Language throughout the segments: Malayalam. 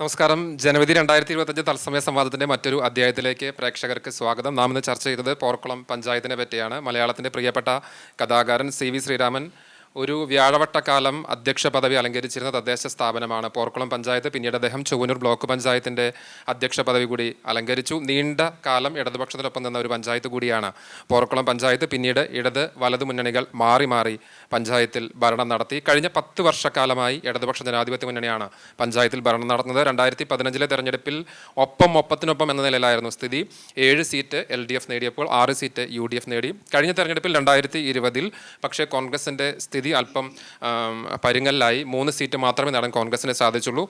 നമസ്കാരം. ജനുവരി 2025 തത്സമയ സംവാദത്തിന്റെ മറ്റൊരു അധ്യായത്തിലേക്ക് പ്രേക്ഷകർക്ക് സ്വാഗതം. നാം ഇന്ന് ചർച്ച ചെയ്തത് പോർക്കുളം പഞ്ചായത്തിനെ പറ്റിയാണ്. മലയാളത്തിന്റെ പ്രിയപ്പെട്ട കഥാകാരൻ CV ശ്രീരാമൻ ഒരു വ്യാഴവട്ടക്കാലം അധ്യക്ഷ പദവി അലങ്കരിച്ചിരുന്ന തദ്ദേശ സ്ഥാപനമാണ് പോർക്കുളം പഞ്ചായത്ത്. പിന്നീട് അദ്ദേഹം ചൊവ്വന്നൂർ ബ്ലോക്ക് പഞ്ചായത്തിൻ്റെ അധ്യക്ഷ പദവി കൂടി അലങ്കരിച്ചു. നീണ്ട കാലം ഇടതുപക്ഷത്തിനൊപ്പം നിന്ന ഒരു പഞ്ചായത്ത് കൂടിയാണ് പോർക്കുളം പഞ്ചായത്ത്. പിന്നീട് ഇടത് വലതു മുന്നണികൾ മാറി മാറി പഞ്ചായത്തിൽ ഭരണം നടത്തി. കഴിഞ്ഞ 10 വർഷക്കാലമായി ഇടതുപക്ഷ ജനാധിപത്യ മുന്നണിയാണ് പഞ്ചായത്തിൽ ഭരണം നടത്തുന്നത്. 2015 തെരഞ്ഞെടുപ്പിൽ ഒപ്പത്തിനൊപ്പം എന്ന നിലയിലായിരുന്നു സ്ഥിതി. 7 സീറ്റ് LDF നേടിയപ്പോൾ 6 സീറ്റ് UDF നേടി. കഴിഞ്ഞ തെരഞ്ഞെടുപ്പിൽ 2020 പക്ഷേ കോൺഗ്രസിൻ്റെ സ്ഥിതി അല്പം പരുങ്ങലിലായി. 3 സീറ്റ് മാത്രമേ നേടാൻ കോൺഗ്രസിന് സാധിച്ചുള്ളൂ.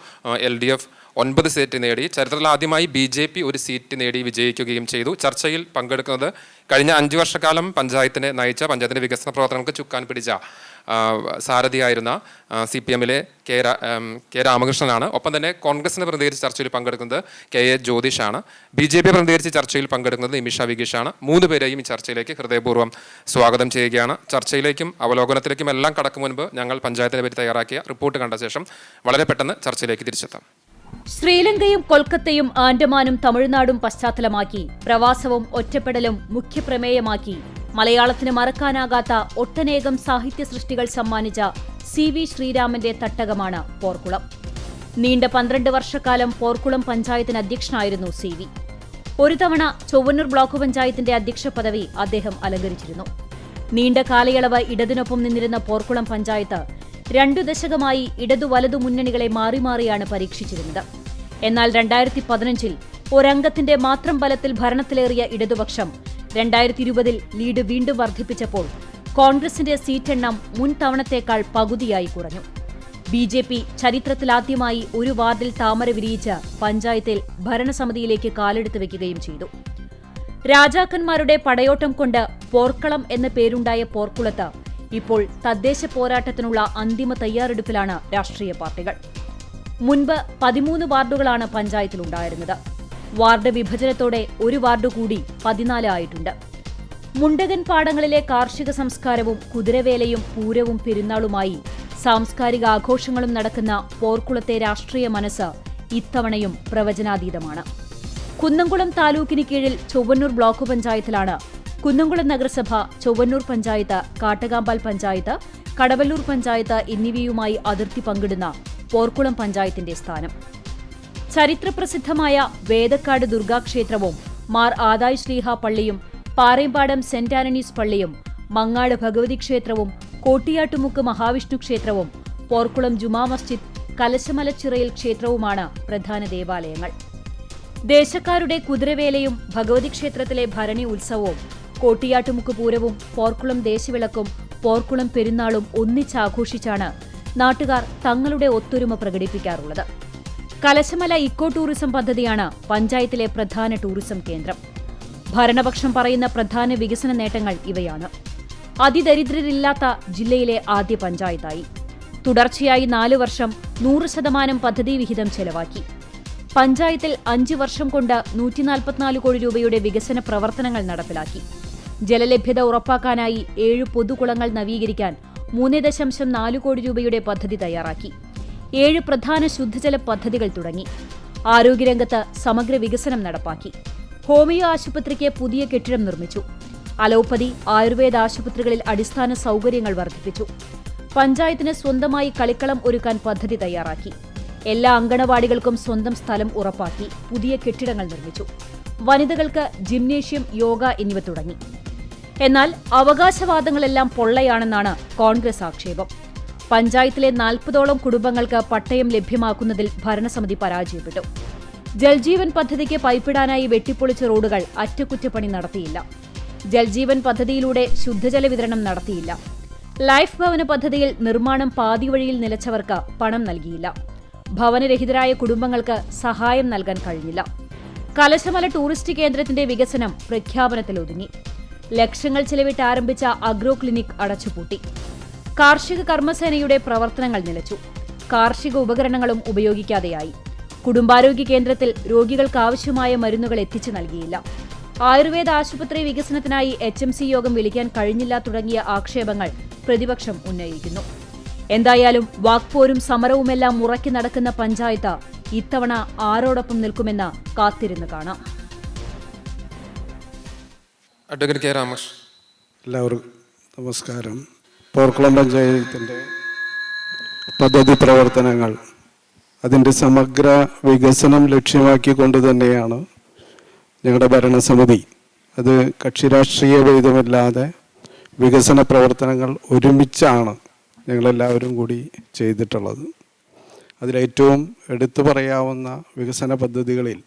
LDF 9 സീറ്റ് നേടി. ചരിത്രത്തിൽ ആദ്യമായി BJP 1 സീറ്റ് നേടി വിജയിക്കുകയും ചെയ്തു. ചർച്ചയിൽ പങ്കെടുക്കുന്നത് കഴിഞ്ഞ 5 വർഷക്കാലം പഞ്ചായത്തിനെ നയിച്ച, പഞ്ചായത്തിൻ്റെ വികസന പ്രവർത്തനങ്ങൾക്ക് ചുക്കാൻ പിടിച്ച സാരഥിയായിരുന്ന CPMലെ കെ രാമകൃഷ്ണനാണ്. ഒപ്പം തന്നെ കോൺഗ്രസിനെ പ്രതിനിധീകരിച്ച് ചർച്ചയിൽ പങ്കെടുക്കുന്നത് KA ജ്യോതിഷാണ്. BJP പ്രതിനിധീകരിച്ച് ചർച്ചയിൽ പങ്കെടുക്കുന്നത് നിമിഷ വിഗീഷാണ്. 3 പേരെയും ഈ ചർച്ചയിലേക്ക് ഹൃദയപൂർവ്വം സ്വാഗതം ചെയ്യുകയാണ്. ചർച്ചയിലേക്കും അവലോകനത്തിലേക്കും എല്ലാം കടക്കും മുൻപ് ഞങ്ങൾ പഞ്ചായത്തിനെ പറ്റി തയ്യാറാക്കിയ റിപ്പോർട്ട് കണ്ട ശേഷം വളരെ പെട്ടെന്ന് ചർച്ചയിലേക്ക് തിരിച്ചെത്താം. ശ്രീലങ്കയും കൊൽക്കത്തയും ആൻഡമാനും തമിഴ്നാടും പശ്ചാത്തലമാക്കി പ്രവാസവും ഒറ്റപ്പെടലും മുഖ്യപ്രമേയമാക്കി മലയാളത്തിന് മറക്കാനാകാത്ത ഒട്ടനേകം സാഹിത്യ സൃഷ്ടികൾ സമ്മാനിച്ച CV ശ്രീരാമന്റെ തട്ടകമാണ് പോർക്കുളം. നീണ്ട 12 വർഷക്കാലം പോർക്കുളം പഞ്ചായത്തിന് അധ്യക്ഷനായിരുന്നു CV. ഒരു തവണ ചൊവ്വന്നൂർ ബ്ലോക്ക് പഞ്ചായത്തിന്റെ അധ്യക്ഷ പദവി അദ്ദേഹം അലങ്കരിച്ചിരുന്നു. നീണ്ട കാലയളവ് ഇടതിനൊപ്പം നിന്നിരുന്ന പോർക്കുളം പഞ്ചായത്ത് 2 ദശകമായി ഇടതു വലതു മുന്നണികളെ മാറി മാറിയാണ് പരീക്ഷിച്ചിരുന്നത്. എന്നാൽ 2015 ഒരംഗത്തിന്റെ മാത്രം ബലത്തിൽ ഭരണത്തിലേറിയ ഇടതുപക്ഷം 2020 ലീഡ് വീണ്ടും വർദ്ധിപ്പിച്ചപ്പോൾ കോൺഗ്രസിന്റെ സീറ്റെണ്ണം മുൻ തവണത്തേക്കാൾ പകുതിയായി കുറഞ്ഞു. BJP ചരിത്രത്തിലാദ്യമായി ഒരു വാർഡിൽ താമര വിരിയിച്ച് പഞ്ചായത്തിൽ ഭരണസമിതിയിലേക്ക് കാലെടുത്ത് വയ്ക്കുകയും ചെയ്തു. രാജാക്കന്മാരുടെ പടയോട്ടം കൊണ്ട് പോർക്കളം എന്ന പേരുണ്ടായ പോർക്കുളത്ത് ഇപ്പോൾ തദ്ദേശ പോരാട്ടത്തിനുള്ള അന്തിമ തയ്യാറെടുപ്പിലാണ് രാഷ്ട്രീയ പാർട്ടികൾ. മുൻപ് 13 വാർഡുകളാണ് പഞ്ചായത്തിലുണ്ടായിരുന്നത്. വാർഡ് വിഭജനത്തോടെ ഒരു വാർഡ് കൂടി 14 ആയിട്ടുണ്ട്. മുണ്ടകൻ പാടങ്ങളിലെ കാർഷിക സംസ്കാരവും കുതിരവേലയും പൂരവും പെരുന്നാളുമായി സാംസ്കാരിക ആഘോഷങ്ങളും നടക്കുന്ന പോർക്കുളത്തെ രാഷ്ട്രീയ മനസ്സ് ഇത്തവണയും പ്രവചനാതീതമാണ്. കുന്നംകുളം താലൂക്കിന് കീഴിൽ ചൊവ്വന്നൂർ ബ്ലോക്ക് പഞ്ചായത്തിലാണ് കുന്നംകുളം നഗരസഭ, ചൊവ്വന്നൂർ പഞ്ചായത്ത്, കാട്ടകാമ്പാൽ പഞ്ചായത്ത്, കടവല്ലൂർ പഞ്ചായത്ത് എന്നിവയുമായി അതിർത്തി പങ്കിടുന്ന പോർക്കുളം പഞ്ചായത്തിന്റെ സ്ഥാനം. ചരിത്രപ്രസിദ്ധമായ വേദക്കാട് ദുർഗാക്ഷേത്രവും മാർ ആദായ് ശ്ലീഹ പള്ളിയും പാറേമ്പാടം സെന്റ് ആന്റണീസ് പള്ളിയും മങ്ങാട് ഭഗവതി ക്ഷേത്രവും കോട്ടിയാട്ടുമുക്ക് മഹാവിഷ്ണു ക്ഷേത്രവും പോർക്കുളം ജുമാ മസ്ജിദ്, കലശമലച്ചിറയിൽ ക്ഷേത്രവുമാണ് പ്രധാന ദേവാലയങ്ങൾ. ദേശക്കാരുടെ കുതിരവേലയും ഭഗവതി ക്ഷേത്രത്തിലെ ഭരണി ഉത്സവവും കോട്ടിയാട്ടുമുക്ക് പൂരവും പോർക്കുളം ദേശവിളക്കും പോർക്കുളം പെരുന്നാളും ഒന്നിച്ചാഘോഷിച്ചാണ് നാട്ടുകാർ തങ്ങളുടെ ഒത്തൊരുമ പ്രകടിപ്പിക്കാറുള്ളത്. കലശമല ഇക്കോ ടൂറിസം പദ്ധതിയാണ് പഞ്ചായത്തിലെ പ്രധാന ടൂറിസം കേന്ദ്രം. ഭരണപക്ഷം പറയുന്ന പ്രധാന വികസന നേട്ടങ്ങൾ ഇവയാണ്. അതിദരിദ്രരില്ലാത്ത ജില്ലയിലെ ആദ്യ പഞ്ചായത്തായി. തുടർച്ചയായി 4 വർഷം 100% പദ്ധതി വിഹിതം ചെലവാക്കി. പഞ്ചായത്തിൽ 5 വർഷം കൊണ്ട് 144 കോടി രൂപയുടെ വികസന പ്രവർത്തനങ്ങൾ നടപ്പിലാക്കി. ജലലഭ്യത ഉറപ്പാക്കാനായി 7 പൊതുകുളങ്ങൾ നവീകരിക്കാൻ 3.4 കോടി രൂപയുടെ പദ്ധതി തയ്യാറാക്കി. 7 പ്രധാന ശുദ്ധജല പദ്ധതികൾ തുടങ്ങി. ആരോഗ്യരംഗത്ത് സമഗ്ര വികസനം നടപ്പാക്കി. ഹോമിയോ ആശുപത്രിക്ക് പുതിയ കെട്ടിടം നിർമ്മിച്ചു. അലോപ്പതി, ആയുർവേദ ആശുപത്രികളിൽ അടിസ്ഥാന സൗകര്യങ്ങൾ വർദ്ധിപ്പിച്ചു. പഞ്ചായത്തിന് സ്വന്തമായി കളിക്കളം ഒരുക്കാൻ പദ്ധതി തയ്യാറാക്കി. എല്ലാ അങ്കണവാടികൾക്കും സ്വന്തം സ്ഥലം ഉറപ്പാക്കി. പുതിയ കെട്ടിടങ്ങൾ നിർമ്മിച്ചു. വനിതകൾക്ക് ജിംനേഷ്യം, യോഗ എന്നിവ തുടങ്ങി. എന്നാൽ അവകാശവാദങ്ങളെല്ലാം പൊള്ളയാണെന്നാണ് കോൺഗ്രസ് ആക്ഷേപം. പഞ്ചായത്തിലെ 40ഓളം കുടുംബങ്ങൾക്ക് പട്ടയം ലഭ്യമാക്കുന്നതിൽ ഭരണസമിതി പരാജയപ്പെട്ടു. ജൽജീവൻ പദ്ധതിക്ക് പൈപ്പിടാനായി വെട്ടിപ്പൊളിച്ച റോഡുകൾ അറ്റകുറ്റപ്പണി നടത്തിയില്ല. ജൽജീവൻ പദ്ധതിയിലൂടെ ശുദ്ധജല വിതരണം നടത്തിയില്ല. ലൈഫ് ഭവന പദ്ധതിയിൽ നിർമ്മാണം പാതിവഴിയിൽ നിലച്ചവർക്ക് പണം നൽകിയില്ല. ഭവനരഹിതരായ കുടുംബങ്ങൾക്ക് സഹായം നൽകാൻ കഴിഞ്ഞില്ല. കലശമല ടൂറിസ്റ്റ് കേന്ദ്രത്തിന്റെ വികസനം പ്രഖ്യാപനത്തിലൊതുങ്ങി. ലക്ഷങ്ങൾ ചെലവിട്ട് ആരംഭിച്ച അഗ്രോ ക്ലിനിക് അടച്ചുപൂട്ടി. കാർഷിക കർമ്മസേനയുടെ പ്രവർത്തനങ്ങൾ നിലച്ചു. കാർഷിക ഉപകരണങ്ങളും ഉപയോഗിക്കാതെയായി. കുടുംബാരോഗ്യ കേന്ദ്രത്തിൽ രോഗികൾക്ക് ആവശ്യമായ മരുന്നുകൾ എത്തിച്ചു നൽകിയില്ല. ആയുർവേദ ആശുപത്രി വികസനത്തിനായി HMC യോഗം വിളിക്കാൻ കഴിഞ്ഞില്ല തുടങ്ങിയ ആക്ഷേപങ്ങൾ പ്രതിപക്ഷം ഉന്നയിക്കുന്നു. എന്തായാലും വാക്പോരും സമരവുമെല്ലാം മുറക്കി നടക്കുന്ന പഞ്ചായത്ത് ഇത്തവണ ആരോടൊപ്പം നിൽക്കുമെന്ന് കാത്തിരുന്ന് കാണാം. Advocate K Ramakrishnan. എല്ലാവർക്കും നമസ്കാരം. പോർക്കുളം പഞ്ചായത്തിൻ്റെ പദ്ധതി പ്രവർത്തനങ്ങൾ അതിൻ്റെ സമഗ്ര വികസനം ലക്ഷ്യമാക്കിക്കൊണ്ട് തന്നെയാണ് ഞങ്ങളുടെ ഭരണസമിതി അത് കക്ഷി രാഷ്ട്രീയ ഭേദമില്ലാതെ വികസന പ്രവർത്തനങ്ങൾ ഒരുമിച്ചാണ് ഞങ്ങളെല്ലാവരും കൂടി ചെയ്തിട്ടുള്ളത്. അതിലേറ്റവും എടുത്തു പറയാവുന്ന വികസന പദ്ധതികളിൽ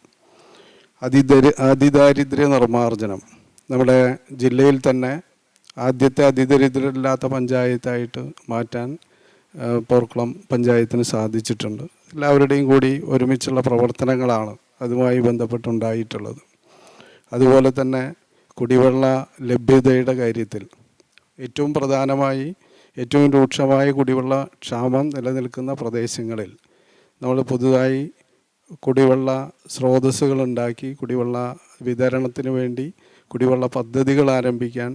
അതിദാരിദ്ര്യ നിർമ്മാർജ്ജനം നമ്മുടെ ജില്ലയിൽ തന്നെ ആദ്യത്തെ അതിദരിദ്രമില്ലാത്ത പഞ്ചായത്തായിട്ട് മാറ്റാൻ പോർക്കുളം പഞ്ചായത്തിന് സാധിച്ചിട്ടുണ്ട്. എല്ലാവരുടെയും കൂടി ഒരുമിച്ചുള്ള പ്രവർത്തനങ്ങളാണ് അതുമായി ബന്ധപ്പെട്ടുണ്ടായിട്ടുള്ളത്. അതുപോലെ തന്നെ കുടിവെള്ള ലഭ്യതയുടെ കാര്യത്തിൽ ഏറ്റവും പ്രധാനമായി ഏറ്റവും രൂക്ഷമായ കുടിവെള്ള ക്ഷാമം നിലനിൽക്കുന്ന പ്രദേശങ്ങളിൽ നമ്മൾ പുതുതായി കുടിവെള്ള സ്രോതസ്സുകളുണ്ടാക്കി കുടിവെള്ള വിതരണത്തിന് വേണ്ടി കുടിവെള്ള പദ്ധതികൾ ആരംഭിക്കാൻ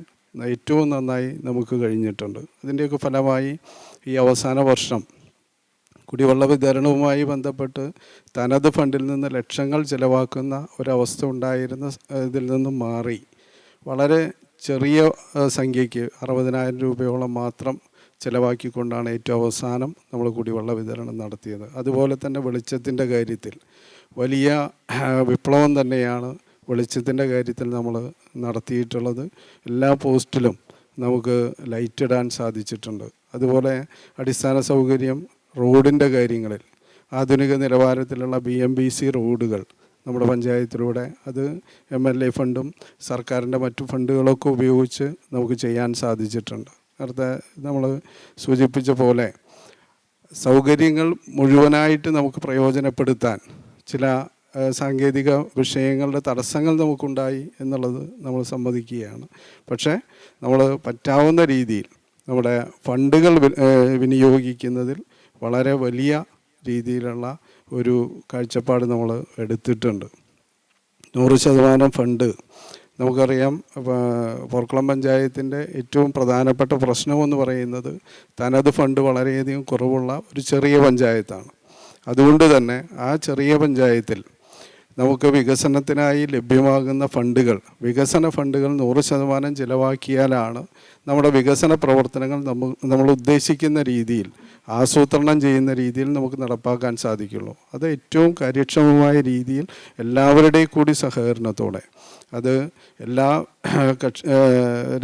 ഏറ്റവും നന്നായി നമുക്ക് കഴിഞ്ഞിട്ടുണ്ട്. അതിൻ്റെയൊക്കെ ഫലമായി ഈ അവസാന വർഷം കുടിവെള്ള വിതരണവുമായി ബന്ധപ്പെട്ട് തനത് ഫണ്ടിൽ നിന്ന് ലക്ഷങ്ങൾ ചിലവാക്കുന്ന ഒരവസ്ഥ ഉണ്ടായിരുന്ന ഇതിൽ നിന്നും മാറി വളരെ ചെറിയ സംഖ്യയ്ക്ക് 60,000 രൂപയോളം മാത്രം ചിലവാക്കിക്കൊണ്ടാണ് ഏറ്റവും അവസാനം നമ്മൾ കുടിവെള്ള വിതരണം നടത്തിയത്. അതുപോലെ തന്നെ വെളിച്ചത്തിൻ്റെ കാര്യത്തിൽ വലിയ വിപ്ലവം തന്നെയാണ് വെളിച്ചത്തിൻ്റെ കാര്യത്തിൽ നമ്മൾ നടത്തിയിട്ടുള്ളത്. എല്ലാ പോസ്റ്റിലും നമുക്ക് ലൈറ്റ് ഇടാൻ സാധിച്ചിട്ടുണ്ട്. അതുപോലെ അടിസ്ഥാന സൗകര്യം റോഡിൻ്റെ കാര്യങ്ങളിൽ ആധുനിക നിലവാരത്തിലുള്ള BMBC റോഡുകൾ നമ്മുടെ പഞ്ചായത്തിലൂടെ അത് MLA ഫണ്ടും സർക്കാരിൻ്റെ മറ്റു ഫണ്ടുകളൊക്കെ ഉപയോഗിച്ച് നമുക്ക് ചെയ്യാൻ സാധിച്ചിട്ടുണ്ട്. നേരത്തെ നമ്മൾ സൂചിപ്പിച്ച പോലെ സൗകര്യങ്ങൾ മുഴുവനായിട്ട് നമുക്ക് പ്രയോജനപ്പെടുത്താൻ ചില സാങ്കേതിക വിഷയങ്ങളുടെ തടസ്സങ്ങൾ നമുക്കുണ്ടായി എന്നുള്ളത് നമ്മൾ സമ്മതിക്കുകയാണ്. പക്ഷേ നമ്മൾ പറ്റാവുന്ന രീതിയിൽ നമ്മുടെ ഫണ്ടുകൾ വിനിയോഗിക്കുന്നതിൽ വളരെ വലിയ രീതിയിലുള്ള ഒരു കാഴ്ചപ്പാട് നമ്മൾ എടുത്തിട്ടുണ്ട്. 100% ഫണ്ട് നമുക്കറിയാം. പോർക്കുളം പഞ്ചായത്തിൻ്റെ ഏറ്റവും പ്രധാനപ്പെട്ട പ്രശ്നമെന്ന് പറയുന്നത് തനത് ഫണ്ട് വളരെയധികം കുറവുള്ള ഒരു ചെറിയ പഞ്ചായത്താണ്. അതുകൊണ്ട് തന്നെ ആ ചെറിയ പഞ്ചായത്തിൽ നമുക്ക് വികസനത്തിനായി ലഭ്യമാകുന്ന ഫണ്ടുകൾ വികസന ഫണ്ടുകൾ 100% ചിലവാക്കിയാലാണ് നമ്മുടെ വികസന പ്രവർത്തനങ്ങൾ നമ്മൾ ഉദ്ദേശിക്കുന്ന രീതിയിൽ ആസൂത്രണം ചെയ്യുന്ന രീതിയിൽ നമുക്ക് നടപ്പാക്കാൻ സാധിക്കുള്ളൂ. അത് ഏറ്റവും കാര്യക്ഷമമായ രീതിയിൽ എല്ലാവരുടെയും കൂടി സഹകരണത്തോടെ അത് എല്ലാ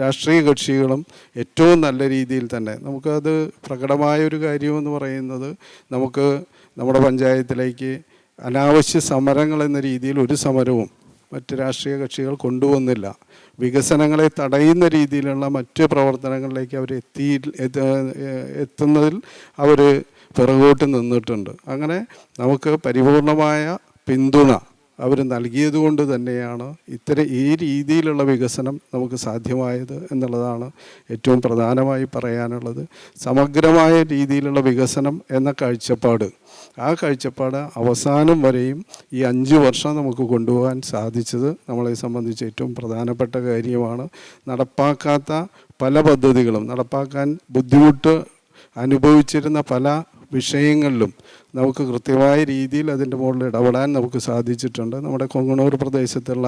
രാഷ്ട്രീയ കക്ഷികളും ഏറ്റവും നല്ല രീതിയിൽ തന്നെ നമുക്കത് പ്രകടമായൊരു കാര്യമെന്ന് പറയുന്നത് നമുക്ക് നമ്മുടെ പഞ്ചായത്തിലേക്ക് അനാവശ്യ സമരങ്ങൾ എന്ന രീതിയിൽ ഒരു സമരവും മറ്റ് രാഷ്ട്രീയ കക്ഷികൾ കൊണ്ടുവന്നില്ല. വികസനങ്ങളെ തടയുന്ന രീതിയിലുള്ള മറ്റ് പ്രവർത്തനങ്ങളിലേക്ക് അവർ എത്തുന്നതിൽ അവർ പിറകോട്ട് നിന്നിട്ടുണ്ട്. അങ്ങനെ നമുക്ക് പരിപൂർണമായ പിന്തുണ അവർ നൽകിയത് കൊണ്ട് തന്നെയാണ് ഈ രീതിയിലുള്ള വികസനം നമുക്ക് സാധ്യമായത് എന്നുള്ളതാണ് ഏറ്റവും പ്രധാനമായി പറയാനുള്ളത്. സമഗ്രമായ രീതിയിലുള്ള വികസനം എന്ന കാഴ്ചപ്പാട് ആ കാഴ്ചപ്പാട് അവസാനം വരെയും ഈ 5 വർഷം നമുക്ക് കൊണ്ടുപോകാൻ സാധിച്ചത് നമ്മളെ സംബന്ധിച്ച് ഏറ്റവും പ്രധാനപ്പെട്ട കാര്യമാണ്. നടപ്പാക്കാത്ത പല പദ്ധതികളും നടപ്പാക്കാൻ ബുദ്ധിമുട്ട് അനുഭവിച്ചിരുന്ന പല വിഷയങ്ങളിലും നമുക്ക് കൃത്യമായ രീതിയിൽ അതിൻ്റെ മുകളിൽ ഇടപെടാൻ നമുക്ക് സാധിച്ചിട്ടുണ്ട്. നമ്മുടെ കൊങ്ങണൂർ പ്രദേശത്തുള്ള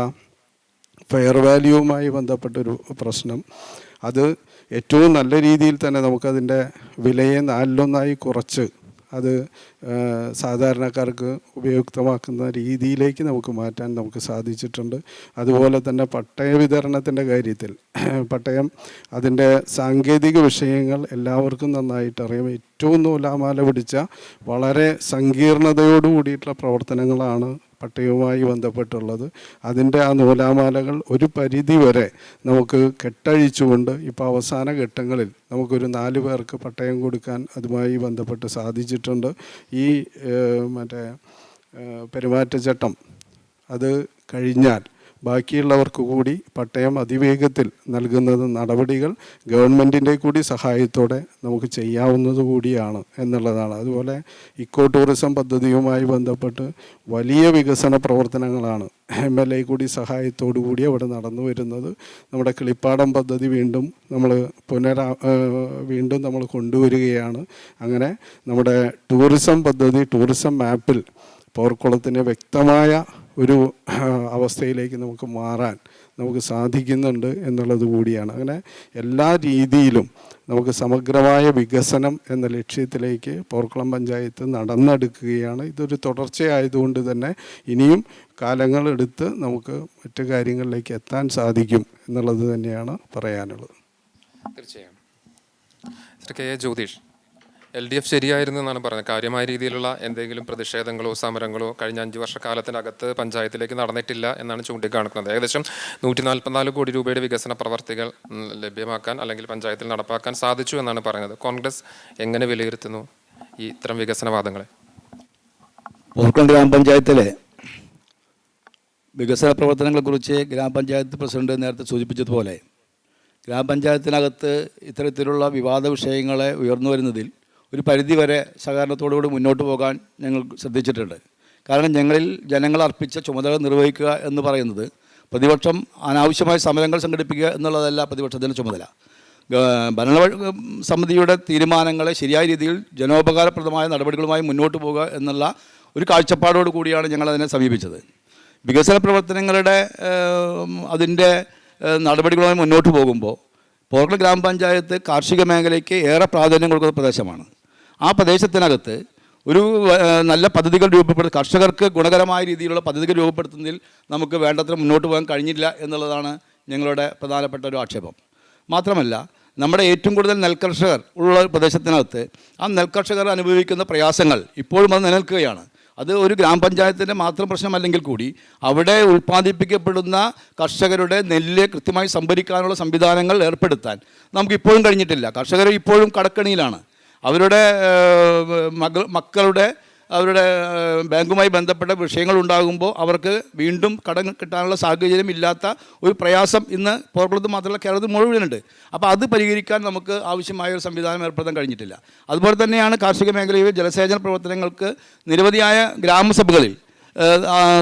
ഫെയർ വാല്യൂവുമായി ബന്ധപ്പെട്ടൊരു പ്രശ്നം അത് ഏറ്റവും നല്ല രീതിയിൽ തന്നെ നമുക്കതിൻ്റെ വിലയെ 4-1 കുറച്ച് അത് സാധാരണക്കാർക്ക് ഉപയുക്തമാക്കുന്ന രീതിയിലേക്ക് നമുക്ക് മാറ്റാൻ നമുക്ക് സാധിച്ചിട്ടുണ്ട്. അതുപോലെ തന്നെ പട്ടയ വിതരണത്തിൻ്റെ കാര്യത്തിൽ പട്ടയം അതിൻ്റെ സാങ്കേതിക വിഷയങ്ങൾ എല്ലാവർക്കും നന്നായിട്ട് അറിയാം. ഏറ്റവും നൂലാമാല പിടിച്ച വളരെ സങ്കീർണതയോട് കൂടിയിട്ടുള്ള പ്രവർത്തനങ്ങളാണ് പട്ടയവുമായി ബന്ധപ്പെട്ടുള്ളത്. അതിൻ്റെ ആ നൂലാമാലകൾ ഒരു പരിധി വരെ നമുക്ക് കെട്ടഴിച്ചുകൊണ്ട് ഇപ്പോൾ അവസാന ഘട്ടങ്ങളിൽ നമുക്കൊരു 4 പേർക്ക് പട്ടയം കൊടുക്കാൻ അതുമായി ബന്ധപ്പെട്ട് സാധിച്ചിട്ടുണ്ട്. ഈ പെരുമാറ്റച്ചട്ടം അത് കഴിഞ്ഞാൽ ബാക്കിയുള്ളവർക്ക് കൂടി പട്ടയം അതിവേഗത്തിൽ നൽകുന്നത് നടപടികൾ ഗവൺമെൻറ്റിൻ്റെ കൂടി സഹായത്തോടെ നമുക്ക് ചെയ്യാവുന്നത് കൂടിയാണ് എന്നുള്ളതാണ്. അതുപോലെ ഇക്കോ ടൂറിസം പദ്ധതിയുമായി ബന്ധപ്പെട്ട് വലിയ വികസന പ്രവർത്തനങ്ങളാണ് MLA കൂടി സഹായത്തോടു കൂടി അവിടെ നടന്നു വരുന്നത്. നമ്മുടെ കിളിപ്പാടം പദ്ധതി വീണ്ടും നമ്മൾ കൊണ്ടുവരികയാണ്. അങ്ങനെ നമ്മുടെ ടൂറിസം പദ്ധതി ടൂറിസം മാപ്പിൽ പോർക്കുളത്തിന് വ്യക്തമായ ഒരു അവസ്ഥയിലേക്ക് നമുക്ക് മാറാൻ നമുക്ക് സാധിക്കുന്നുണ്ട് എന്നുള്ളത് കൂടിയാണ്. അങ്ങനെ എല്ലാ രീതിയിലും നമുക്ക് സമഗ്രമായ വികസനം എന്ന ലക്ഷ്യത്തിലേക്ക് പോർക്കുളം പഞ്ചായത്ത് നടന്നെടുക്കുകയാണ്. ഇതൊരു തുടർച്ചയായതുകൊണ്ട് തന്നെ ഇനിയും കാലങ്ങളെടുത്ത് നമുക്ക് മറ്റു കാര്യങ്ങളിലേക്ക് എത്താൻ സാധിക്കും എന്നുള്ളത് തന്നെയാണ് പറയാനുള്ളത്. തീർച്ചയായും. Shri K A Jyothish, LDF ശരിയായിരുന്നു എന്നാണ് പറയുന്നത്. കാര്യമായ രീതിയിലുള്ള എന്തെങ്കിലും പ്രതിഷേധങ്ങളോ സമരങ്ങളോ കഴിഞ്ഞ 5 വർഷക്കാലത്തിനകത്ത് പഞ്ചായത്തിലേക്ക് നടന്നിട്ടില്ല എന്നാണ് ചൂണ്ടിക്കാണിക്കുന്നത്. ഏകദേശം 144 കോടി രൂപയുടെ വികസന പ്രവർത്തികൾ ലഭ്യമാക്കാൻ അല്ലെങ്കിൽ പഞ്ചായത്തിൽ നടപ്പാക്കാൻ സാധിച്ചു എന്നാണ് പറയുന്നത്. കോൺഗ്രസ് എങ്ങനെ വിലയിരുത്തുന്നു ഈ ഇത്തരം വികസനവാദങ്ങളെ? പോർക്കുളം ഗ്രാമപഞ്ചായത്തിലെ വികസന പ്രവർത്തനങ്ങളെക്കുറിച്ച് ഗ്രാമപഞ്ചായത്ത് പ്രസിഡന്റ് നേരത്തെ സൂചിപ്പിച്ചതുപോലെ ഗ്രാമപഞ്ചായത്തിനകത്ത് ഇത്തരത്തിലുള്ള വിവാദ വിഷയങ്ങളെ ഉയർന്നു വരുന്നതിൽ ഒരു പരിധിവരെ സഹകരണത്തോടുകൂടി മുന്നോട്ട് പോകാൻ ഞങ്ങൾ ശ്രദ്ധിച്ചിട്ടുണ്ട്. കാരണം ഞങ്ങളിൽ ജനങ്ങൾ അർപ്പിച്ച ചുമതല നിർവഹിക്കുക എന്ന് പറയുന്നത് പ്രതിപക്ഷം അനാവശ്യമായ സമരങ്ങൾ സംഘടിപ്പിക്കുക എന്നുള്ളതല്ല പ്രതിപക്ഷത്തിൻ്റെ ചുമതല. ഭരണ സമിതിയുടെ തീരുമാനങ്ങളെ ശരിയായ രീതിയിൽ ജനോപകാരപ്രദമായ നടപടികളുമായി മുന്നോട്ട് പോകുക എന്നുള്ള ഒരു കാഴ്ചപ്പാടോട് കൂടിയാണ് ഞങ്ങളതിനെ സമീപിച്ചത്. വികസന പ്രവർത്തനങ്ങളുടെ അതിൻ്റെ നടപടികളുമായി മുന്നോട്ട് പോകുമ്പോൾ പോർക്കുളം ഗ്രാമപഞ്ചായത്ത് കാർഷിക മേഖലയ്ക്ക് ഏറെ പ്രാധാന്യം കൊടുക്കുന്ന പ്രദേശമാണ്. ആ പ്രദേശത്തിനകത്ത് ഒരു നല്ല പദ്ധതികൾ രൂപപ്പെടുത്തി കർഷകർക്ക് ഗുണകരമായ രീതിയിലുള്ള പദ്ധതികൾ രൂപപ്പെടുത്തുന്നതിൽ നമുക്ക് വേണ്ടത്ര മുന്നോട്ട് പോകാൻ കഴിഞ്ഞില്ല എന്നുള്ളതാണ് ഞങ്ങളുടെ പ്രധാനപ്പെട്ട ഒരു ആക്ഷേപം. മാത്രമല്ല, നമ്മുടെ ഏറ്റവും കൂടുതൽ നെൽകർഷകർ ഉള്ള പ്രദേശത്തിനകത്ത് ആ നെൽകർഷകർ അനുഭവിക്കുന്ന പ്രയാസങ്ങൾ ഇപ്പോഴും അത് നിലനിൽക്കുകയാണ്. അത് ഒരു ഗ്രാമപഞ്ചായത്തിൻ്റെ മാത്രം പ്രശ്നമല്ലെങ്കിൽ കൂടി അവിടെ ഉൽപ്പാദിപ്പിക്കപ്പെടുന്ന കർഷകരുടെ നെല്ല് കൃത്യമായി സംഭരിക്കാനുള്ള സംവിധാനങ്ങൾ ഏർപ്പെടുത്താൻ നമുക്കിപ്പോഴും കഴിഞ്ഞിട്ടില്ല. കർഷകർ ഇപ്പോഴും കടക്കണിയിലാണ്. അവരുടെ മക്കളുടെ അവരുടെ ബാങ്കുമായി ബന്ധപ്പെട്ട വിഷയങ്ങൾ ഉണ്ടാകുമ്പോൾ അവർക്ക് വീണ്ടും കടം കിട്ടാനുള്ള സാഹചര്യം ഇല്ലാത്ത ഒരു പ്രയാസം ഇന്ന് പോർക്കുളത്ത് മാത്രമല്ല കേരളത്തിൽ മുഴുവനുണ്ട്. അപ്പോൾ അത് പരിഹരിക്കാൻ നമുക്ക് ആവശ്യമായ ഒരു സംവിധാനം ഏർപ്പെടുത്താൻ കഴിഞ്ഞിട്ടില്ല. അതുപോലെ തന്നെയാണ് കാർഷിക മേഖലയിൽ ജലസേചന പ്രവർത്തനങ്ങൾക്ക് നിരവധിയായ ഗ്രാമസഭകളിൽ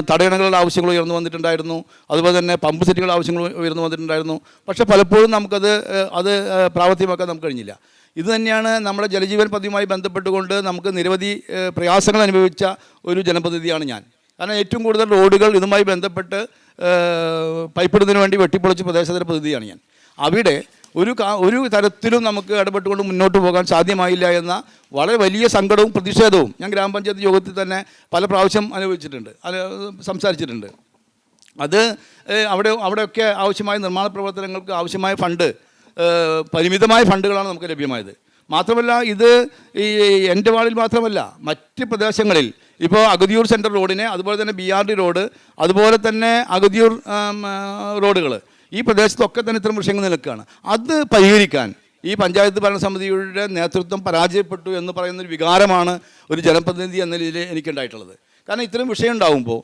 തടയണകളുടെ ആവശ്യങ്ങൾ ഉയർന്നു വന്നിട്ടുണ്ടായിരുന്നു. അതുപോലെ തന്നെ പമ്പ് സെറ്റുകളുടെ ആവശ്യങ്ങൾ ഉയർന്നു വന്നിട്ടുണ്ടായിരുന്നു. പക്ഷേ പലപ്പോഴും നമുക്കത് പ്രാവർത്തികമാക്കാൻ നമുക്ക് കഴിഞ്ഞില്ല. ഇത് തന്നെയാണ് നമ്മുടെ ജലജീവൻ പദ്ധതിയുമായി ബന്ധപ്പെട്ടുകൊണ്ട് നമുക്ക് നിരവധി പ്രയാസങ്ങൾ അനുഭവിച്ച ഒരു ജനപ്രതിനിധിയാണ് ഞാൻ. കാരണം ഏറ്റവും കൂടുതൽ റോഡുകൾ ഇതുമായി ബന്ധപ്പെട്ട് പൈപ്പിടുന്നതിന് വേണ്ടി വെട്ടിപ്പൊളിച്ച പ്രദേശത്തിൻ്റെ പ്രതിനിധിയാണ് ഞാൻ. അവിടെ ഒരു തരത്തിലും നമുക്ക് ഇടപെട്ടുകൊണ്ട് മുന്നോട്ട് പോകാൻ സാധ്യമായില്ല എന്ന വളരെ വലിയ സങ്കടവും പ്രതിഷേധവും ഞാൻ ഗ്രാമപഞ്ചായത്ത് യോഗത്തിൽ തന്നെ പല പ്രാവശ്യം അനുഭവിച്ചിട്ടുണ്ട്, സംസാരിച്ചിട്ടുണ്ട്. അത് അവിടെയൊക്കെ ആവശ്യമായ നിർമ്മാണ പ്രവർത്തനങ്ങൾക്ക് ആവശ്യമായ ഫണ്ട്, പരിമിതമായ ഫണ്ടുകളാണ് നമുക്ക് ലഭ്യമായത്. മാത്രമല്ല, ഇത് ഈ എൻ്റെ വാർഡിൽ മാത്രമല്ല മറ്റ് പ്രദേശങ്ങളിൽ ഇപ്പോൾ അഗതിയൂർ സെൻട്രൽ റോഡിനെ, അതുപോലെ തന്നെ BRD റോഡ്, അതുപോലെ തന്നെ അഗതിയൂർ റോഡുകൾ, ഈ പ്രദേശത്തൊക്കെ തന്നെ ഇത്തരം വിഷയങ്ങൾ നിൽക്കുകയാണ്. അത് പരിഹരിക്കാൻ ഈ പഞ്ചായത്ത് ഭരണസമിതിയുടെ നേതൃത്വം പരാജയപ്പെട്ടു എന്ന് പറയുന്നൊരു വികാരമാണ് ഒരു ജനപ്രതിനിധി എന്ന നിലയിൽ എനിക്കുണ്ടായിട്ടുള്ളത്. കാരണം ഇത്തരം വിഷയം ഉണ്ടാകുമ്പോൾ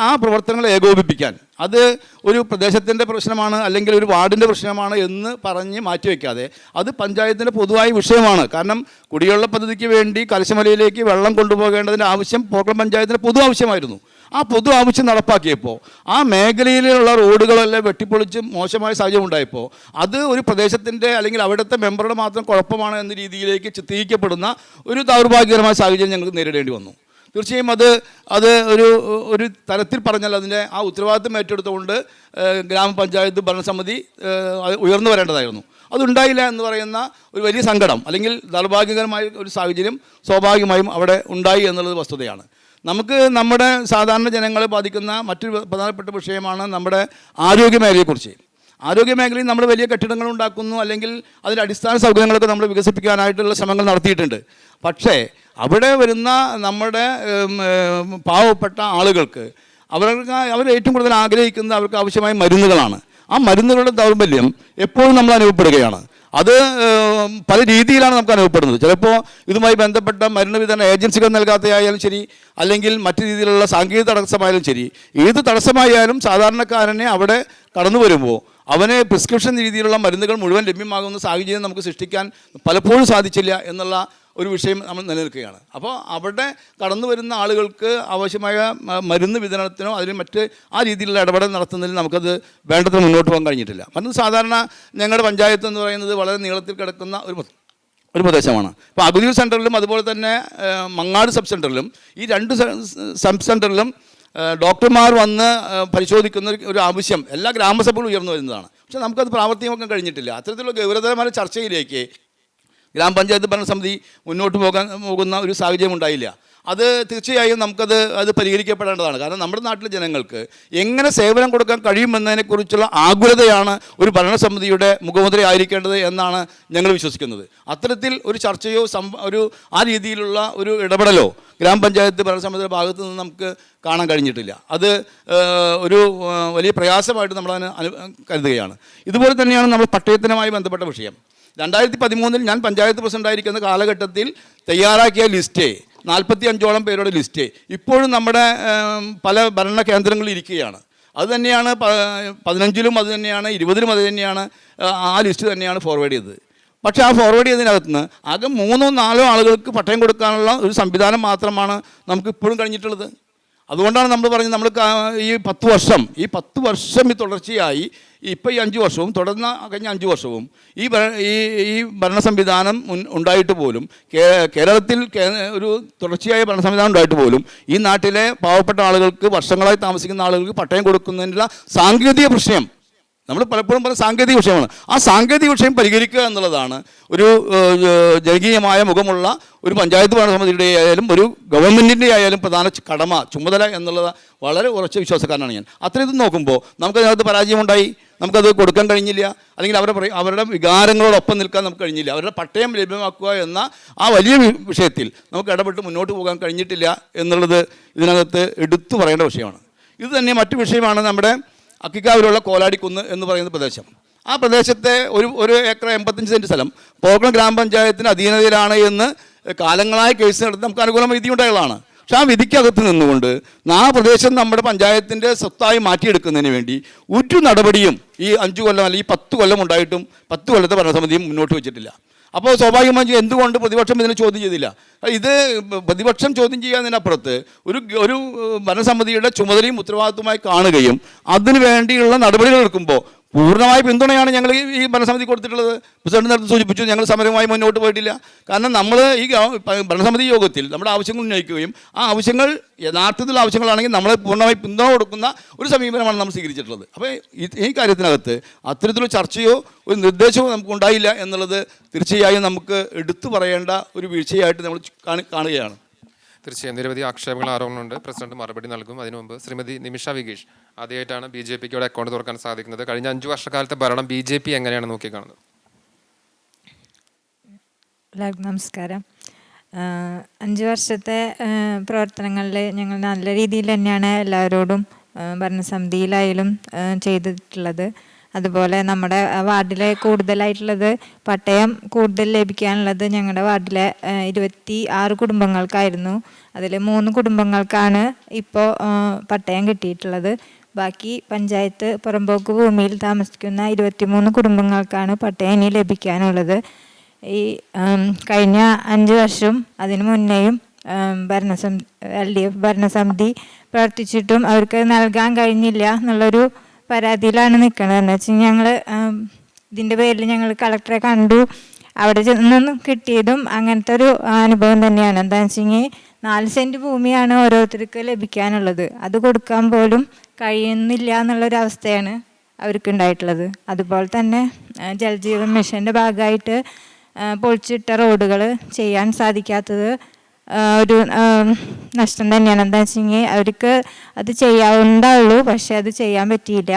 ആ പ്രവർത്തനങ്ങളെ ഏകോപിപ്പിക്കാൻ, അത് ഒരു പ്രദേശത്തിൻ്റെ പ്രശ്നമാണ് അല്ലെങ്കിൽ ഒരു വാർഡിൻ്റെ പ്രശ്നമാണ് എന്ന് പറഞ്ഞ് മാറ്റിവെക്കാതെ അത് പഞ്ചായത്തിൻ്റെ പൊതുവായ വിഷയമാണ്. കാരണം കുടിവെള്ള പദ്ധതിക്ക് വേണ്ടി കലശമലയിലേക്ക് വെള്ളം കൊണ്ടുപോകേണ്ടതിൻ്റെ ആവശ്യം പോർക്കുളം പഞ്ചായത്തിൻ്റെ പൊതു ആവശ്യമായിരുന്നു. ആ പൊതു ആവശ്യം നടപ്പാക്കിയപ്പോൾ ആ മേഖലയിലുള്ള റോഡുകളെല്ലാം വെട്ടിപ്പൊളിച്ച് മോശമായ സാഹചര്യം ഉണ്ടായപ്പോൾ അത് ഒരു പ്രദേശത്തിൻ്റെ അല്ലെങ്കിൽ അവിടുത്തെ മെമ്പറുടെ മാത്രം കുഴപ്പമാണ് എന്ന രീതിയിലേക്ക് ചിത്രീകരിക്കപ്പെടുന്ന ഒരു ദൗർഭാഗ്യകരമായ സാഹചര്യം ഞങ്ങൾക്ക് നേരിടേണ്ടി വന്നു. തീർച്ചയായും അത് ഒരു തരത്തിൽ പറഞ്ഞാൽ അതിൻ്റെ ആ ഉത്തരവാദിത്വം ഏറ്റെടുത്തുകൊണ്ട് ഗ്രാമപഞ്ചായത്ത് ഭരണസമിതി ഉയർന്നു വരേണ്ടതായിരുന്നു. അതുണ്ടായില്ല എന്ന് പറയുന്ന ഒരു വലിയ സങ്കടം അല്ലെങ്കിൽ ദൗർഭാഗ്യകരമായ ഒരു സാഹചര്യം സ്വാഭാവികമായും അവിടെ ഉണ്ടായി എന്നുള്ളത് വസ്തുതയാണ്. നമുക്ക് നമ്മുടെ സാധാരണ ജനങ്ങളെ ബാധിക്കുന്ന മറ്റൊരു പ്രധാനപ്പെട്ട വിഷയമാണ് നമ്മുടെ ആരോഗ്യമേഖലയെക്കുറിച്ച്. ആരോഗ്യമേഖലയിൽ നമ്മൾ വലിയ കെട്ടിടങ്ങൾ ഉണ്ടാക്കുന്നു, അല്ലെങ്കിൽ അതിൻ്റെ അടിസ്ഥാന സൗകര്യങ്ങളൊക്കെ നമ്മൾ വികസിപ്പിക്കാനായിട്ടുള്ള ശ്രമങ്ങൾ നടത്തിയിട്ടുണ്ട്. പക്ഷേ അവിടെ വരുന്ന നമ്മുടെ പാവപ്പെട്ട ആളുകൾക്ക് അവർ ഏറ്റവും കൂടുതൽ ആഗ്രഹിക്കുന്നത് അവർക്ക് ആവശ്യമായ മരുന്നുകളാണ്. ആ മരുന്നുകളുടെ ദൗർബല്യം എപ്പോഴും നമ്മൾ അനുഭവപ്പെടുകയാണ്. അത് പല രീതിയിലാണ് നമുക്ക് അനുഭവപ്പെടുന്നത്. ചിലപ്പോൾ ഇതുമായി ബന്ധപ്പെട്ട മരുന്ന് വിതരണ ഏജൻസികൾ നൽകാത്തയായാലും ശരി, അല്ലെങ്കിൽ മറ്റു രീതിയിലുള്ള സാങ്കേതിക തടസ്സമായാലും ശരി, ഏത് തടസ്സമായാലും സാധാരണക്കാരനെ അവിടെ കടന്നു വരുമ്പോൾ അവന് പ്രിസ്ക്രിപ്ഷൻ രീതിയിലുള്ള മരുന്നുകൾ മുഴുവൻ ലഭ്യമാകുന്ന സാഹചര്യം നമുക്ക് സൃഷ്ടിക്കാൻ പലപ്പോഴും സാധിച്ചില്ല എന്നുള്ള ഒരു വിഷയം നമ്മൾ നിലനിൽക്കുകയാണ്. അപ്പോൾ അവിടെ കടന്നു വരുന്ന ആളുകൾക്ക് ആവശ്യമായ മരുന്ന് വിതരണത്തിനോ അതിന് മറ്റ് ആ രീതിയിലുള്ള ഇടപെടൽ നടത്തുന്നതിൽ നമുക്കത് വേണ്ടത്ര മുന്നോട്ട് പോകാൻ കഴിഞ്ഞിട്ടില്ല. മറ്റൊന്ന്, സാധാരണ ഞങ്ങളുടെ പഞ്ചായത്ത് എന്ന് പറയുന്നത് വളരെ നീളത്തിൽ കിടക്കുന്ന ഒരു പ്രദേശമാണ്. ഇപ്പോൾ അഗതിയൂർ സെൻറ്ററിലും അതുപോലെ തന്നെ മങ്ങാട് സബ് സെൻറ്ററിലും ഈ രണ്ട് സബ് സെൻറ്ററിലും ഡോക്ടർമാർ വന്ന് പരിശോധിക്കുന്ന ഒരു ആവശ്യം എല്ലാ ഗ്രാമസഭകളും ഉയർന്നു വരുന്നതാണ്. പക്ഷേ നമുക്കത് പ്രാവർത്തികമാക്കാൻ കഴിഞ്ഞിട്ടില്ല. അത്തരത്തിലുള്ള ഗൗരവതരമായ ചർച്ചയിലേക്ക് ഗ്രാമപഞ്ചായത്ത് ഭരണസമിതി മുന്നോട്ട് പോകുന്ന ഒരു സാഹചര്യം ഉണ്ടായില്ല. അത് തീർച്ചയായും അത് പരിഹരിക്കപ്പെടേണ്ടതാണ്. കാരണം നമ്മുടെ നാട്ടിലെ ജനങ്ങൾക്ക് എങ്ങനെ സേവനം കൊടുക്കാൻ കഴിയുമെന്നതിനെക്കുറിച്ചുള്ള ആകുലതയാണ് ഒരു ഭരണസമിതിയുടെ മുഖമുദ്രയായിരിക്കേണ്ടത് എന്നാണ് ഞങ്ങൾ വിശ്വസിക്കുന്നത്. അത്തരത്തിൽ ഒരു ചർച്ചയോ ആ രീതിയിലുള്ള ഒരു ഇടപെടലോ ഗ്രാമപഞ്ചായത്ത് ഭരണസമിതിയുടെ ഭാഗത്ത് നിന്ന് നമുക്ക് കാണാൻ കഴിഞ്ഞിട്ടില്ല. അത് ഒരു വലിയ പ്രയാസമായിട്ട് നമ്മളതിനെ കരുതുകയാണ്. ഇതുപോലെ തന്നെയാണ് നമ്മൾ പട്ടയത്തിനുമായി ബന്ധപ്പെട്ട വിഷയം. 2013 ഞാൻ പഞ്ചായത്ത് പ്രസിഡൻ്റായിരിക്കുന്ന കാലഘട്ടത്തിൽ തയ്യാറാക്കിയ ലിസ്റ്റ് 45ഓളം പേരുടെ ലിസ്റ്റ് ഇപ്പോഴും നമ്മുടെ പല ഭരണ കേന്ദ്രങ്ങളിൽ ഇരിക്കുകയാണ്. അതുതന്നെയാണ് 15ലും അത് തന്നെയാണ്, 20ലും അത് തന്നെയാണ്, ആ ലിസ്റ്റ് തന്നെയാണ് ഫോർവേഡ് ചെയ്തത്. പക്ഷേ ആ ഫോർവേഡ് ചെയ്തതിനകത്ത് നിന്ന് ആകെ 3-4 ആളുകൾക്ക് പട്ടയം കൊടുക്കാനുള്ള ഒരു സംവിധാനം മാത്രമാണ് നമുക്ക് ഇപ്പോഴും കഴിഞ്ഞിട്ടുള്ളത്. അതുകൊണ്ടാണ് നമ്മൾ പറഞ്ഞത് നമ്മൾ ഈ 10 വർഷം ഈ തുടർച്ചയായി ഇപ്പോൾ ഈ 5 വർഷവും തുടർന്ന് കഴിഞ്ഞ 5 വർഷവും ഈ ഭരണ സംവിധാനം ഉണ്ടായിട്ട് പോലും കേരളത്തിൽ ഒരു തുടർച്ചയായ ഭരണ സംവിധാനം ഉണ്ടായിട്ട് പോലും ഈ നാട്ടിലെ പാവപ്പെട്ട ആളുകൾക്ക്, വർഷങ്ങളായി താമസിക്കുന്ന ആളുകൾക്ക് പട്ടയം കൊടുക്കുന്നതിനുള്ള സാങ്കേതിക പ്രശ്നം നമ്മൾ പലപ്പോഴും പറഞ്ഞ സാങ്കേതിക വിഷയമാണ്. ആ സാങ്കേതിക വിഷയം പരിഹരിക്കുക എന്നുള്ളതാണ് ഒരു ജനകീയമായ മുഖമുള്ള ഒരു പഞ്ചായത്ത് ഭരണസമിതിയുടെ ആയാലും ഒരു ഗവൺമെൻറ്റിൻ്റെ ആയാലും പ്രധാന ചുമതല എന്നുള്ളത് വളരെ ഉറച്ച വിശ്വാസക്കാരനാണ് ഞാൻ. അത്രയും നോക്കുമ്പോൾ നമുക്കതിനകത്ത് പരാജയമുണ്ടായി, നമുക്കത് കൊടുക്കാൻ കഴിഞ്ഞില്ല, അല്ലെങ്കിൽ അവരുടെ വികാരങ്ങളോടൊപ്പം നിൽക്കാൻ നമുക്ക് കഴിഞ്ഞില്ല. അവരുടെ പട്ടയം ലഭ്യമാക്കുക എന്ന ആ വലിയ വിഷയത്തിൽ നമുക്ക് ഇടപെട്ട് മുന്നോട്ട് പോകാൻ കഴിഞ്ഞിട്ടില്ല എന്നുള്ളത് ഇതിനകത്ത് എടുത്തു പറയേണ്ട വിഷയമാണ്. ഇത് തന്നെ മറ്റു വിഷയമാണ് നമ്മുടെ അക്കിക്കാവിലുള്ള കോലാടിക്കുന്ന് എന്ന് പറയുന്ന പ്രദേശം. ആ പ്രദേശത്തെ ഒരു ഏക്കർ 85 സെൻറ്റ് സ്ഥലം പോർക്കുളം ഗ്രാമപഞ്ചായത്തിന് അധീനതയിലാണ് എന്ന് കാലങ്ങളായി കേസ് നടത്തി നമുക്ക് അനുകൂലമായ വിധി ഉണ്ടായതാണ്. പക്ഷേ ആ വിധിക്കകത്ത് നിന്നുകൊണ്ട് ആ പ്രദേശം നമ്മുടെ പഞ്ചായത്തിൻ്റെ സ്വത്തായി മാറ്റിയെടുക്കുന്നതിന് വേണ്ടി ഒരു നടപടിയും ഈ 5 കൊല്ലം അല്ലെങ്കിൽ 10 കൊല്ലം ഉണ്ടായിട്ടും 10 കൊല്ലത്തെ ഭരണസമിതിയും മുന്നോട്ട് വെച്ചിട്ടില്ല. അപ്പോൾ സ്വാഭാവികമായും എന്തുകൊണ്ട് പ്രതിപക്ഷം ഇതിനെ ചോദ്യം ചെയ്തില്ല? ഇത് പ്രതിപക്ഷം ചോദ്യം ചെയ്യാതിനപ്പുറത്ത് ഒരു ഭരണസമിതിയുടെ ചുമതലയും ഉത്തരവാദിത്വമായി കാണുകയും അതിനു വേണ്ടിയുള്ള നടപടികൾ എടുക്കുമ്പോൾ പൂർണ്ണമായ പിന്തുണയാണ് ഞങ്ങൾ ഈ ഭരണസമിതി കൊടുത്തിട്ടുള്ളത്. പ്രസിഡന്റ് നേരത്തെ സൂചിപ്പിച്ചു, ഞങ്ങൾ സമരവുമായി മുന്നോട്ട് പോയിട്ടില്ല. കാരണം നമ്മൾ ഈ ഭരണസമിതി യോഗത്തിൽ നമ്മുടെ ആവശ്യങ്ങൾ ഉന്നയിക്കുകയും ആ ആവശ്യങ്ങൾ യഥാർത്ഥത്തിലുള്ള ആവശ്യങ്ങളാണെങ്കിൽ നമ്മളെ പൂർണ്ണമായി പിന്തുണ കൊടുക്കുന്ന ഒരു സമീപനമാണ് നമ്മൾ സ്വീകരിച്ചിട്ടുള്ളത്. അപ്പോൾ ഈ കാര്യത്തിനകത്ത് അത്തരത്തിലുള്ള ചർച്ചയോ ഒരു നിർദ്ദേശമോ നമുക്ക് ഉണ്ടായില്ല എന്നുള്ളത് തീർച്ചയായും നമുക്ക് എടുത്തു പറയേണ്ട ഒരു വീഴ്ചയായിട്ട് നമ്മൾ കാണുകയാണ്. തീർച്ചയായും നിരവധി ആക്ഷേപങ്ങൾ, ആരോപണമുണ്ട്. പ്രസിഡന്റ് മറുപടി നൽകും. അതിനു മുമ്പ് ശ്രീമതി നിമിഷ വിഗീഷ്, ആദ്യമായിട്ടാണ് BJPക്ക് ഇവിടെ അക്കൗണ്ട് തുറക്കാൻ സാധിക്കുന്നത്. കഴിഞ്ഞ 5 വർഷക്കാലത്തെ ഭരണം BJP എങ്ങനെയാണ് നോക്കിക്കാണുന്നത്? എല്ലാവർക്കും നമസ്കാരം. 5 വർഷത്തെ പ്രവർത്തനങ്ങളിൽ ഞങ്ങൾ നല്ല രീതിയിൽ തന്നെയാണ് എല്ലാവരോടും ഭരണസമിതിയിലായാലും ചെയ്തിട്ടുള്ളത്. അതുപോലെ നമ്മുടെ വാർഡിലെ കൂടുതലായിട്ടുള്ളത് പട്ടയം കൂടുതൽ ലഭിക്കാനുള്ളത് ഞങ്ങളുടെ വാർഡിലെ 26 കുടുംബങ്ങൾക്കായിരുന്നു. അതിൽ 3 കുടുംബങ്ങൾക്കാണ് ഇപ്പോൾ പട്ടയം കിട്ടിയിട്ടുള്ളത്. ബാക്കി പഞ്ചായത്ത് പുറമ്പോക്ക് ഭൂമിയിൽ താമസിക്കുന്ന 23 കുടുംബങ്ങൾക്കാണ് പട്ടയം ഇനി ലഭിക്കാനുള്ളത്. ഈ കഴിഞ്ഞ 5 വർഷം അതിനു മുന്നേയും LDF ഭരണസമിതി പ്രവർത്തിച്ചിട്ടും അവർക്ക് നൽകാൻ കഴിഞ്ഞില്ല എന്നുള്ളൊരു പരാതിയിലാണ് നിൽക്കുന്നത്. എന്ന് വെച്ചാൽ ഞങ്ങൾ ഇതിൻ്റെ പേരിൽ ഞങ്ങൾ കളക്ടറെ കണ്ടു. അവിടെ ചെന്നൊന്നും കിട്ടിയതും അങ്ങനത്തെ ഒരു അനുഭവം തന്നെയാണ്. എന്താണെന്ന് വെച്ചെങ്കിൽ 4 സെൻറ്റ് ഭൂമിയാണ് ഓരോരുത്തർക്ക് ലഭിക്കാനുള്ളത്. അത് കൊടുക്കാൻ പോലും കഴിയുന്നില്ല എന്നുള്ളൊരവസ്ഥയാണ് അവർക്കുണ്ടായിട്ടുള്ളത്. അതുപോലെ തന്നെ ജൽജീവൻ മിഷൻ്റെ ഭാഗമായിട്ട് പൊളിച്ചിട്ട റോഡുകൾ ചെയ്യാൻ സാധിക്കാത്തത് ഒരു നഷ്ടം തന്നെയാണ്. എന്താ വെച്ചെങ്കിൽ അവർക്ക് അത് ചെയ്യാവുന്നതുള്ളൂ, പക്ഷെ അത് ചെയ്യാൻ പറ്റിയില്ല.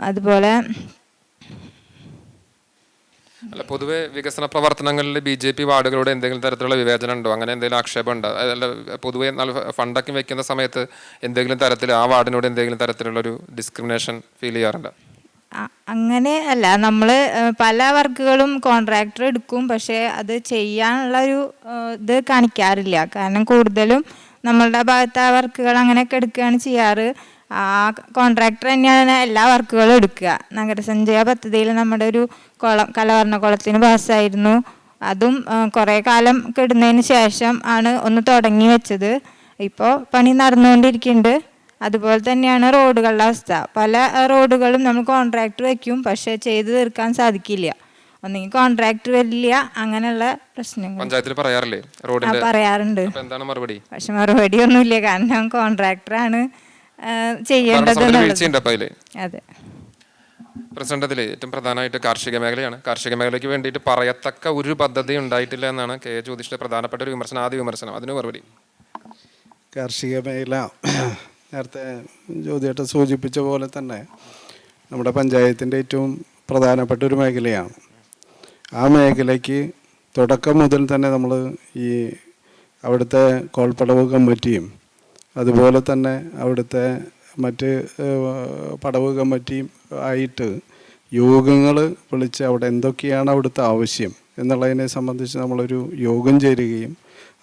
അതുപോലെ അല്ല, പൊതുവെ വികസന പ്രവർത്തനങ്ങളിൽ BJP വാർഡുകളുടെ എന്തെങ്കിലും തരത്തിലുള്ള വിവേചനം ഉണ്ടോ? അങ്ങനെ എന്തെങ്കിലും ആക്ഷേപം ഉണ്ടോ? അല്ല, പൊതുവെ ഫണ്ടൊക്കെ വെക്കുന്ന സമയത്ത് എന്തെങ്കിലും തരത്തിൽ ആ വാർഡിനോട് എന്തെങ്കിലും തരത്തിലുള്ളൊരു ഡിസ്ക്രിമിനേഷൻ ഫീൽ ചെയ്യാറുണ്ടോ? അങ്ങനെ അല്ല, നമ്മൾ പല വർക്കുകളും കോൺട്രാക്ടർ എടുക്കും, പക്ഷേ അത് ചെയ്യാനുള്ളൊരു ഇത് കാണിക്കാറില്ല. കാരണം കൂടുതലും നമ്മളുടെ ഭാഗത്ത് ആ വർക്കുകൾ അങ്ങനെയൊക്കെ എടുക്കുകയാണ് ചെയ്യാറ്. ആ കോൺട്രാക്ടർ തന്നെയാണ് എല്ലാ വർക്കുകളും എടുക്കുക. നഗരസഞ്ചയ പദ്ധതിയിൽ നമ്മുടെ ഒരു കലവർണ്ണക്കുളത്തിന് പാസ്സായിരുന്നു. അതും കുറേ കാലം കിടുന്നതിന് ശേഷം ആണ് ഒന്ന് തുടങ്ങി വെച്ചത്. ഇപ്പോൾ പണി നടന്നുകൊണ്ടിരിക്കുന്നുണ്ട്. അതുപോലെ തന്നെയാണ് റോഡുകളുടെ അവസ്ഥ. പല റോഡുകളും നമ്മൾ കോൺട്രാക്ടർ വയ്ക്കും, പക്ഷേ ചെയ്തു തീർക്കാൻ സാധിക്കില്ല. ഒന്നെങ്കിൽ കോൺട്രാക്ടർ വരില്ല, അങ്ങനെയുള്ള പ്രശ്നങ്ങൾ പഞ്ചായത്തിൽ പറയാറില്ലേ റോഡിന്റെ? പറയാറുണ്ട്. അപ്പൊ എന്താണ് മറുപടി? പക്ഷെ മറുപടി ഒന്നുമില്ല, കാരണം കോൺട്രാക്ടറാണ് ചെയ്യേണ്ടത്. വീഴ്ചയുണ്ട് അപ്പൊ അതില്. അതെ. പ്രസിഡന്റ്, അതിൽ ഏറ്റവും പ്രധാനമായിട്ട് കാർഷിക മേഖലയാണ്. കാർഷിക മേഖലയ്ക്ക് വേണ്ടിയിട്ട് പറയത്തക്ക ഒരു പദ്ധതി ഉണ്ടായിട്ടില്ല എന്നാണ് കെ ജ്യോതിഷിന്റെ പ്രധാനപ്പെട്ട ഒരു വിമർശനം, ആദ്യ വിമർശനം. അതിന് മറുപടി? കാർഷിക മേഖല നേരത്തെ ജ്യോതിയേട്ടൻ സൂചിപ്പിച്ച പോലെ തന്നെ നമ്മുടെ പഞ്ചായത്തിൻ്റെ ഏറ്റവും പ്രധാനപ്പെട്ട ഒരു മേഖലയാണ്. ആ മേഖലയ്ക്ക് തുടക്കം മുതൽ തന്നെ നമ്മൾ ഈ അവിടുത്തെ കോൾപ്പടവ് കമ്മിറ്റിയും അതുപോലെ തന്നെ അവിടുത്തെ മറ്റ് പടവ് കമ്മിറ്റിയും ആയിട്ട് യോഗങ്ങൾ വിളിച്ച് അവിടെ എന്തൊക്കെയാണ് അവിടുത്തെ ആവശ്യം എന്നുള്ളതിനെ സംബന്ധിച്ച് നമ്മളൊരു യോഗം ചേരുകയും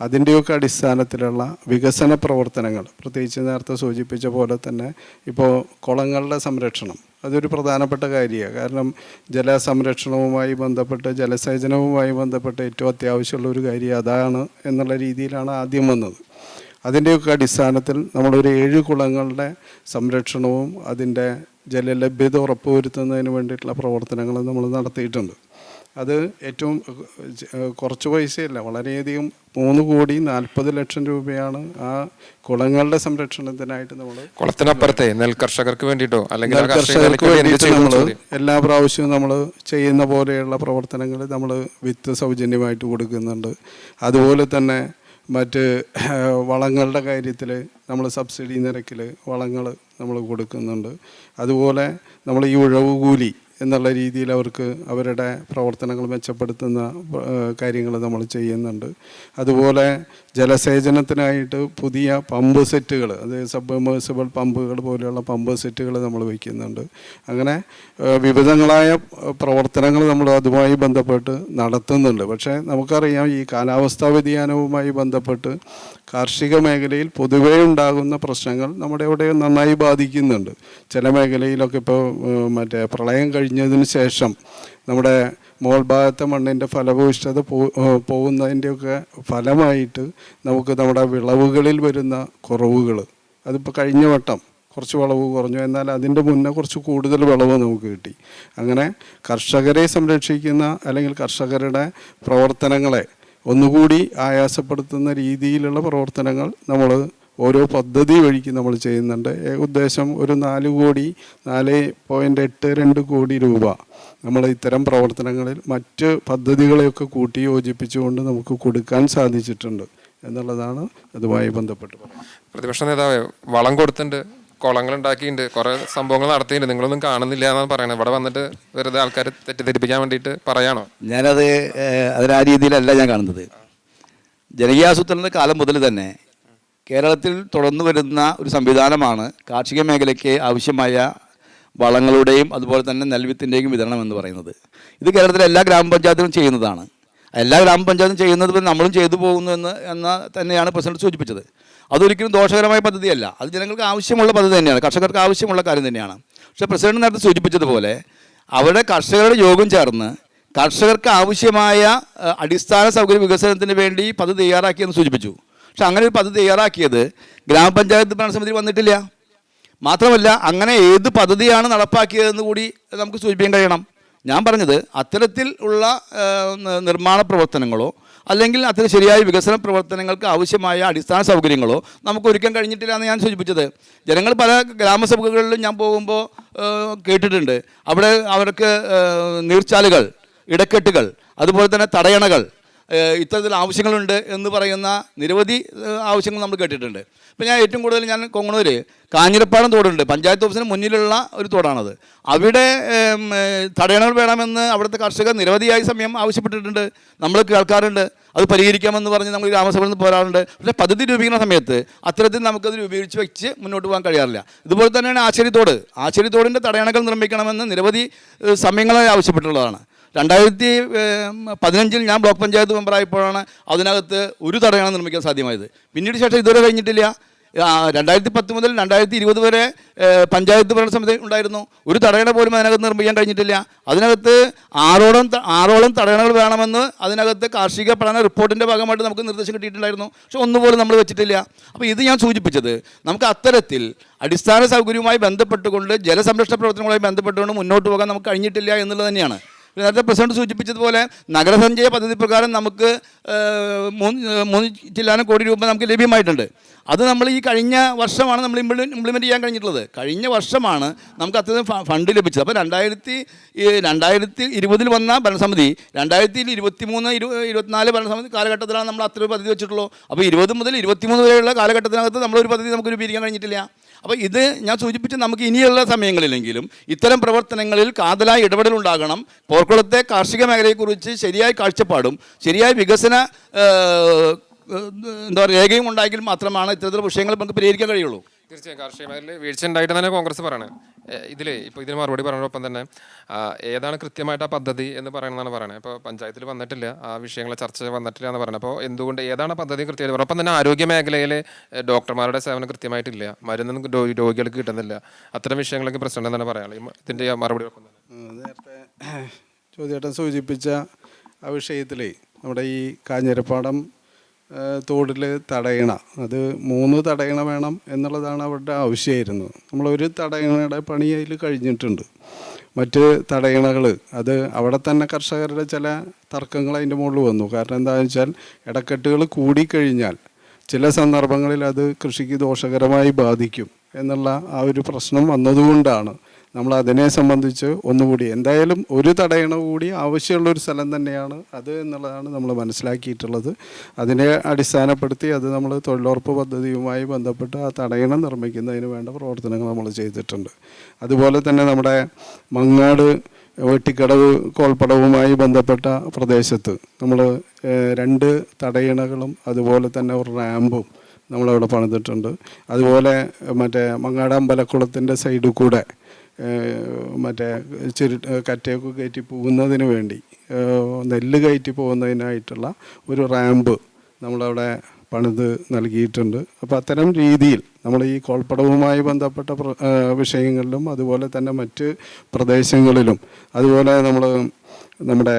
അതിൻ്റെയൊക്കെ അടിസ്ഥാനത്തിലുള്ള വികസന പ്രവർത്തനങ്ങൾ, പ്രത്യേകിച്ച് നേരത്തെ സൂചിപ്പിച്ച പോലെ തന്നെ ഇപ്പോൾ കുളങ്ങളുടെ സംരക്ഷണം അതൊരു പ്രധാനപ്പെട്ട കാര്യമാണ്. കാരണം ജലസംരക്ഷണവുമായി ബന്ധപ്പെട്ട് ജലസേചനവുമായി ബന്ധപ്പെട്ട് ഏറ്റവും അത്യാവശ്യമുള്ള ഒരു കാര്യം അതാണ് എന്നുള്ള രീതിയിലാണ് ആദ്യം വന്നത്. അതിൻ്റെയൊക്കെ അടിസ്ഥാനത്തിൽ നമ്മളൊരു 7 കുളങ്ങളുടെ സംരക്ഷണവും അതിൻ്റെ ജലലഭ്യത ഉറപ്പുവരുത്തുന്നതിന് വേണ്ടിയിട്ടുള്ള പ്രവർത്തനങ്ങൾ നമ്മൾ നടത്തിയിട്ടുണ്ട്. അത് ഏറ്റവും കുറച്ച് പൈസയല്ല, വളരെയധികം 3,40,00,000 രൂപയാണ് ആ കുളങ്ങളുടെ സംരക്ഷണത്തിനായിട്ട് നമ്മൾ കുളത്തിനപ്പുറത്തെ നെൽകർഷകർക്ക് വേണ്ടിയിട്ടോ അല്ലെങ്കിൽ കർഷകർക്ക് വേണ്ടിയിട്ട് നമ്മൾ എല്ലാ പ്രാവശ്യവും നമ്മൾ ചെയ്യുന്ന പോലെയുള്ള പ്രവർത്തനങ്ങൾ നമ്മൾ വിത്ത് സൗജന്യമായിട്ട് കൊടുക്കുന്നുണ്ട്. അതുപോലെ തന്നെ മറ്റ് വളങ്ങളുടെ കാര്യത്തിൽ നമ്മൾ സബ്സിഡി നിരക്കിൽ വളങ്ങൾ നമ്മൾ കൊടുക്കുന്നുണ്ട്. അതുപോലെ നമ്മൾ ഈ ഉഴവ് കൂലി എന്നുള്ള രീതിയിൽ അവർക്ക് അവരുടെ പ്രവർത്തനങ്ങൾ മെച്ചപ്പെടുത്തുന്ന കാര്യങ്ങൾ നമ്മൾ ചെയ്യുന്നുണ്ട്. അതുപോലെ ജലസേചനത്തിനായിട്ട് പുതിയ പമ്പ് സെറ്റുകൾ, അത് സബ്മേഴ്സിബിൾ പമ്പുകൾ പോലെയുള്ള പമ്പ് സെറ്റുകൾ നമ്മൾ വയ്ക്കുന്നുണ്ട്. അങ്ങനെ വിവിധങ്ങളായ പ്രവർത്തനങ്ങൾ നമ്മൾ അതുമായി ബന്ധപ്പെട്ട് നടത്തുന്നുണ്ട്. പക്ഷേ നമുക്കറിയാം, ഈ കാലാവസ്ഥാ വ്യതിയാനവുമായി ബന്ധപ്പെട്ട് കാർഷിക മേഖലയിൽ പൊതുവേ ഉണ്ടാകുന്ന പ്രശ്നങ്ങൾ നമ്മുടെ ഇവിടെ നന്നായി ബാധിക്കുന്നുണ്ട്. ചില മേഖലയിലൊക്കെ ഇപ്പോൾ മറ്റേ പ്രളയം കഴിഞ്ഞതിന് ശേഷം നമ്മുടെ മോൾ ഭാഗത്തെ മണ്ണിൻ്റെ ഫലഭൂയിഷ്ഠത പോകുന്നതിൻ്റെയൊക്കെ ഫലമായിട്ട് നമുക്ക് നമ്മുടെ വിളവുകളിൽ വരുന്ന കുറവുകൾ, അതിപ്പോൾ കഴിഞ്ഞ വട്ടം കുറച്ച് വിളവ് കുറഞ്ഞു, എന്നാൽ അതിൻ്റെ മുന്നേ കുറച്ച് കൂടുതൽ വിളവ് നമുക്ക് കിട്ടി. അങ്ങനെ കർഷകരെ സംരക്ഷിക്കുന്ന അല്ലെങ്കിൽ കർഷകരുടെ പ്രവർത്തനങ്ങളെ ഒന്നുകൂടി ആയാസപ്പെടുത്തുന്ന രീതിയിലുള്ള പ്രവർത്തനങ്ങൾ നമ്മൾ ഓരോ പദ്ധതി വഴിക്ക് നമ്മൾ ചെയ്യുന്നുണ്ട്. ഉദ്ദേശം ഒരു 4,82 കോടി രൂപ നമ്മൾ ഇത്തരം പ്രവർത്തനങ്ങളിൽ മറ്റ് പദ്ധതികളെയൊക്കെ കൂട്ടി യോജിപ്പിച്ചുകൊണ്ട് നമുക്ക് കൊടുക്കാൻ സാധിച്ചിട്ടുണ്ട് എന്നുള്ളതാണ് അതുമായി ബന്ധപ്പെട്ട് പറയുന്നത്. പ്രതിപക്ഷ നേതാവ് വളം കൊടുത്തിട്ടുണ്ട്, കുളങ്ങൾ ഉണ്ടാക്കിയിട്ടുണ്ട്, കുറേ സംഭവങ്ങൾ നടത്തിയിട്ടുണ്ട്, നിങ്ങളൊന്നും കാണുന്നില്ല എന്നാണ് പറയുന്നത്. ഇവിടെ വന്നിട്ട് വെറുതെ ആൾക്കാരെ തെറ്റിദ്ധരിപ്പിക്കാൻ വേണ്ടിയിട്ട് പറയാണോ? ഞാനത് അതിനാ രീതിയിലല്ല ഞാൻ കാണുന്നത്. ജനകീയാസൂത്രണ കാലം മുതൽ തന്നെ കേരളത്തിൽ തുടർന്നു വരുന്ന ഒരു സംവിധാനമാണ് കാർഷിക മേഖലയ്ക്ക് ആവശ്യമായ വളങ്ങളുടെയും അതുപോലെ തന്നെ നെൽവിത്തിൻ്റെയും വിതരണം എന്ന് പറയുന്നത്. ഇത് കേരളത്തിലെ എല്ലാ ഗ്രാമപഞ്ചായത്തിലും ചെയ്യുന്നതാണ്. എല്ലാ ഗ്രാമപഞ്ചായത്തും ചെയ്യുന്നത് നമ്മളും ചെയ്തു പോകുന്നു എന്ന് തന്നെയാണ് പ്രസിഡന്റ് സൂചിപ്പിച്ചത്. അതൊരിക്കലും ദോഷകരമായ പദ്ധതിയല്ല, അത് ജനങ്ങൾക്ക് ആവശ്യമുള്ള പദ്ധതി തന്നെയാണ്, കർഷകർക്ക് ആവശ്യമുള്ള കാര്യം തന്നെയാണ്. പക്ഷേ പ്രസിഡന്റ് നേരത്തെ സൂചിപ്പിച്ചതുപോലെ അവിടെ കർഷകരുടെ യോഗം ചേർന്ന് കർഷകർക്ക് ആവശ്യമായ അടിസ്ഥാന സൗകര്യ വികസനത്തിന് വേണ്ടി പദ്ധതി തയ്യാറാക്കിയെന്ന് സൂചിപ്പിച്ചു. പക്ഷെ അങ്ങനെ ഒരു പദ്ധതി തയ്യാറാക്കിയത് ഗ്രാമപഞ്ചായത്ത് ഭരണസമിതി വന്നിട്ടില്ല. മാത്രമല്ല, അങ്ങനെ ഏത് പദ്ധതിയാണ് നടപ്പാക്കിയതെന്ന് കൂടി നമുക്ക് സൂചിപ്പിക്കാൻ കഴിയണം. ഞാൻ പറഞ്ഞത് അത്തരത്തിൽ ഉള്ള നിർമ്മാണ പ്രവർത്തനങ്ങളോ അല്ലെങ്കിൽ അത്തരം ശരിയായ വികസന പ്രവർത്തനങ്ങൾക്ക് ആവശ്യമായ അടിസ്ഥാന സൗകര്യങ്ങളോ നമുക്ക് ഒരുക്കാൻ കഴിഞ്ഞിട്ടില്ല എന്ന് ഞാൻ സൂചിപ്പിച്ചത്. ജനങ്ങൾ പല ഗ്രാമസഭകളിലും ഞാൻ പോകുമ്പോൾ കേട്ടിട്ടുണ്ട്, അവിടെ അവർക്ക് നീർച്ചാലുകൾ, ഇടക്കെട്ടുകൾ, അതുപോലെ തന്നെ തടയണകൾ, ഇത്തരത്തിൽ ആവശ്യങ്ങളുണ്ട് എന്ന് പറയുന്ന നിരവധി ആവശ്യങ്ങൾ നമ്മൾ കേട്ടിട്ടുണ്ട്. ഇപ്പോൾ ഞാൻ ഏറ്റവും കൂടുതൽ കൊങ്ങണൂർ കാഞ്ഞിരപ്പാടം തോടുണ്ട്, പഞ്ചായത്ത് ഓഫീസിന് മുന്നിലുള്ള ഒരു തോടാണത്. അവിടെ തടയണകൾ വേണമെന്ന് അവിടുത്തെ കർഷകർ നിരവധിയായ സമയം ആവശ്യപ്പെട്ടിട്ടുണ്ട്, നമ്മൾ കേൾക്കാറുണ്ട്. അത് പരിഹരിക്കാമെന്ന് പറഞ്ഞ് നമ്മൾ ഗ്രാമസഭയിൽ നിന്ന് പോരാറുണ്ട്. പക്ഷേ പദ്ധതി രൂപീകരണ സമയത്ത് അത്തരത്തിൽ നമുക്കത് രൂപീകരിച്ച് വെച്ച് മുന്നോട്ട് പോകാൻ കഴിയാറില്ല. ഇതുപോലെ തന്നെയാണ് ആശ്ശേരി തോടിൻ്റെ തടയണകൾ നിർമ്മിക്കണമെന്ന് നിരവധി സമയങ്ങളായി ആവശ്യപ്പെട്ടുള്ളതാണ്. 2015 ഞാൻ ബ്ലോക്ക് പഞ്ചായത്ത് മെമ്പറായപ്പോഴാണ് അതിനകത്ത് ഒരു തടയണ നിർമ്മിക്കാൻ സാധ്യമായത്. പിന്നീട് ശേഷം ഇതുവരെ കഴിഞ്ഞിട്ടില്ല. 2010 മുതൽ 2020 വരെ പഞ്ചായത്ത് ഭരണസമിതി ഉണ്ടായിരുന്നു. ഒരു തടയണ പോലും അതിനകത്ത് നിർമ്മിക്കാൻ കഴിഞ്ഞിട്ടില്ല. അതിനകത്ത് ആറോളം തടയണകൾ വേണമെന്ന് അതിനകത്ത് കാർഷിക പഠന റിപ്പോർട്ടിൻ്റെ ഭാഗമായിട്ട് നമുക്ക് നിർദ്ദേശം കിട്ടിയിട്ടുണ്ടായിരുന്നു. പക്ഷെ ഒന്നുപോലും നമ്മൾ വെച്ചിട്ടില്ല. അപ്പോൾ ഇത് ഞാൻ സൂചിപ്പിച്ചത്, നമുക്ക് അത്തരത്തിൽ അടിസ്ഥാന സൗകര്യവുമായി ബന്ധപ്പെട്ടുകൊണ്ട് ജലസംരക്ഷണ പ്രവർത്തനങ്ങളുമായി ബന്ധപ്പെട്ടുകൊണ്ട് മുന്നോട്ട് പോകാൻ നമുക്ക് കഴിഞ്ഞിട്ടില്ല എന്നുള്ളത് തന്നെയാണ്. നേരത്തെ പ്രസിഡന്റ് സൂചിപ്പിച്ചതുപോലെ നഗരസഞ്ചയ പദ്ധതി പ്രകാരം നമുക്ക് 3 ചില്ലാനം കോടി രൂപ നമുക്ക് ലഭ്യമായിട്ടുണ്ട്. അത് നമ്മൾ ഈ കഴിഞ്ഞ വർഷമാണ് നമ്മൾ ഇംപ്ലിമെൻറ്റ് ചെയ്യാൻ കഴിഞ്ഞിട്ടുള്ളത്. കഴിഞ്ഞ വർഷമാണ് നമുക്ക് അത്രയും ഫണ്ട് ലഭിച്ചത്. അപ്പോൾ 2020 വന്ന ഭരണസമിതി 2023-24 ഭരണസമിതി കാലഘട്ടത്തിലാണ് നമ്മൾ അത്ര പദ്ധതി വെച്ചിട്ടുള്ളൂ. അപ്പോൾ 20 മുതൽ 23 വരെയുള്ള കാലഘട്ടത്തിനകത്ത് നമ്മളൊരു പദ്ധതി നമുക്ക് രൂപീകരിക്കാൻ കഴിഞ്ഞിട്ടില്ല. അപ്പോൾ ഇത് ഞാൻ സൂചിപ്പിച്ച് നമുക്ക് ഇനിയുള്ള സമയങ്ങളിലെങ്കിലും ഇത്തരം പ്രവർത്തനങ്ങളിൽ കാതലായ ഇടപെടലുണ്ടാകണം. പോർക്കുളത്തെ കാർഷിക മേഖലയെക്കുറിച്ച് ശരിയായ കാഴ്ചപ്പാടും ശരിയായ വികസന എന്താ പറയുക രേഖയും ഉണ്ടായെങ്കിൽ മാത്രമാണ് ഇത്തരത്തിലുള്ള വിഷയങ്ങൾ നമുക്ക് പരിഹരിക്കാൻ കഴിയുള്ളൂ. തീർച്ചയായും കാർഷിക മേഖലയിൽ വീഴ്ച ഉണ്ടായിട്ട് തന്നെ കോൺഗ്രസ് പറയണത്. ഇതിന് മറുപടി പറയുന്നതോടൊപ്പം തന്നെ ഏതാണ് കൃത്യമായിട്ട് ആ പദ്ധതി എന്ന് പറയുന്നതാണ് പറയുന്നത്. ഇപ്പോൾ പഞ്ചായത്തിൽ വന്നിട്ടില്ല, ആ വിഷയങ്ങളെ ചർച്ച വന്നിട്ടില്ല എന്ന് പറയുന്നത്. അപ്പോൾ എന്തുകൊണ്ട് ഏതാണ് പദ്ധതി കൃത്യമായിട്ട്? ഒപ്പം തന്നെ ആരോഗ്യ മേഖലയിൽ ഡോക്ടർമാരുടെ സേവനം കൃത്യമായിട്ടില്ല, മരുന്നൊന്നും രോഗികൾക്ക് കിട്ടുന്നില്ല. അത്തരം വിഷയങ്ങളൊക്കെ പ്രശ്നം തന്നെ പറയാനുള്ളത്. ഇതിൻ്റെ മറുപടി ഒപ്പം തന്നെ നേരത്തെ ചോദ്യേട്ടൻ സൂചിപ്പിച്ച ആ വിഷയത്തിൽ നമ്മുടെ ഈ കാഞ്ഞിരപ്പാടം തോടിൽ തടയണ, അത് 3 തടയണ വേണം എന്നുള്ളതാണ് അവരുടെ ആവശ്യമായിരുന്നു. നമ്മളൊരു തടയണയുടെ പണി അതിൽ കഴിഞ്ഞിട്ടുണ്ട്. മറ്റ് തടയണകൾ അത് അവിടെ തന്നെ കർഷകരുടെ ചില തർക്കങ്ങൾ അതിൻ്റെ മുകളിൽ വന്നു. കാരണം എന്താണെന്ന് വെച്ചാൽ ഇടക്കെട്ടുകൾ കൂടിക്കഴിഞ്ഞാൽ ചില സന്ദർഭങ്ങളിൽ അത് കൃഷിക്ക് ദോഷകരമായി ബാധിക്കും എന്നുള്ള ആ ഒരു പ്രശ്നം വന്നതുകൊണ്ടാണ് നമ്മൾ അതിനെ സംബന്ധിച്ച് ഒന്നുകൂടി എന്തായാലും ഒരു തടയണ കൂടി ആവശ്യമുള്ളൊരു സ്ഥലം തന്നെയാണ് അത് എന്നുള്ളതാണ് നമ്മൾ മനസ്സിലാക്കിയിട്ടുള്ളത്. അതിനെ അടിസ്ഥാനപ്പെടുത്തി അത് നമ്മൾ തൊഴിലുറപ്പ് പദ്ധതിയുമായി ബന്ധപ്പെട്ട് ആ തടയണം നിർമ്മിക്കുന്നതിന് വേണ്ട പ്രവർത്തനങ്ങൾ നമ്മൾ ചെയ്തിട്ടുണ്ട്. അതുപോലെ തന്നെ നമ്മുടെ മങ്ങാട് വെട്ടിക്കടവ് കോൾപ്പടവുമായി ബന്ധപ്പെട്ട പ്രദേശത്ത് നമ്മൾ 2 തടയണകളും അതുപോലെ തന്നെ ഒരു റാമ്പും നമ്മളവിടെ പണിതിട്ടുണ്ട്. അതുപോലെ മറ്റേ മങ്ങാട് അമ്പലക്കുളത്തിൻ്റെ സൈഡിൽ കൂടെ മറ്റേ കറ്റയൊക്കെ കയറ്റി പോകുന്നതിന് വേണ്ടി നെല്ല് കയറ്റി പോകുന്നതിനായിട്ടുള്ള ഒരു റാമ്പ് നമ്മളവിടെ പണിത് നൽകിയിട്ടുണ്ട്. അപ്പോൾ അത്തരം രീതിയിൽ നമ്മൾ ഈ കോൾപ്പടവുമായി ബന്ധപ്പെട്ട വിഷയങ്ങളിലും അതുപോലെ തന്നെ മറ്റ് പ്രദേശങ്ങളിലും അതുപോലെ നമ്മുടെ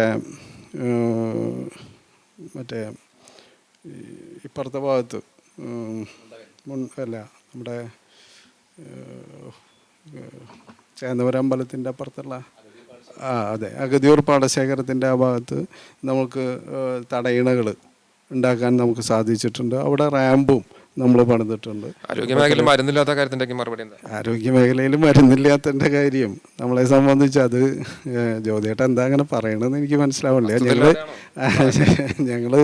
മറ്റേ ഇപ്പുറത്തെ ഭാഗത്ത് നമ്മുടെ ചേന്നവരം അമ്പലത്തിൻ്റെ അപ്പുറത്തുള്ള അതെ അഗതിയൂർ പാടശേഖരത്തിൻ്റെ ആ ഭാഗത്ത് നമുക്ക് തടയണകൾ ഉണ്ടാക്കാൻ നമുക്ക് സാധിച്ചിട്ടുണ്ട്. അവിടെ റാമ്പും നമ്മൾ പണിതിട്ടുണ്ട്. ആരോഗ്യമേഖലയിൽ മരുന്നില്ലാത്ത കാര്യത്തിൻ്റെ മറുപടി എന്താ? ആരോഗ്യമേഖലയിൽ മരുന്നില്ലാത്തതിൻ്റെ കാര്യം നമ്മളെ സംബന്ധിച്ച് അത് ജ്യോതിയേട്ടൻ എന്താ അങ്ങനെ പറയണമെന്ന് എനിക്ക് മനസ്സിലാവില്ല. ഞങ്ങൾ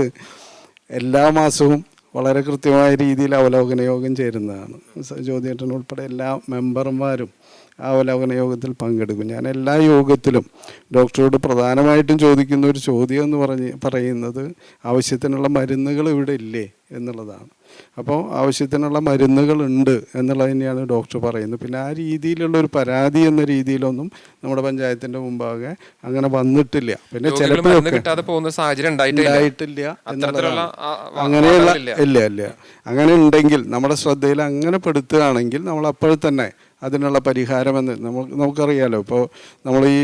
എല്ലാ മാസവും വളരെ കൃത്യമായ രീതിയിൽ അവലോകന യോഗം ചേരുന്നതാണ്. ജ്യോതിയേട്ടൻ ഉൾപ്പെടെ എല്ലാ മെമ്പർമാരും ആ അവലോകന യോഗത്തിൽ പങ്കെടുക്കും. ഞാൻ എല്ലാ യോഗത്തിലും ഡോക്ടറോട് പ്രധാനമായിട്ടും ചോദിക്കുന്ന ഒരു ചോദ്യം എന്ന് പറയുന്നത് ആവശ്യത്തിനുള്ള മരുന്നുകൾ ഇവിടെ ഇല്ലേ എന്നുള്ളതാണ്. അപ്പോൾ ആവശ്യത്തിനുള്ള മരുന്നുകളുണ്ട് എന്നുള്ളത് തന്നെയാണ് ഡോക്ടർ പറയുന്നത്. പിന്നെ ആ രീതിയിലുള്ളൊരു പരാതി എന്ന രീതിയിലൊന്നും നമ്മുടെ പഞ്ചായത്തിൻ്റെ മുമ്പാകെ അങ്ങനെ വന്നിട്ടില്ല. പിന്നെ ചിലപ്പോഴൊക്കെ ഉണ്ടായിട്ടില്ല എന്നുള്ളതാണ്. അങ്ങനെയുള്ള ഇല്ല അങ്ങനെ ഉണ്ടെങ്കിൽ നമ്മുടെ ശ്രദ്ധയിൽ അങ്ങനെ പെടുത്തുകയാണെങ്കിൽ നമ്മൾ അപ്പോൾ തന്നെ അതിനുള്ള പരിഹാരമെന്ന് നമുക്കറിയാലോ. ഇപ്പോൾ നമ്മൾ ഈ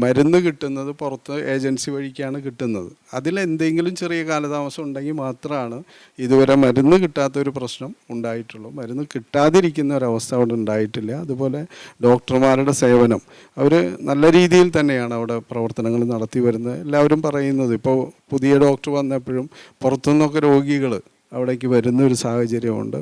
മരുന്ന് കിട്ടുന്നത് പുറത്ത് ഏജൻസി വഴിക്കാണ് കിട്ടുന്നത്. അതിലെന്തെങ്കിലും ചെറിയ കാലതാമസം ഉണ്ടെങ്കിൽ മാത്രമാണ് ഇതുവരെ മരുന്ന് കിട്ടാത്തൊരു പ്രശ്നം ഉണ്ടായിട്ടുള്ളൂ. മരുന്ന് കിട്ടാതിരിക്കുന്ന ഒരവസ്ഥ അവിടെ ഉണ്ടായിട്ടില്ല. അതുപോലെ ഡോക്ടർമാരുടെ സേവനം അവർ നല്ല രീതിയിൽ തന്നെയാണ് അവിടെ പ്രവർത്തനങ്ങൾ നടത്തി വരുന്നത്. എല്ലാവരും പറയുന്നത് ഇപ്പോൾ പുതിയ ഡോക്ടർ വന്നപ്പോഴും പുറത്തുനിന്നൊക്കെ രോഗികൾ അവിടേക്ക് വരുന്ന ഒരു സാഹചര്യമുണ്ട്.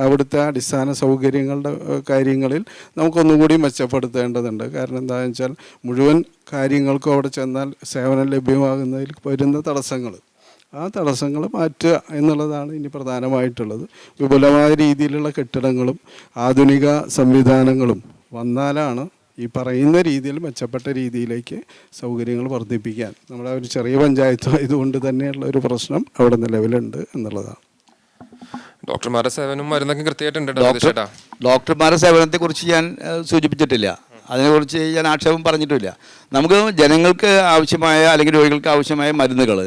അവിടുത്തെ അടിസ്ഥാന സൗകര്യങ്ങളുടെ കാര്യങ്ങളിൽ നമുക്കൊന്നുകൂടി മെച്ചപ്പെടുത്തേണ്ടതുണ്ട്. കാരണം എന്താണെന്ന് വെച്ചാൽ മുഴുവൻ കാര്യങ്ങൾക്കും അവിടെ ചെന്നാൽ സേവനം ലഭ്യമാകുന്നതിൽ വരുന്ന തടസ്സങ്ങൾ, ആ തടസ്സങ്ങൾ മാറ്റുക എന്നുള്ളതാണ് ഇനി പ്രധാനമായിട്ടുള്ളത്. വിപുലമായ രീതിയിലുള്ള കെട്ടിടങ്ങളും ആധുനിക സംവിധാനങ്ങളും വന്നാലാണ് ഈ പറയുന്ന രീതിയിൽ മെച്ചപ്പെട്ട രീതിയിലേക്ക് സൗകര്യങ്ങൾ വർദ്ധിപ്പിക്കാൻ. നമ്മുടെ ഒരു ചെറിയ പഞ്ചായത്ത് ആയതുകൊണ്ട് തന്നെയുള്ള ഒരു പ്രശ്നം അവിടെ നിലവിലുണ്ട് എന്നുള്ളതാണ്. ഡോക്ടർമാരുടെ സേവനം മരുന്നൊക്കെ കൃത്യമായിട്ടുണ്ട്. ഡോക്ടർമാരുടെ സേവനത്തെക്കുറിച്ച് ഞാൻ സൂചിപ്പിച്ചിട്ടില്ല, അതിനെക്കുറിച്ച് ഞാൻ ആക്ഷേപം പറഞ്ഞിട്ടില്ല. നമുക്ക് ജനങ്ങൾക്ക് ആവശ്യമായ അല്ലെങ്കിൽ രോഗികൾക്ക് ആവശ്യമായ മരുന്നുകൾ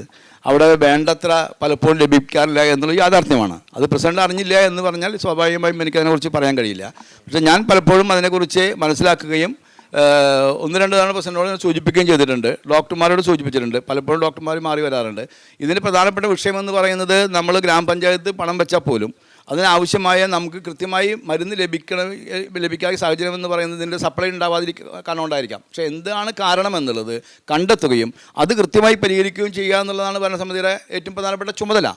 അവിടെ വേണ്ടത്ര പലപ്പോഴും ലഭിക്കാറില്ല എന്നുള്ളത് യാഥാർത്ഥ്യമാണ്. അത് പ്രസിഡന്റ് അറിഞ്ഞില്ല എന്ന് പറഞ്ഞാൽ സ്വാഭാവികമായും എനിക്ക് അതിനെക്കുറിച്ച് പറയാൻ കഴിയില്ല. പക്ഷേ ഞാൻ പലപ്പോഴും അതിനെക്കുറിച്ച് മനസ്സിലാക്കുകയും 1-2 തവണ പ്രസിഡന്റിനോട് സൂചിപ്പിക്കുകയും ചെയ്തിട്ടുണ്ട്, ഡോക്ടർമാരോട് സൂചിപ്പിച്ചിട്ടുണ്ട്. പലപ്പോഴും ഡോക്ടർമാർ മാറി വരാറുണ്ട്. ഇതിന് പ്രധാനപ്പെട്ട വിഷയമെന്ന് പറയുന്നത് നമ്മൾ ഗ്രാമപഞ്ചായത്ത് പണം വെച്ചാൽ പോലും അതിനാവശ്യമായ നമുക്ക് കൃത്യമായി മരുന്ന് ലഭിക്കാത്ത സാഹചര്യം എന്ന് പറയുന്നതിൻ്റെ സപ്ലൈ കാരണം ഉണ്ടായിരിക്കാം. പക്ഷേ എന്താണ് കാരണം എന്നുള്ളത് കണ്ടെത്തുകയും അത് കൃത്യമായി പരിഹരിക്കുകയും ചെയ്യുക എന്നുള്ളതാണ് ഭരണസമിതിയുടെ ഏറ്റവും പ്രധാനപ്പെട്ട ചുമതല.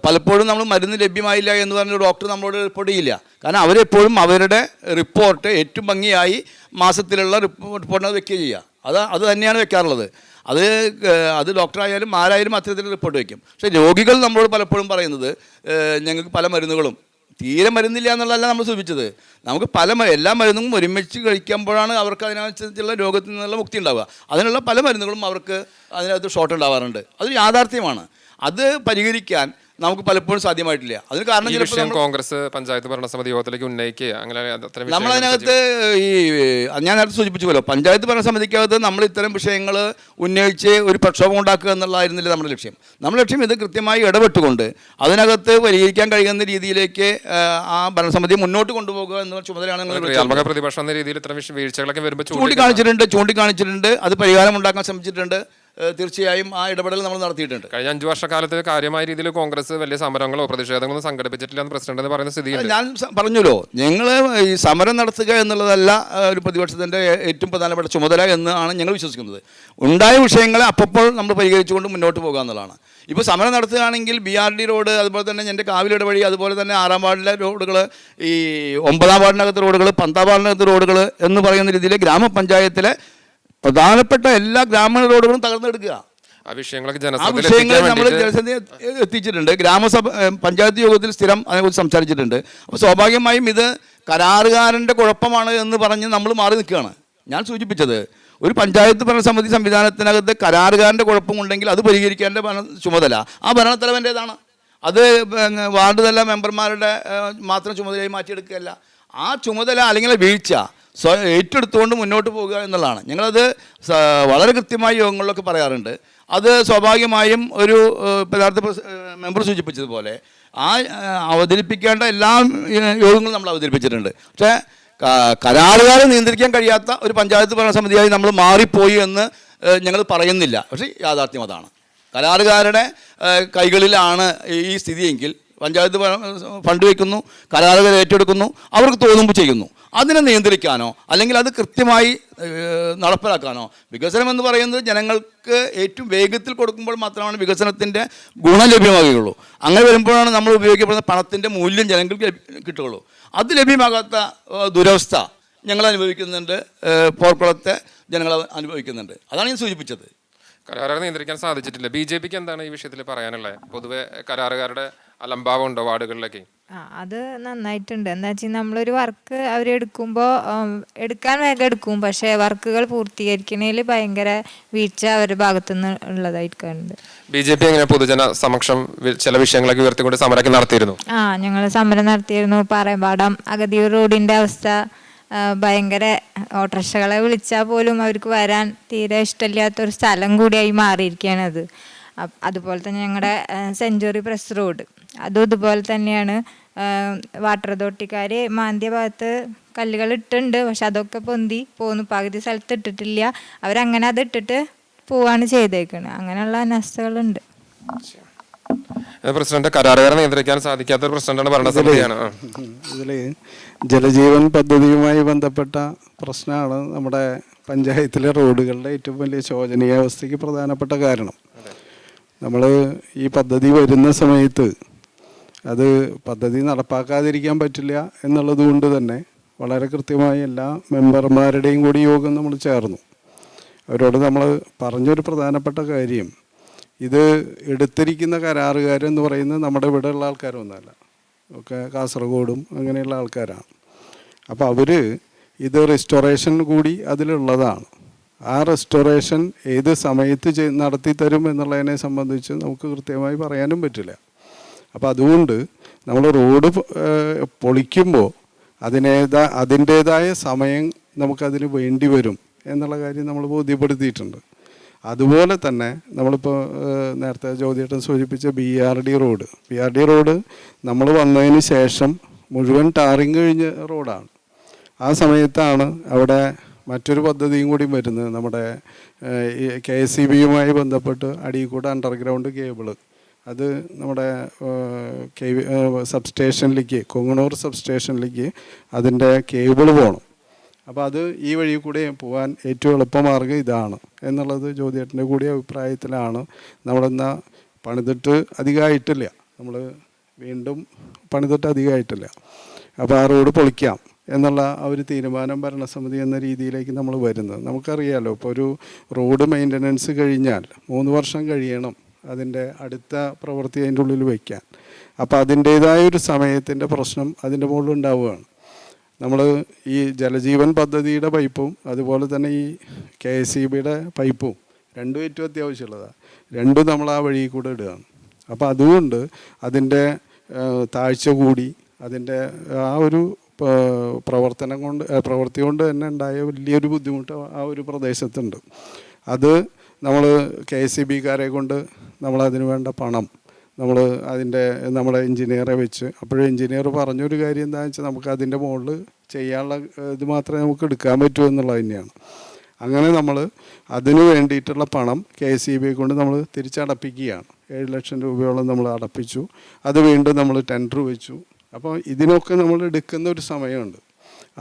പലപ്പോഴും നമ്മൾ മരുന്ന് ലഭ്യമായില്ല എന്ന് പറഞ്ഞ ഡോക്ടർ നമ്മളോട് റിപ്പോർട്ട് ചെയ്യില്ല. കാരണം അവരെപ്പോഴും അവരുടെ റിപ്പോർട്ട് ഏറ്റവും ഭംഗിയായി മാസത്തിലുള്ള റിപ്പോർട്ടിന് വെക്കുക ചെയ്യുക. അത് തന്നെയാണ് വെക്കാറുള്ളത്. അത് ഡോക്ടറായാലും ആരായാലും അത്തരത്തിൽ റിപ്പോർട്ട് വയ്ക്കും. പക്ഷേ രോഗികൾ നമ്മളോട് പലപ്പോഴും പറയുന്നത് ഞങ്ങൾക്ക് പല മരുന്നുകളും തീരെ മരുന്നില്ല എന്നുള്ളതല്ല നമ്മൾ സൂചിപ്പിച്ചത്. നമുക്ക് എല്ലാ മരുന്നും ഒരുമിച്ച് കഴിക്കുമ്പോഴാണ് അവർക്ക് അതിനനുസരിച്ചുള്ള രോഗത്തിൽ നിന്നുള്ള മുക്തി ഉണ്ടാവുക. അതിനുള്ള പല മരുന്നുകളും അവർക്ക് അതിനകത്ത് ഷോർട്ട് ഉണ്ടാവാറുണ്ട്. അതൊരു യാഥാർത്ഥ്യമാണ്. അത് പരിഹരിക്കാൻ നമുക്ക് പലപ്പോഴും സാധ്യമായിട്ടില്ല. അതിന് കാരണം കോൺഗ്രസ് പഞ്ചായത്ത് ഭരണസമിതി യോഗത്തിലേക്ക് ഉന്നയിക്കുക അങ്ങനെ നമ്മളതിനകത്ത് ഞാൻ നേരത്തെ സൂചിപ്പിച്ചുവല്ലോ, പഞ്ചായത്ത് ഭരണസമിതിക്കകത്ത് നമ്മൾ ഇത്തരം വിഷയങ്ങൾ ഉന്നയിച്ച് ഒരു പ്രക്ഷോഭം ഉണ്ടാക്കുക എന്നുള്ളതായിരുന്നില്ല നമ്മുടെ ലക്ഷ്യം. നമ്മുടെ ലക്ഷ്യം ഇത് കൃത്യമായി ഇടപെട്ടുകൊണ്ട് അതിനകത്ത് പരിഹരിക്കാൻ കഴിയുന്ന രീതിയിലേക്ക് ആ ഭരണസമിതി മുന്നോട്ട് കൊണ്ടുപോകുക എന്നുള്ള ചുമതലയാണ്. പ്രതിപക്ഷം എന്ന രീതിയിൽ ഇത്തരം വീഴ്ചകളൊക്കെ വരുമ്പോൾ ചൂണ്ടിക്കാണിച്ചിട്ടുണ്ട്. അത് പരിഹാരം ഉണ്ടാക്കാൻ ശ്രമിച്ചിട്ടുണ്ട്. തീർച്ചയായും ആ ഇടപെടൽ നമ്മൾ നടത്തിയിട്ടുണ്ട്. കഴിഞ്ഞ 5 വർഷക്കാലത്ത് കാര്യമായ രീതിയിൽ കോൺഗ്രസ് വലിയ സമരങ്ങളോ പ്രതിഷേധങ്ങളോ സംഘടിപ്പിച്ചിട്ടില്ല എന്ന് പ്രസിഡന്റ് പറയുന്ന സ്ഥിതിയുണ്ട്. ഞാൻ പറഞ്ഞല്ലോ, ഞങ്ങൾ ഈ സമരം നടത്തുക എന്നുള്ളതല്ല ഒരു പ്രതിപക്ഷത്തിൻ്റെ ഏറ്റവും പ്രധാനപ്പെട്ട ചുമതല എന്നാണ് ഞങ്ങൾ വിശ്വസിക്കുന്നത്. ഉണ്ടായ വിഷയങ്ങളെ അപ്പോൾ നമ്മൾ പരിഹരിച്ചുകൊണ്ട് മുന്നോട്ട് പോകുക എന്നുള്ളതാണ്. ഇപ്പോൾ സമരം നടത്തുകയാണെങ്കിൽ BRD റോഡ്, അതുപോലെ തന്നെ എൻ്റെ കാവിലയുടെ വഴി, അതുപോലെ തന്നെ 6-ാം വാർഡിലെ റോഡുകൾ, ഈ 9-ാം വാർഡിനകത്ത് റോഡുകൾ, 10-ാം വാർഡിനകത്ത് റോഡുകൾ എന്ന് പറയുന്ന രീതിയിൽ ഗ്രാമപഞ്ചായത്തിലെ പ്രധാനപ്പെട്ട എല്ലാ ഗ്രാമീണ റോഡുകളും തകർന്നെടുക്കുക. ആ വിഷയങ്ങൾ നമ്മൾ ജനസന്ധി എത്തിച്ചിട്ടുണ്ട്. പഞ്ചായത്ത് യോഗത്തിൽ സ്ഥിരം അതിനെക്കുറിച്ച് സംസാരിച്ചിട്ടുണ്ട്. അപ്പോൾ സ്വാഭാവികമായും ഇത് കരാറുകാരൻ്റെ കുഴപ്പമാണ് എന്ന് പറഞ്ഞ് നമ്മൾ മാറി നിൽക്കുകയാണ്. ഞാൻ സൂചിപ്പിച്ചത് ഒരു പഞ്ചായത്ത് ഭരണസമിതി സംവിധാനത്തിനകത്ത് കരാറുകാരൻ്റെ കുഴപ്പമുണ്ടെങ്കിൽ അത് പരിഹരിക്കേണ്ട ചുമതല ആ ഭരണത്തലവൻ്റേതാണ്. അത് വാർഡ് തല മെമ്പർമാരുടെ മാത്രം ചുമതലയായി മാറ്റിയെടുക്കുകയല്ല. ആ ചുമതല അല്ലെങ്കിൽ വീഴ്ച ഏറ്റെടുത്തുകൊണ്ട് മുന്നോട്ട് പോകുക എന്നുള്ളതാണ്. ഞങ്ങളത് വളരെ കൃത്യമായി യോഗങ്ങളിലൊക്കെ പറയാറുണ്ട്. അത് സ്വാഭാവികമായും ഒരു യഥാർത്ഥ മെമ്പർ സൂചിപ്പിച്ചതുപോലെ അവതരിപ്പിക്കേണ്ട എല്ലാ യോഗങ്ങളും നമ്മൾ അവതരിപ്പിച്ചിട്ടുണ്ട്. പക്ഷേ കരാറുകാരെ നിയന്ത്രിക്കാൻ കഴിയാത്ത ഒരു പഞ്ചായത്ത് ഭരണസമിതിയായി നമ്മൾ മാറിപ്പോയി എന്ന് ഞങ്ങൾ പറയുന്നില്ല. പക്ഷേ യാഥാർത്ഥ്യം അതാണ്. കരാറുകാരുടെ കൈകളിലാണ് ഈ സ്ഥിതിയെങ്കിൽ പഞ്ചായത്ത് ഫണ്ട് വയ്ക്കുന്നു, കരാറുകാർ ഏറ്റെടുക്കുന്നു, അവർക്ക് തോന്നുമ്പോൾ ചെയ്യുന്നു. അതിനെ നിയന്ത്രിക്കാനോ അല്ലെങ്കിൽ അത് കൃത്യമായി നടപ്പിലാക്കാനോ, വികസനം എന്ന് പറയുന്നത് ജനങ്ങൾക്ക് ഏറ്റവും വേഗത്തിൽ കൊടുക്കുമ്പോൾ മാത്രമാണ് വികസനത്തിൻ്റെ ഗുണം ലഭ്യമാകുകയുള്ളൂ. അങ്ങനെ വരുമ്പോഴാണ് നമ്മൾ ഉപയോഗിക്കപ്പെടുന്ന പണത്തിൻ്റെ മൂല്യം ജനങ്ങൾക്ക് കിട്ടുകയുള്ളൂ. അത് ലഭ്യമാകാത്ത ദുരവസ്ഥ ഞങ്ങൾ അനുഭവിക്കുന്നുണ്ട്, പോർക്കുളത്തെ ജനങ്ങൾ അനുഭവിക്കുന്നുണ്ട്. അതാണ് ഞാൻ സൂചിപ്പിച്ചത്. കരാറുകാരെ നിയന്ത്രിക്കാൻ സാധിച്ചിട്ടില്ല. BJPക്ക് എന്താണ് ഈ വിഷയത്തിൽ പറയാനുള്ളത്? പൊതുവെ കരാറുകാരുടെ അലംഭാവം ഉണ്ടോ വാർഡുകളിലേക്ക്? അത് നന്നായിട്ടുണ്ട്. എന്താ വെച്ചാൽ നമ്മളൊരു വർക്ക് അവരെടുക്കുമ്പോൾ എടുക്കാൻ വേഗം എടുക്കും, പക്ഷേ വർക്കുകൾ പൂർത്തീകരിക്കുന്നതിൽ ഭയങ്കര വീഴ്ച അവരുടെ ഭാഗത്തുനിന്ന് ഉള്ളതായിരിക്കുന്നുണ്ട്. BJP എങ്ങനെ പൊതുജന സമക്ഷം ചില വിഷയങ്ങളൊക്കെ ഉയർത്തിക്കൊണ്ട് സമരമൊക്കെ നടത്തിയിരുന്നു? ഞങ്ങൾ സമരം നടത്തിയിരുന്നു. പറയമ്പാടം അഗതിയൂർ റോഡിൻ്റെ അവസ്ഥ ഭയങ്കര, ഓട്ടോറിക്ഷകളെ വിളിച്ചാൽ പോലും അവർക്ക് വരാൻ തീരെ ഇഷ്ടമില്ലാത്തൊരു സ്ഥലം കൂടിയായി മാറിയിരിക്കുകയാണ് അത്. അതുപോലെ തന്നെ ഞങ്ങളുടെ സെഞ്ചുറി പ്രസ് റോഡ് അതും ഇതുപോലെ തന്നെയാണ്. വാട്ടർ അതോറിറ്റിക്കാർ മാന്തിയ ഭാഗത്ത് കല്ലുകൾ ഇട്ടുണ്ട്, പക്ഷെ അതൊക്കെ പൊന്തി പോന്നു. പകുതി സ്ഥലത്ത് ഇട്ടിട്ടില്ല. അവരങ്ങനെ അത് ഇട്ടിട്ട് പോവാണ് ചെയ്തേക്കുന്നത്. അങ്ങനെയുള്ള അനവസ്ഥകളുണ്ട്. പ്രസിഡന്റ്, കരാറുകാരെ നിയന്ത്രിക്കാൻ സാധിക്കാത്ത പ്രസിഡന്റാണ് ഭരണസമിതിയാണ്. ഇതിൽ ജലജീവൻ പദ്ധതിയുമായി ബന്ധപ്പെട്ട പ്രശ്നമാണ് നമ്മുടെ പഞ്ചായത്തിലെ റോഡുകളുടെ ഏറ്റവും വലിയ ശോചനീയാവസ്ഥയ്ക്ക് പ്രധാനപ്പെട്ട കാരണം. നമ്മൾ ഈ പദ്ധതി വരുന്ന സമയത്ത് അത് പദ്ധതി നടപ്പാക്കാതിരിക്കാൻ പറ്റില്ല എന്നുള്ളത് കൊണ്ട് തന്നെ വളരെ കൃത്യമായി എല്ലാ മെമ്പർമാരുടെയും കൂടി യോഗം നമ്മൾ ചേർന്നു. അവരോട് നമ്മൾ പറഞ്ഞൊരു പ്രധാനപ്പെട്ട കാര്യം, ഇത് എടുത്തിരിക്കുന്ന കരാറുകാരെന്ന് പറയുന്നത് നമ്മുടെ ഇവിടെ ഉള്ള ആൾക്കാരൊന്നുമല്ല, ഒക്കെ കാസർഗോഡും അങ്ങനെയുള്ള ആൾക്കാരാണ്. അപ്പോൾ അവർ ഇത് റെസ്റ്റോറേഷൻ കൂടി അതിലുള്ളതാണ്. ആ റെസ്റ്റോറേഷൻ ഏത് സമയത്ത് നടത്തി തരും എന്നുള്ളതിനെ സംബന്ധിച്ച് നമുക്ക് കൃത്യമായി പറയാനും പറ്റില്ല. അപ്പോൾ അതുകൊണ്ട് നമ്മൾ റോഡ് പൊളിക്കുമ്പോൾ അതിൻ്റേതായ സമയം നമുക്കതിന് വേണ്ടി വരും എന്നുള്ള കാര്യം നമ്മൾ ബോധ്യപ്പെടുത്തിയിട്ടുണ്ട്. അതുപോലെ തന്നെ നമ്മളിപ്പോൾ നേരത്തെ ജ്യോതിയേട്ടൻ സൂചിപ്പിച്ച BRD റോഡ് നമ്മൾ വന്നതിന് ശേഷം മുഴുവൻ ടാറിങ് കഴിഞ്ഞ റോഡാണ്. ആ സമയത്താണ് അവിടെ മറ്റൊരു പദ്ധതിയും കൂടി വരുന്നത്. നമ്മുടെ KSEBയുമായി ബന്ധപ്പെട്ട് അടിയിൽ കൂടെ അണ്ടർഗ്രൗണ്ട് കേബിള് അത് നമ്മുടെ സബ്സ്റ്റേഷനിലേക്ക്, കൊങ്ങണൂർ സബ്സ്റ്റേഷനിലേക്ക് അതിൻ്റെ കേബിൾ പോകണം. അപ്പോൾ അത് ഈ വഴി കൂടെ പോകാൻ ഏറ്റവും എളുപ്പമാർഗ്ഗം ഇതാണ് എന്നുള്ളത് ജ്യോതിയേട്ടൻ്റെ കൂടി അഭിപ്രായത്തിലാണ് നമ്മളിന്ന് പണിതിട്ട് അധികമായിട്ടില്ല, നമ്മൾ വീണ്ടും പണിതിട്ട് അധികമായിട്ടില്ല. അപ്പോൾ ആ റോഡ് പൊളിക്കാം എന്നുള്ള ആ ഒരു തീരുമാനം ഭരണസമിതി എന്ന രീതിയിലേക്ക് നമ്മൾ വരുന്നത്. നമുക്കറിയാമല്ലോ, ഇപ്പോൾ ഒരു റോഡ് മെയിൻ്റനൻസ് കഴിഞ്ഞാൽ 3 വർഷം കഴിയണം അതിൻ്റെ അടുത്ത പ്രവൃത്തി അതിൻ്റെ ഉള്ളിൽ വയ്ക്കാൻ. അപ്പോൾ അതിൻ്റേതായ ഒരു സമയത്തിൻ്റെ പ്രശ്നം അതിൻ്റെ മുകളിൽ ഉണ്ടാവുകയാണ്. നമ്മൾ ഈ ജലജീവൻ പദ്ധതിയുടെ പൈപ്പും അതുപോലെ തന്നെ ഈ KSEBയുടെ പൈപ്പും രണ്ടും ഏറ്റവും അത്യാവശ്യമുള്ളതാണ്. രണ്ടും നമ്മൾ ആ വഴി കൂടെ ഇടുകയാണ്. അപ്പോൾ അതുകൊണ്ട് അതിൻ്റെ താഴ്ച കൂടി അതിൻ്റെ ആ ഒരു പ്രവൃത്തി കൊണ്ട് തന്നെ ഉണ്ടായ വലിയൊരു ബുദ്ധിമുട്ട് ആ ഒരു പ്രദേശത്തുണ്ട്. അത് നമ്മൾ KSEBക്കാരെ കൊണ്ട് നമ്മളതിന് വേണ്ട പണം നമ്മുടെ എൻജിനീയറെ വെച്ച്, അപ്പോഴും എൻജിനീയർ പറഞ്ഞൊരു കാര്യം എന്താണെന്ന് വെച്ചാൽ നമുക്ക് അതിൻ്റെ മുകളിൽ ചെയ്യാനുള്ള ഇത് മാത്രമേ നമുക്ക് എടുക്കാൻ പറ്റൂ എന്നുള്ളത് തന്നെയാണ്. അങ്ങനെ നമ്മൾ അതിന് വേണ്ടിയിട്ടുള്ള പണം KSEB കൊണ്ട് നമ്മൾ തിരിച്ചടപ്പിക്കുകയാണ്. 7 ലക്ഷം രൂപയോളം നമ്മൾ അടപ്പിച്ചു. അത് വീണ്ടും നമ്മൾ ടെൻഡർ വെച്ചു. അപ്പോൾ ഇതിനൊക്കെ നമ്മൾ എടുക്കുന്ന ഒരു സമയമുണ്ട്.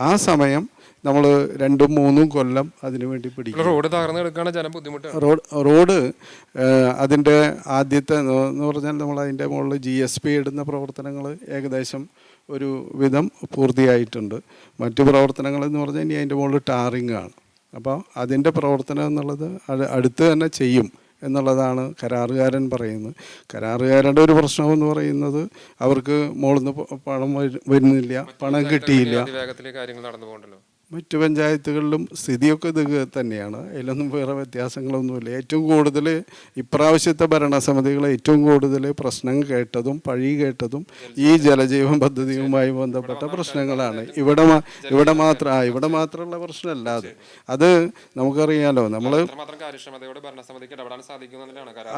ആ സമയം നമ്മൾ 2-3 കൊല്ലം അതിനു വേണ്ടി പിടിക്കും. റോഡ് തകർന്ന് കിടക്കുകയാണ്, ജനം ബുദ്ധിമുട്ടാണ്. റോഡ് അതിൻ്റെ ആദ്യത്തെ എന്ന് പറഞ്ഞാൽ നമ്മൾ അതിൻ്റെ മുകളിൽ GSP ഇടുന്ന പ്രവർത്തനങ്ങൾ ഏകദേശം ഒരു വിധം പൂർത്തിയായിട്ടുണ്ട്. മറ്റു പ്രവർത്തനങ്ങൾ എന്ന് പറഞ്ഞാൽ ഇനി അതിൻ്റെ മുകളിൽ ടാറിങ് ആണ്. അപ്പോൾ അതിൻ്റെ പ്രവർത്തനം എന്നുള്ളത് അടുത്ത് തന്നെ ചെയ്യും എന്നുള്ളതാണ് കരാറുകാരൻ പറയുന്നത്. കരാറുകാരുടെ ഒരു പ്രശ്നം എന്ന് പറയുന്നത് അവർക്ക് മുകളിൽ നിന്ന് പണം വരുന്നില്ല, പണം കിട്ടിയില്ല. കാര്യങ്ങൾ നടന്നു പോകണ്ടല്ലോ. മറ്റു പഞ്ചായത്തുകളിലും സ്ഥിതിയൊക്കെ ഇത് തന്നെയാണ്. അതിലൊന്നും വേറെ വ്യത്യാസങ്ങളൊന്നുമില്ല. ഏറ്റവും കൂടുതൽ ഇപ്രാവശ്യത്തെ ഭരണസമിതികൾ ഏറ്റവും കൂടുതൽ പ്രശ്നം കേട്ടതും പഴി കേട്ടതും ഈ ജലജീവൻ പദ്ധതിയുമായി ബന്ധപ്പെട്ട പ്രശ്നങ്ങളാണ്. ഇവിടെ മാത്രമുള്ള പ്രശ്നമല്ല അത് നമുക്കറിയാലോ. നമ്മൾ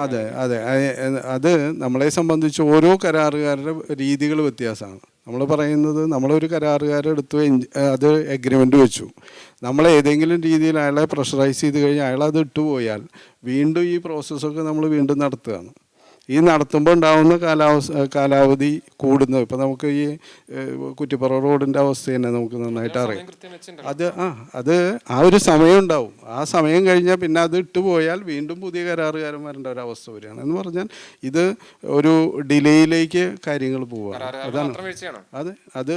അതെ അത് നമ്മളെ സംബന്ധിച്ച് ഓരോ കരാറുകാരുടെ രീതികൾ വ്യത്യാസമാണ്. നമ്മൾ പറയുന്നത് നമ്മളൊരു കരാറുകാരെടുത്ത് അത് എഗ്രിമെൻ്റ് വെച്ചു, നമ്മൾ ഏതെങ്കിലും രീതിയിൽ അയാളെ പ്രഷറൈസ് ചെയ്ത് കഴിഞ്ഞാൽ അയാൾ അത് ഇട്ടുപോയാൽ വീണ്ടും ഈ പ്രോസസ്സൊക്കെ നമ്മൾ വീണ്ടും നടത്തുകയാണ്. ഈ നടത്തുമ്പോൾ ഉണ്ടാകുന്ന കാലാവധി കൂടുന്നത്. ഇപ്പം നമുക്ക് ഈ കുറ്റിപ്പുറ റോഡിൻ്റെ അവസ്ഥ തന്നെ നമുക്ക് നന്നായിട്ട് അറിയാം. അത് ആ ഒരു സമയം ഉണ്ടാവും. ആ സമയം കഴിഞ്ഞാൽ പിന്നെ അത് ഇട്ടുപോയാൽ വീണ്ടും പുതിയ കരാറുകാരൻ വരേണ്ട ഒരു അവസ്ഥ വരികയാണ്. എന്ന് പറഞ്ഞാൽ ഇത് ഒരു ഡിലേയിലേക്ക് കാര്യങ്ങൾ പോവുകയാണ്. അതാണ് അത്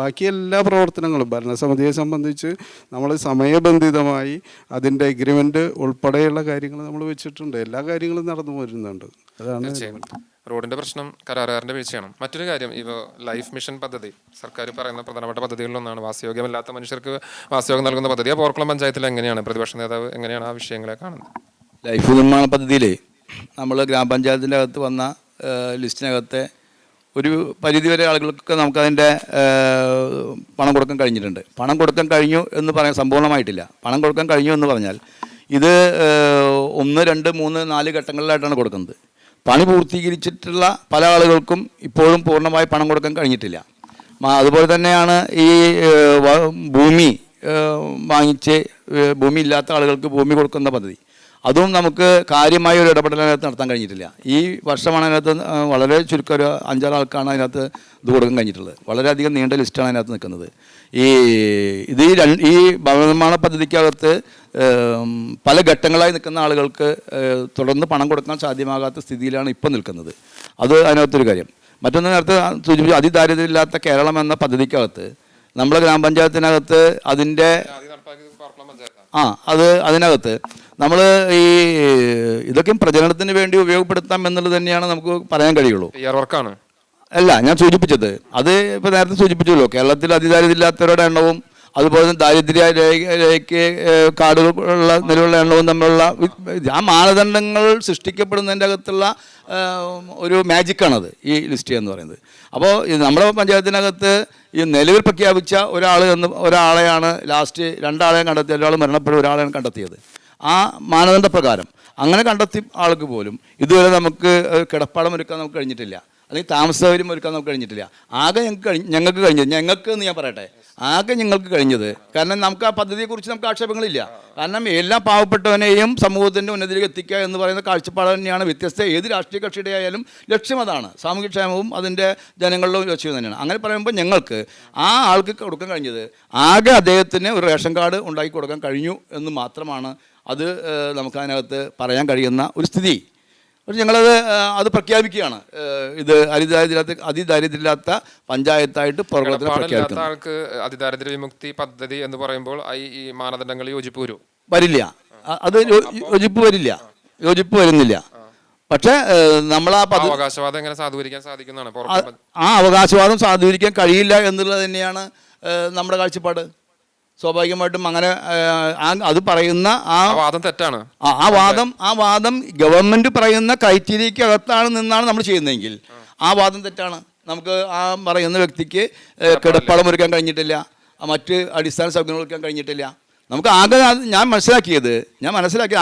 ബാക്കി എല്ലാ പ്രവർത്തനങ്ങളും ഭരണസമിതിയെ സംബന്ധിച്ച് നമ്മൾ സമയബന്ധിതമായി അതിൻ്റെ എഗ്രിമെൻ്റ് ഉൾപ്പെടെയുള്ള കാര്യങ്ങൾ നമ്മൾ വെച്ചിട്ടുണ്ട്. എല്ലാ കാര്യങ്ങളും നടന്നു വരുന്നുണ്ട്. റോഡിന്റെ പ്രശ്നം കരാറുകാരന്റെ വീഴ്ചയാണ്. മറ്റൊരു കാര്യം, ഇപ്പോൾ ലൈഫ് മിഷൻ പദ്ധതി സർക്കാർ പറയുന്ന പ്രധാനപ്പെട്ട പദ്ധതികളിലൊന്നാണ്. വാസയോഗ്യമല്ലാത്ത മനുഷ്യർക്ക് വാസയോഗ്യം നൽകുന്ന പദ്ധതി. ആ പോർക്കുളം പഞ്ചായത്തിൽ എങ്ങനെയാണ് പ്രതിപക്ഷ നേതാവ് എങ്ങനെയാണ് ആ വിഷയങ്ങളെ കാണുന്നത്? ലൈഫ് നിർമ്മാണ പദ്ധതിയിൽ നമ്മൾ ഗ്രാമപഞ്ചായത്തിൻ്റെ അകത്ത് വന്ന ലിസ്റ്റിനകത്തെ ഒരു പരിധിവരെ ആളുകൾക്ക് നമുക്കതിൻ്റെ പണം കൊടുക്കാൻ കഴിഞ്ഞിട്ടുണ്ട്. പണം കൊടുക്കാൻ കഴിഞ്ഞു എന്ന് പറയാൻ സമ്പൂർണ്ണമായിട്ടില്ല. പണം കൊടുക്കാൻ കഴിഞ്ഞു എന്ന് പറഞ്ഞാൽ ഇത് 1, 2, 3, 4 ഘട്ടങ്ങളിലായിട്ടാണ് കൊടുക്കുന്നത്. പണി പൂർത്തീകരിച്ചിട്ടുള്ള പല ആളുകൾക്കും ഇപ്പോഴും പൂർണ്ണമായി പണം കൊടുക്കാൻ കഴിഞ്ഞിട്ടില്ല. അതുപോലെ തന്നെയാണ് ഈ ഭൂമി വാങ്ങിച്ച് ഭൂമി ഇല്ലാത്ത ആളുകൾക്ക് ഭൂമി കൊടുക്കുന്ന പദ്ധതി. അതും നമുക്ക് കാര്യമായ ഒരു ഇടപെടൽ അതിനകത്ത് നടത്താൻ കഴിഞ്ഞിട്ടില്ല. ഈ വർഷമാണ് അതിനകത്ത് വളരെ ചുരുക്കം ഒരു 5-6 ആൾക്കാണ് അതിനകത്ത് ഇത് കൊടുക്കാൻ കഴിഞ്ഞിട്ടുള്ളത്. വളരെയധികം നീണ്ട ലിസ്റ്റാണ് അതിനകത്ത് നിൽക്കുന്നത്. ഈ ഭവന നിർമ്മാണ പദ്ധതിക്കകത്ത് പല ഘട്ടങ്ങളായി നിൽക്കുന്ന ആളുകൾക്ക് തുടർന്ന് പണം കൊടുക്കാൻ സാധ്യമാകാത്ത സ്ഥിതിയിലാണ് ഇപ്പോൾ നിൽക്കുന്നത്. അത് അതിനകത്തൊരു കാര്യം. മറ്റൊന്ന് നേരത്തെ സൂചിപ്പിച്ചു, അതിദാരിദ്ര്യമില്ലാത്ത കേരളം എന്ന പദ്ധതിക്കകത്ത് നമ്മുടെ ഗ്രാമപഞ്ചായത്തിനകത്ത് അതിൻ്റെ അതിനകത്ത് നമ്മൾ ഇതൊക്കെ പ്രചരണത്തിന് വേണ്ടി ഉപയോഗപ്പെടുത്താം എന്നുള്ളത് തന്നെയാണ് നമുക്ക് പറയാൻ കഴിയുള്ളൂ. അല്ല, ഞാൻ സൂചിപ്പിച്ചത് അത് ഇപ്പോൾ നേരത്തെ സൂചിപ്പിച്ചല്ലോ. കേരളത്തിൽ അതിദാരിദ്ര്യമില്ലാത്തവരുടെ എണ്ണവും അതുപോലെ തന്നെ ദാരിദ്ര്യരേഖയ്ക്ക് കാർഡുകളുള്ള നിലവിലുള്ള എണ്ണവും തമ്മിലുള്ള ആ മാനദണ്ഡങ്ങൾ സൃഷ്ടിക്കപ്പെടുന്നതിൻ്റെ അകത്തുള്ള ഒരു മാജിക്കാണത് ഈ ലിസ്റ്റ് എന്ന് പറയുന്നത്. അപ്പോൾ നമ്മുടെ പഞ്ചായത്തിനകത്ത് ഈ നിലവിൽ പ്രഖ്യാപിച്ച ഒരാളെയാണ് ലാസ്റ്റ് 2 ആളെയും കണ്ടെത്തിയത്. ഒരാൾ മരണപ്പെട്ട ഒരാളെയാണ് കണ്ടെത്തിയത്. ആ മാനദണ്ഡ പ്രകാരം അങ്ങനെ കണ്ടെത്തി ആൾക്ക് പോലും ഇതുവരെ നമുക്ക് കിടപ്പാടം ഒരുക്കാൻ നമുക്ക് കഴിഞ്ഞിട്ടില്ല, അല്ലെങ്കിൽ താമസ സൗകര്യം ഒരുക്കാൻ നമുക്ക് കഴിഞ്ഞിട്ടില്ല. ആകെ ഞങ്ങൾക്ക് കഴിഞ്ഞത്, ഞങ്ങൾക്ക് എന്ന് ഞാൻ പറയട്ടെ, ആകെ ഞങ്ങൾക്ക് കഴിഞ്ഞത്, കാരണം നമുക്ക് ആ പദ്ധതിയെക്കുറിച്ച് നമുക്ക് ആക്ഷേപങ്ങളില്ല. കാരണം എല്ലാ പാവപ്പെട്ടവനെയും സമൂഹത്തിൻ്റെ ഉന്നതിയിലേക്ക് എത്തിക്കുക എന്ന് പറയുന്ന കാഴ്ചപ്പാട് തന്നെയാണ് വ്യത്യസ്ത ഏത് രാഷ്ട്രീയ കക്ഷിയുടെ ആയാലും ലക്ഷ്യം അതാണ്. സാമൂഹ്യക്ഷേമവും അതിൻ്റെ ജനങ്ങളുടെ ലക്ഷ്യം തന്നെയാണ്. അങ്ങനെ പറയുമ്പോൾ ഞങ്ങൾക്ക് ആ ആൾക്ക് കൊടുക്കാൻ കഴിഞ്ഞത് ആകെ അദ്ദേഹത്തിന് ഒരു റേഷൻ കാർഡ് ഉണ്ടാക്കി കൊടുക്കാൻ കഴിഞ്ഞു എന്ന് മാത്രമാണ്. അത് നമുക്കതിനകത്ത് പറയാൻ കഴിയുന്ന ഒരു സ്ഥിതി. പക്ഷേ ഞങ്ങളത് പ്രഖ്യാപിക്കുകയാണ്. ഇത് അതിദാരിദ്ര്യമില്ലാത്ത പഞ്ചായത്തായിട്ട് പുറകുളത്തിൽ പ്രഖ്യാപിക്കുന്നു. ആൾക്ക് അതിദാരിദ്ര്യ വിമുക്തി പദ്ധതി എന്ന് പറയുമ്പോൾ ഈ മാനദണ്ഡങ്ങൾ യോജിപ്പ് വരില്ല. അത് യോജിപ്പ് വരുന്നില്ല. പക്ഷേ നമ്മൾ അവകാശവാദം എങ്ങനെ സാധൂകരിക്കാൻ സാധിക്കുന്നതാണ്? ആ അവകാശവാദം സാധൂകരിക്കാൻ കഴിയില്ല എന്നുള്ളത് തന്നെയാണ് നമ്മുടെ കാഴ്ചപ്പാട്. സ്വാഭാവികമായിട്ടും അങ്ങനെ അത് പറയുന്ന ആ വാദം തെറ്റാണ്. ആ വാദം ഗവൺമെൻറ് പറയുന്ന ക്രൈറ്റീരിയയ്ക്ക് അകത്താണ് നിന്നാണ് നമ്മൾ ചെയ്യുന്നതെങ്കിൽ ആ വാദം തെറ്റാണ്. നമുക്ക് ആ പറയുന്ന വ്യക്തിക്ക് കിടപ്പാടം ഒരുക്കാൻ കഴിഞ്ഞിട്ടില്ല, മറ്റ് അടിസ്ഥാന സൗകര്യങ്ങൾ ഒരുക്കാൻ കഴിഞ്ഞിട്ടില്ല. നമുക്ക് ആകെ ഞാൻ മനസ്സിലാക്കിയത്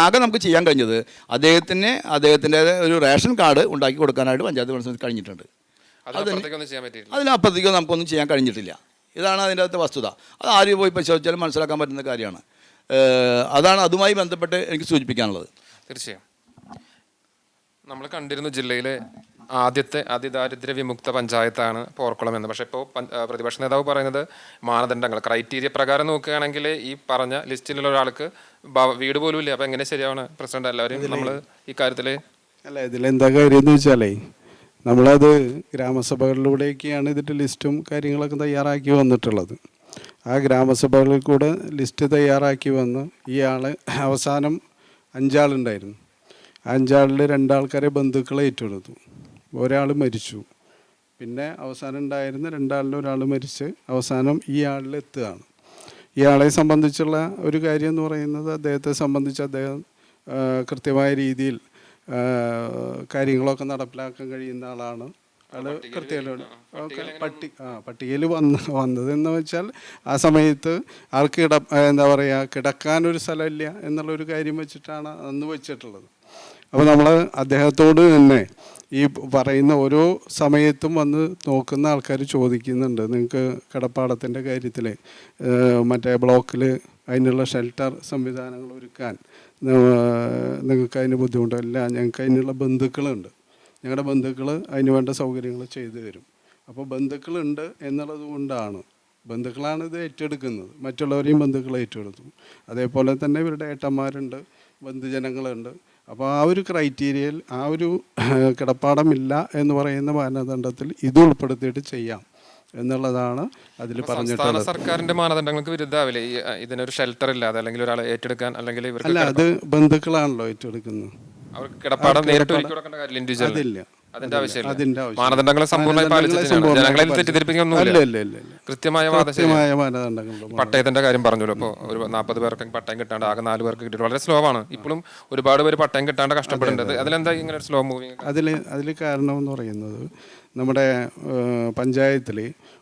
ആകെ നമുക്ക് ചെയ്യാൻ കഴിഞ്ഞത് അദ്ദേഹത്തിൻ്റെ ഒരു റേഷൻ കാർഡ് ഉണ്ടാക്കി കൊടുക്കാനായിട്ട് പഞ്ചായത്ത് ഭരണസമിതി കഴിഞ്ഞിട്ടുണ്ട്. അതിനപ്പുറത്തേക്കോ നമുക്കൊന്നും ചെയ്യാൻ കഴിഞ്ഞിട്ടില്ല. ഇതാണ് അതിൻ്റെ അകത്തെ വസ്തുത. അത് ആരും പോയി പരിശോധിച്ചാലും മനസ്സിലാക്കാൻ പറ്റുന്ന കാര്യമാണ്. അതാണ് അതുമായി ബന്ധപ്പെട്ട് എനിക്ക് സൂചിപ്പിക്കാനുള്ളത്. തീർച്ചയായും നമ്മൾ കണ്ടിരുന്നു ജില്ലയിലെ ആദ്യത്തെ അതിദാരിദ്ര്യ വിമുക്ത പഞ്ചായത്താണ് പോർക്കുളം എന്ന്. പക്ഷേ ഇപ്പോൾ പ്രതിപക്ഷ നേതാവ് പറയുന്നത് മാനദണ്ഡങ്ങൾ ക്രൈറ്റീരിയ പ്രകാരം നോക്കുകയാണെങ്കിൽ ഈ പറഞ്ഞ ലിസ്റ്റിലുള്ള ഒരാൾക്ക് വീട് പോലും ഇല്ല. അപ്പോൾ എങ്ങനെ ശരിയാവണം പ്രസിഡന്റ്? എല്ലാവരും നമ്മൾ ഈ കാര്യത്തിൽ ഇതിലെന്താ കാര്യം എന്ന് വെച്ചാലേ, നമ്മളത് ഗ്രാമസഭകളിലൂടെയൊക്കെയാണ് ഇതിൻ്റെ ലിസ്റ്റും കാര്യങ്ങളൊക്കെ തയ്യാറാക്കി വന്നിട്ടുള്ളത്. ആ ഗ്രാമസഭകളിൽ കൂടെ ലിസ്റ്റ് തയ്യാറാക്കി വന്ന് ഇയാൾ അവസാനം 5 ആളുണ്ടായിരുന്നു. 5 ആളിൽ 2 ആൾക്കാരെ ബന്ധുക്കളെ ഏറ്റെടുത്തു. ഒരാൾ മരിച്ചു. പിന്നെ അവസാനം ഉണ്ടായിരുന്ന 2 ആളിൽ ഒരാൾ മരിച്ച് അവസാനം ഈ ആളിലെത്തുകയാണ്. ഇയാളെ സംബന്ധിച്ചുള്ള ഒരു കാര്യം എന്ന് പറയുന്നത്, അദ്ദേഹത്തെ സംബന്ധിച്ച് അദ്ദേഹം കൃത്യമായ രീതിയിൽ കാര്യങ്ങളൊക്കെ നടപ്പിലാക്കാൻ കഴിയുന്ന ആളാണ്. അയാൾ കൃത്യമായിട്ട് പട്ടികയിൽ വന്നതെന്ന് വെച്ചാൽ ആ സമയത്ത് ആൾക്ക് കിടക്കാനൊരു സ്ഥലമില്ല എന്നുള്ളൊരു കാര്യം വെച്ചിട്ടാണ് അന്ന് വെച്ചിട്ടുള്ളത്. അപ്പോൾ നമ്മൾ അദ്ദേഹത്തോട് തന്നെ ഈ പറയുന്ന ഓരോ സമയത്തും വന്ന് നോക്കുന്ന ആൾക്കാർ ചോദിക്കുന്നുണ്ട്, നിങ്ങൾക്ക് കിടപ്പാടത്തിൻ്റെ കാര്യത്തിൽ മറ്റേ ബ്ലോക്കിൽ അതിനുള്ള ഷെൽട്ടർ സംവിധാനങ്ങൾ ഒരുക്കാൻ നിങ്ങൾക്ക് അതിന് ബുദ്ധിമുട്ടില്ല, ഞങ്ങൾക്ക് അതിനുള്ള ബന്ധുക്കളുണ്ട്, ഞങ്ങളുടെ ബന്ധുക്കൾ അതിന് വേണ്ട സൗകര്യങ്ങൾ ചെയ്തു തരും. അപ്പോൾ ബന്ധുക്കളുണ്ട് എന്നുള്ളത് കൊണ്ടാണ്, ബന്ധുക്കളാണ് ഇത് ഏറ്റെടുക്കുന്നത്. മറ്റുള്ളവരെയും ബന്ധുക്കൾ ഏറ്റെടുത്തു. അതേപോലെ തന്നെ ഇവരുടെ ഏട്ടന്മാരുണ്ട്, ബന്ധുജനങ്ങളുണ്ട്. അപ്പോൾ ആ ഒരു ക്രൈറ്റീരിയയിൽ ആ ഒരു കിടപ്പാടമില്ല എന്ന് പറയുന്ന മാനദണ്ഡത്തിൽ ഇത് ഉൾപ്പെടുത്തിയിട്ട് ചെയ്യാം എന്നുള്ളതാണ് അതിൽ പറഞ്ഞിട്ടുള്ളത്. സർക്കാരിന്റെ മാനദണ്ഡങ്ങൾക്ക് വിരുദ്ധാവില്ലേ ഇതിനൊരു ഷെൽട്ടർ ഇല്ലാതെ അല്ലെങ്കിൽ ഒരാളെ ഏറ്റെടുക്കാൻ? അല്ലെങ്കിൽ അല്ല, അത് ബന്ധുക്കളാണല്ലോ ഏറ്റെടുക്കുന്നത്. അവർക്ക് കിടപ്പാടം നേരിട്ട് ഒരുക്കി കൊടുക്കേണ്ട കാര്യമില്ല. ഇൻഡിവിജ്വൽ അതില്ല, അതിന്റെ ആവശ്യമില്ല. മാനദണ്ഡങ്ങളെ സമ്പൂർണ്ണമായി പാലിച്ചിട്ട് ജനങ്ങളെ തെറ്റിദ്ധരിപ്പിക്കൊന്നുമില്ല. കൃത്യമായ മാനദണ്ഡങ്ങൾ. പട്ടയത്തിന്റെ കാര്യം പറഞ്ഞല്ലോ. ഇപ്പോൾ ഒരു 40 പേർക്ക് പട്ടയം കിട്ടാണ്ട് ആകെ 4 പേർക്ക് കിട്ടിയിട്ട് വളരെ സ്ലോ ആണ്. ഇപ്പോഴും ഒരുപാട് പേര് പട്ടയം കിട്ടാണ്ട് കഷ്ടപ്പെടുന്നുണ്ട്. അതിലെന്താ ഇങ്ങനെ സ്ലോ മൂവിങ്? അതിൽ കാരണം എന്ന് പറയുന്നത്, നമ്മുടെ പഞ്ചായത്തിൽ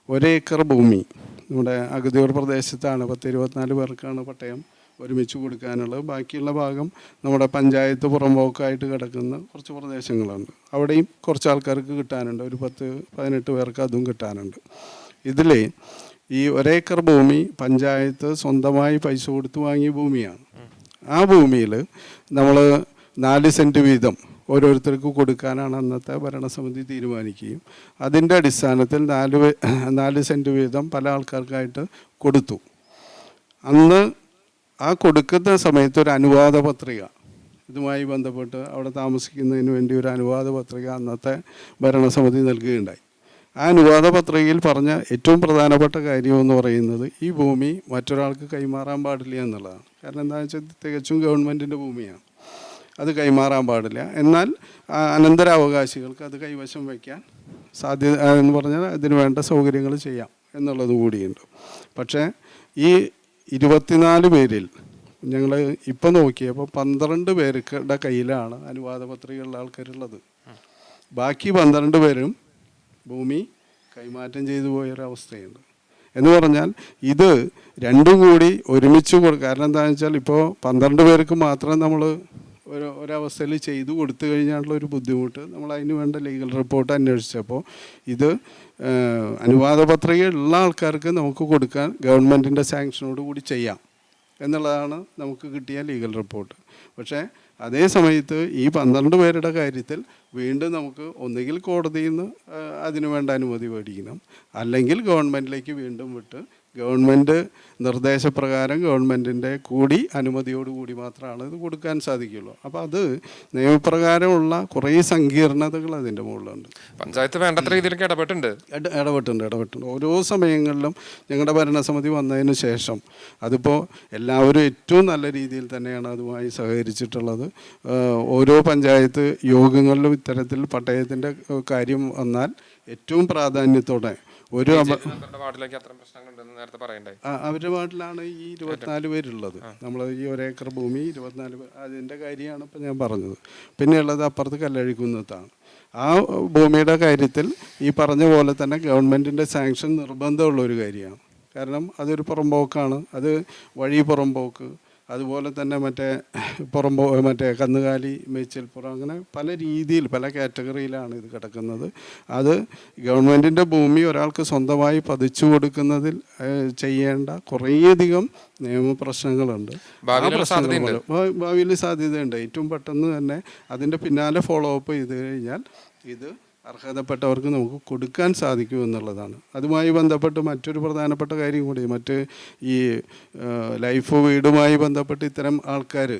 1 ഏക്കർ ഭൂമി നമ്മുടെ അഗതിയൂർ പ്രദേശത്താണ് 10-24 പേർക്കാണ് പട്ടയം ഒരുമിച്ച് കൊടുക്കാനുള്ളത്. ബാക്കിയുള്ള ഭാഗം നമ്മുടെ പഞ്ചായത്ത് പുറമ്പോക്കായിട്ട് കിടക്കുന്ന കുറച്ച് പ്രദേശങ്ങളുണ്ട്. അവിടെയും കുറച്ച് ആൾക്കാർക്ക് കിട്ടാനുണ്ട്. ഒരു 10-18 പേർക്ക് അതും കിട്ടാനുണ്ട്. ഇതിൽ ഈ 1 ഏക്കർ ഭൂമി പഞ്ചായത്ത് സ്വന്തമായി പൈസ കൊടുത്ത് വാങ്ങിയ ഭൂമിയാണ്. ആ ഭൂമിയിൽ നമ്മൾ 4 സെൻറ്റ് വീതം ഓരോരുത്തർക്ക് കൊടുക്കാനാണ് അന്നത്തെ ഭരണസമിതി തീരുമാനിക്കുകയും അതിൻ്റെ അടിസ്ഥാനത്തിൽ 4 സെൻറ്റ് വീതം പല ആൾക്കാർക്കായിട്ട് കൊടുത്തു. അന്ന് ആ കൊടുക്കുന്ന സമയത്ത് ഒരു അനുവാദ പത്രിക, ഇതുമായി ബന്ധപ്പെട്ട് അവിടെ താമസിക്കുന്നതിന് വേണ്ടി ഒരു അനുവാദ പത്രിക അന്നത്തെ ഭരണസമിതി നൽകുകയുണ്ടായി. ആ അനുവാദ പത്രികയിൽ പറഞ്ഞ ഏറ്റവും പ്രധാനപ്പെട്ട കാര്യമെന്ന് പറയുന്നത് ഈ ഭൂമി മറ്റൊരാൾക്ക് കൈമാറാൻ പാടില്ല എന്നുള്ളതാണ്. കാരണം എന്താണെന്ന് വെച്ചാൽ തികച്ചും ഗവൺമെൻറ്റിൻ്റെ ഭൂമിയാണ്, അത് കൈമാറാൻ പാടില്ല. എന്നാൽ അനന്തരാവകാശികൾക്ക് അത് കൈവശം വയ്ക്കാൻ സാധ്യത എന്ന് പറഞ്ഞാൽ അതിന് വേണ്ട സൗകര്യങ്ങൾ ചെയ്യാം എന്നുള്ളത് കൂടിയുണ്ട്. പക്ഷേ ഈ 24 പേരിൽ ഞങ്ങൾ ഇപ്പം നോക്കിയപ്പോൾ 12 പേരുടെ കയ്യിലാണ് അനുവാദ പത്രികയുള്ള ആൾക്കാരുള്ളത്. ബാക്കി 12 പേരും ഭൂമി കൈമാറ്റം ചെയ്തു പോയൊരവസ്ഥയുണ്ട്. എന്ന് പറഞ്ഞാൽ ഇത് രണ്ടും കൂടി ഒരുമിച്ച് കാരണം എന്താണെന്ന് വെച്ചാൽ ഇപ്പോൾ 12 പേർക്ക് മാത്രം നമ്മൾ ഒരവസ്ഥയിൽ ചെയ്തു കൊടുത്തു കഴിഞ്ഞാലുള്ള ഒരു ബുദ്ധിമുട്ട് നമ്മൾ അതിന് വേണ്ട ലീഗൽ റിപ്പോർട്ട് അന്വേഷിച്ചപ്പോൾ ഇത് അനുവാദ പത്രിക ഉള്ള ആൾക്കാർക്ക് നമുക്ക് കൊടുക്കാൻ ഗവൺമെൻറ്റിൻ്റെ സാങ്ഷനോട് കൂടി ചെയ്യാം എന്നുള്ളതാണ് നമുക്ക് കിട്ടിയ ലീഗൽ റിപ്പോർട്ട്. പക്ഷേ അതേ സമയത്ത് ഈ 12 പേരുടെ കാര്യത്തിൽ വീണ്ടും നമുക്ക് ഒന്നുകിൽ കോടതിയിൽ നിന്ന് അതിനു വേണ്ട അനുമതി മേടിക്കണം, അല്ലെങ്കിൽ ഗവൺമെൻറ്റിലേക്ക് വീണ്ടും വിട്ട് ഗവൺമെൻറ് നിർദ്ദേശപ്രകാരം ഗവൺമെൻറ്റിൻ്റെ കൂടി അനുമതിയോടുകൂടി മാത്രമാണ് ഇത് കൊടുക്കാൻ സാധിക്കുള്ളൂ. അപ്പോൾ അത് നിയമപ്രകാരമുള്ള കുറേ സങ്കീർണതകൾ അതിൻ്റെ മുകളിലുണ്ട്. പഞ്ചായത്ത് വേണ്ടത്ര രീതിയിലൊക്കെ ഇടപെട്ടുണ്ട്. ഓരോ സമയങ്ങളിലും ഞങ്ങളുടെ ഭരണസമിതി വന്നതിന് ശേഷം അതിപ്പോൾ എല്ലാവരും ഏറ്റവും നല്ല രീതിയിൽ തന്നെയാണ് അതുമായി സഹകരിച്ചിട്ടുള്ളത്. ഓരോ പഞ്ചായത്ത് യോഗങ്ങളിലും ഇത്തരത്തിൽ പട്ടയത്തിൻ്റെ കാര്യം വന്നാൽ ഏറ്റവും പ്രാധാന്യത്തോടെ അവരുടെ വാർഡിലാണ് ഈ 24 പേരുള്ളത്. നമ്മൾ ഈ 1 ഏക്കർ ഭൂമി 24 പേർ, അതിൻ്റെ കാര്യമാണ് ഇപ്പം ഞാൻ പറഞ്ഞത്. പിന്നെയുള്ളത് അപ്പുറത്ത് കല്ലഴിക്കുന്നത്താണ്. ആ ഭൂമിയുടെ കാര്യത്തിൽ ഈ പറഞ്ഞ പോലെ തന്നെ ഗവൺമെൻറ്റിൻ്റെ സാങ്ഷൻ നിർബന്ധമുള്ളൊരു കാര്യമാണ്. കാരണം അതൊരു പുറമ്പോക്കാണ്, അത് വഴി പുറമ്പോക്ക്, അതുപോലെ തന്നെ മറ്റേ കന്നുകാലി മേച്ചിൽപ്പുറം, അങ്ങനെ പല രീതിയിൽ പല കാറ്റഗറിയിലാണ് ഇത് കിടക്കുന്നത്. അത് ഗവൺമെൻറ്റിൻ്റെ ഭൂമി ഒരാൾക്ക് സ്വന്തമായി പതിച്ചു കൊടുക്കുന്നതിൽ ചെയ്യേണ്ട കുറേയധികം നിയമപ്രശ്നങ്ങളുണ്ട്. ഭാവിയിൽ സാധ്യതയുണ്ട്. ഏറ്റവും പെട്ടെന്ന് തന്നെ അതിൻ്റെ പിന്നാലെ ഫോളോ അപ്പ് ചെയ്ത് കഴിഞ്ഞാൽ ഇത് അർഹതപ്പെട്ടവർക്ക് നമുക്ക് കൊടുക്കാൻ സാധിക്കും എന്നുള്ളതാണ്. അതുമായി ബന്ധപ്പെട്ട് മറ്റൊരു പ്രധാനപ്പെട്ട കാര്യം കൂടി, ഈ ലൈഫ് വീടുമായി ബന്ധപ്പെട്ട് ഇത്തരം ആൾക്കാർ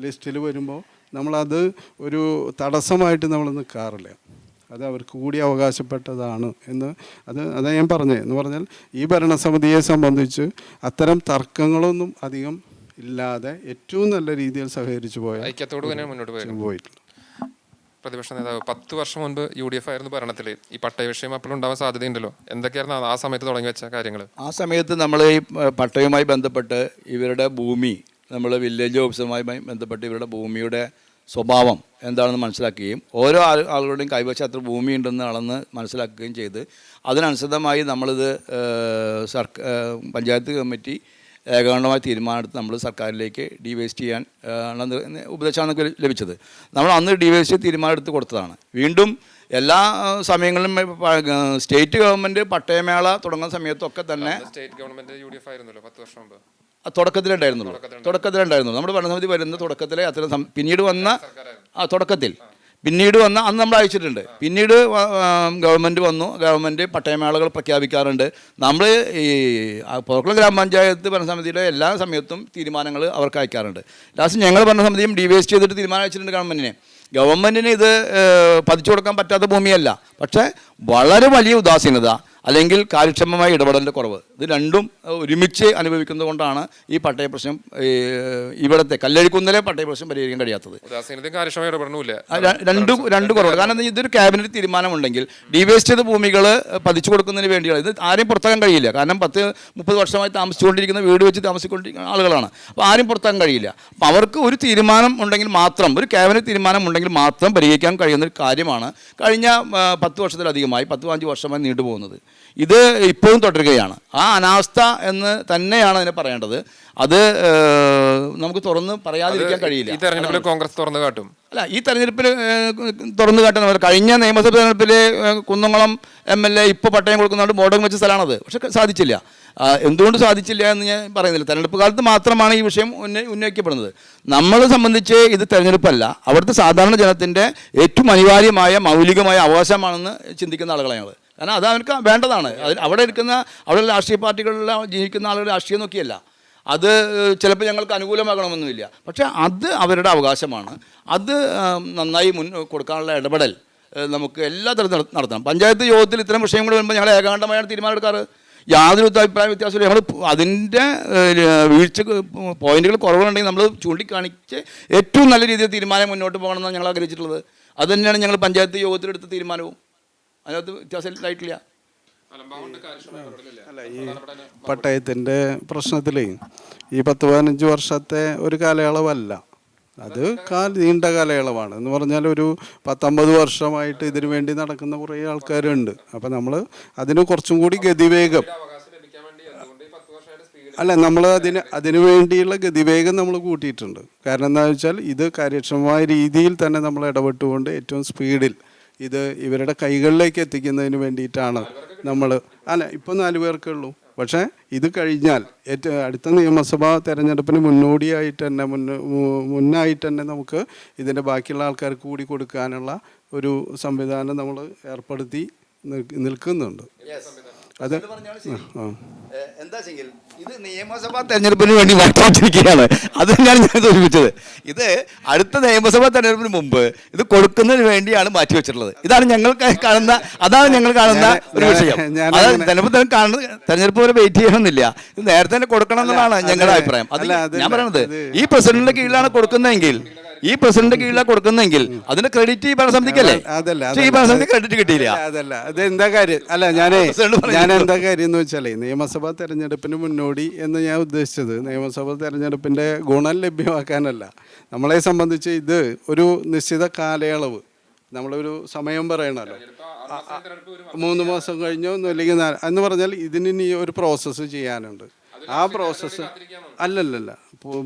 ലിസ്റ്റിൽ വരുമ്പോൾ നമ്മളത് ഒരു തടസ്സമായിട്ട് നമ്മൾ നിൽക്കാറില്ല. അത് അവർക്ക് കൂടി അവകാശപ്പെട്ടതാണ് അതാ ഞാൻ പറഞ്ഞത്. എന്ന് പറഞ്ഞാൽ ഈ ഭരണസമിതിയെ സംബന്ധിച്ച് അത്തരം തർക്കങ്ങളൊന്നും അധികം ഇല്ലാതെ ഏറ്റവും നല്ല രീതിയിൽ സഹകരിച്ചു പോയിട്ടുണ്ട്. പ്രതിപക്ഷ നേതാവ് 10 വർഷം മുൻപ് UDF ആയിരുന്നു ഭരണത്തിൽ. ഈ പട്ടയ വിഷയം അപ്പോൾ ഉണ്ടാവാൻ സാധ്യതയുണ്ടല്ലോ. എന്തൊക്കെയായിരുന്നു ആ സമയത്ത് തുടങ്ങി വെച്ച കാര്യങ്ങൾ? ആ സമയത്ത് നമ്മൾ ഈ പട്ടയവുമായി ബന്ധപ്പെട്ട് ഇവരുടെ ഭൂമി, നമ്മൾ വില്ലേജ് ഓഫീസറുമായി ബന്ധപ്പെട്ട് ഇവരുടെ ഭൂമിയുടെ സ്വഭാവം എന്താണെന്ന് മനസ്സിലാക്കുകയും ഓരോ ആളുകളുടെയും കൈവശം അത്ര ഭൂമിയുണ്ടെന്ന് അളന്ന് മനസ്സിലാക്കുകയും ചെയ്ത് അതിനനുസൃതമായി നമ്മളിത് പഞ്ചായത്ത് കമ്മിറ്റി ഏകകണ്ഠമായ തീരുമാനമെടുത്ത് നമ്മൾ സർക്കാരിലേക്ക് ഡിവേസ്റ്റ് ചെയ്യാൻ ഉപദേശമാണ് നമുക്ക് ലഭിച്ചത്. നമ്മൾ അന്ന് ഡിവേസ്റ്റ് തീരുമാനമെടുത്ത് കൊടുത്തതാണ്. വീണ്ടും എല്ലാ സമയങ്ങളിലും സ്റ്റേറ്റ് ഗവൺമെൻറ് പട്ടയമേള തുടങ്ങുന്ന സമയത്തൊക്കെ തന്നെ സ്റ്റേറ്റ് ഗവൺമെൻറ് UDF ആയിരുന്നല്ലോ 10 വർഷം മുമ്പ്. തുടക്കത്തിലുണ്ടായിരുന്നുള്ളൂ. നമ്മുടെ ഭരണസമിതി വരുന്ന തുടക്കത്തിലെ അത്തരം പിന്നീട് വന്ന അന്ന് നമ്മൾ അയച്ചിട്ടുണ്ട്. പിന്നീട് ഗവൺമെൻറ് വന്നു, ഗവൺമെൻറ് പട്ടയമേളകൾ പ്രഖ്യാപിക്കാറുണ്ട്. നമ്മൾ ഈ പോർക്കുളം ഗ്രാമപഞ്ചായത്ത് ഭരണസമിതിയുടെ എല്ലാ സമയത്തും തീരുമാനങ്ങൾ അവർക്ക് അയക്കാറുണ്ട്. ലാസ്റ്റ് ഞങ്ങൾ ഭരണസമിതിയും ഡിവേസ്റ്റ് ചെയ്തിട്ട് തീരുമാനം അയച്ചിട്ടുണ്ട് ഗവൺമെൻറ്റിന് ഇത് പതിച്ചു കൊടുക്കാൻ പറ്റാത്ത ഭൂമിയല്ല, പക്ഷേ വളരെ വലിയ ഉദാസീനത അല്ലെങ്കിൽ കാര്യക്ഷമമായ ഇടപെടലിൻ്റെ കുറവ്, ഇത് രണ്ടും ഒരുമിച്ച് അനുഭവിക്കുന്നത് കൊണ്ടാണ് ഈ പട്ടയ പ്രശ്നം, ഇവിടുത്തെ കല്ലഴിക്കുന്നിലെ പട്ടയ പ്രശ്നം പരിഹരിക്കാൻ കഴിയാത്തത്. രണ്ട് കുറവ്. കാരണം ഇതൊരു ക്യാബിനറ്റ് തീരുമാനമുണ്ടെങ്കിൽ ഡിവേസ്റ്റ് ചെയ്ത ഭൂമികൾ പതിച്ചു കൊടുക്കുന്നതിന് വേണ്ടിയാണ്. ഇത് ആരെയും പുറത്താക്കാൻ കഴിയില്ല. കാരണം 10-30 വർഷമായി താമസിച്ചുകൊണ്ടിരിക്കുന്ന വീട് വെച്ച് താമസിക്കൊണ്ടിരിക്കുന്ന ആളുകളാണ്. അപ്പോൾ ആരും പുറത്താക്കാൻ കഴിയില്ല. അപ്പോൾ അവർക്ക് ഒരു തീരുമാനം ഉണ്ടെങ്കിൽ മാത്രം, ഒരു ക്യാബിനറ്റ് തീരുമാനം ഉണ്ടെങ്കിൽ മാത്രം പരിഹരിക്കാൻ കഴിയുന്ന ഒരു കാര്യമാണ് കഴിഞ്ഞ 10 വർഷത്തിലധികമായി 10-15 വർഷമായി നീണ്ടുപോകുന്നത്. ഇത് ഇപ്പോഴും തുടരുകയാണ്. ആ അനാസ്ഥ എന്ന് തന്നെയാണ് അതിനെ പറയേണ്ടത്. അത് നമുക്ക് തുറന്ന് പറയാതിരിക്കാൻ കഴിയില്ല. ഈ തെരഞ്ഞെടുപ്പിൽ കോൺഗ്രസ് തുറന്നു കാട്ടും. അല്ല, ഈ തെരഞ്ഞെടുപ്പിൽ തുറന്നു കാട്ടുന്ന കഴിഞ്ഞ നിയമസഭാ തെരഞ്ഞെടുപ്പിൽ കുന്നംകുളം MLA ഇപ്പോൾ പട്ടയം കൊടുക്കുന്നതുകൊണ്ട് ബോർഡും വെച്ച സ്ഥലമാണത്. പക്ഷെ സാധിച്ചില്ല. എന്തുകൊണ്ട് സാധിച്ചില്ല എന്ന് ഞാൻ പറയുന്നില്ല. തെരഞ്ഞെടുപ്പ് കാലത്ത് മാത്രമാണ് ഈ വിഷയം ഉന്നയിക്കപ്പെടുന്നത്. നമ്മളെ സംബന്ധിച്ച് ഇത് തെരഞ്ഞെടുപ്പല്ല, അവിടുത്തെ സാധാരണ ജനത്തിൻ്റെ ഏറ്റവും അനിവാര്യമായ മൗലികമായ അവകാശമാണെന്ന് ചിന്തിക്കുന്ന ആളുകളാണ്. കാരണം അത് അവർക്ക് വേണ്ടതാണ്. അവിടെ രാഷ്ട്രീയ പാർട്ടികളിൽ ജീവിക്കുന്ന ആളുകളുടെ രാഷ്ട്രീയം നോക്കിയല്ല. അത് ചിലപ്പോൾ ഞങ്ങൾക്ക് അനുകൂലമാകണമെന്നുമില്ല, പക്ഷേ അത് അവരുടെ അവകാശമാണ്. അത് നന്നായി കൊടുക്കാനുള്ള ഇടപെടൽ നമുക്ക് എല്ലാ തരത്തിലും നടത്തണം. പഞ്ചായത്ത് യോഗത്തിൽ ഇത്തരം വിഷയങ്ങൾ വരുമ്പോൾ ഞങ്ങൾ ഏകാണ്ഡമായാണ് തീരുമാനമെടുക്കാറ്. യാതൊരു അഭിപ്രായ വ്യത്യാസമില്ല. ഞങ്ങൾ അതിൻ്റെ പോയിന്റുകൾ കുറവുകളുണ്ടെങ്കിൽ നമ്മൾ ചൂണ്ടിക്കാണിച്ച് ഏറ്റവും നല്ല രീതിയിൽ തീരുമാനം മുന്നോട്ട് പോകണമെന്നാണ് ഞങ്ങൾ ആഗ്രഹിച്ചിട്ടുള്ളത്. അതുതന്നെയാണ് ഞങ്ങൾ പഞ്ചായത്ത് യോഗത്തിലെടുത്ത തീരുമാനവും. അതിനകത്ത് വ്യത്യാസമായിട്ടില്ല. അല്ല, ഈ പട്ടയത്തിൻ്റെ പ്രശ്നത്തിൽ ഈ 10-15 വർഷത്തെ ഒരു കാലയളവല്ല, അത് നീണ്ട കാലയളവാണ്. എന്ന് പറഞ്ഞാൽ ഒരു 10-50 വർഷമായിട്ട് ഇതിനു വേണ്ടി നടക്കുന്ന കുറേ ആൾക്കാരുണ്ട്. അപ്പം നമ്മൾ അതിന് കുറച്ചും കൂടി ഗതിവേഗം അല്ല, നമ്മൾ അതിനു വേണ്ടിയുള്ള ഗതിവേഗം നമ്മൾ കൂട്ടിയിട്ടുണ്ട്. കാരണം എന്താണെന്ന് വെച്ചാൽ ഇത് കാര്യക്ഷമമായ രീതിയിൽ തന്നെ നമ്മൾ ഇടപെട്ടുകൊണ്ട് ഏറ്റവും സ്പീഡിൽ ഇത് ഇവരുടെ കൈകളിലേക്ക് എത്തിക്കുന്നതിന് വേണ്ടിയിട്ടാണ് നമ്മൾ. അല്ല, ഇപ്പോൾ 4 പേർക്കേ ഉള്ളൂ. പക്ഷേ ഇത് കഴിഞ്ഞാൽ അടുത്ത നിയമസഭാ തെരഞ്ഞെടുപ്പിന് മുന്നായിട്ട് തന്നെ നമുക്ക് ഇതിൻ്റെ ബാക്കിയുള്ള ആൾക്കാർക്ക് കൂടി കൊടുക്കാനുള്ള ഒരു സംവിധാനം നമ്മൾ ഏർപ്പെടുത്തി നിൽക്കുന്നുണ്ട്. അത് എന്താ വെച്ചെങ്കിൽ ഇത് നിയമസഭാ തെരഞ്ഞെടുപ്പിന് വേണ്ടി മാറ്റി വെച്ചിരിക്കുകയാണ്. അത് തന്നെയാണ് ഞാൻ സൂചിപ്പിച്ചത്. ഇത് അടുത്ത നിയമസഭാ തെരഞ്ഞെടുപ്പിന് മുമ്പ് ഇത് കൊടുക്കുന്നതിന് വേണ്ടിയാണ് മാറ്റി വെച്ചിട്ടുള്ളത്. അതാണ് ഞങ്ങൾ കാണുന്ന ഒരു വിഷയം. തെരഞ്ഞെടുപ്പ് വരെ വെയിറ്റ് ചെയ്യണമെന്നില്ല, ഇത് നേരത്തെ തന്നെ കൊടുക്കണം എന്നുള്ളതാണ് ഞങ്ങളുടെ അഭിപ്രായം. അത് ഞാൻ പറയുന്നത് ഈ പ്രസിഡന്റിന്റെ കീഴിലാണ് കൊടുക്കുന്നതെങ്കിൽ അതിന് ക്രെഡിറ്റ് ഈ ഭരണസമിതിക്കല്ലേ? ഈ ഭരണസമിതി ക്രെഡിറ്റ് കിട്ടിയില്ല. അതല്ല, അത് എന്താ കാര്യം? അല്ല, ഞാൻ എന്താ കാര്യം എന്ന് വെച്ചാലേ, നിയമസഭാ തെരഞ്ഞെടുപ്പിന് മുന്നോടി എന്ന് ഞാൻ ഉദ്ദേശിച്ചത് നിയമസഭാ തെരഞ്ഞെടുപ്പിന്റെ ഗുണം ലഭ്യമാക്കാനല്ല. നമ്മളെ സംബന്ധിച്ച് ഇത് ഒരു നിശ്ചിത കാലയളവ്, നമ്മളൊരു സമയം പറയണല്ലോ, 3 മാസം കഴിഞ്ഞോ അല്ലെങ്കിൽ എന്ന് പറഞ്ഞാൽ ഇതിന് ഇനി ഒരു പ്രോസസ്സ് ചെയ്യാനുണ്ട്. ആ പ്രോസസ്സ് അല്ലല്ല,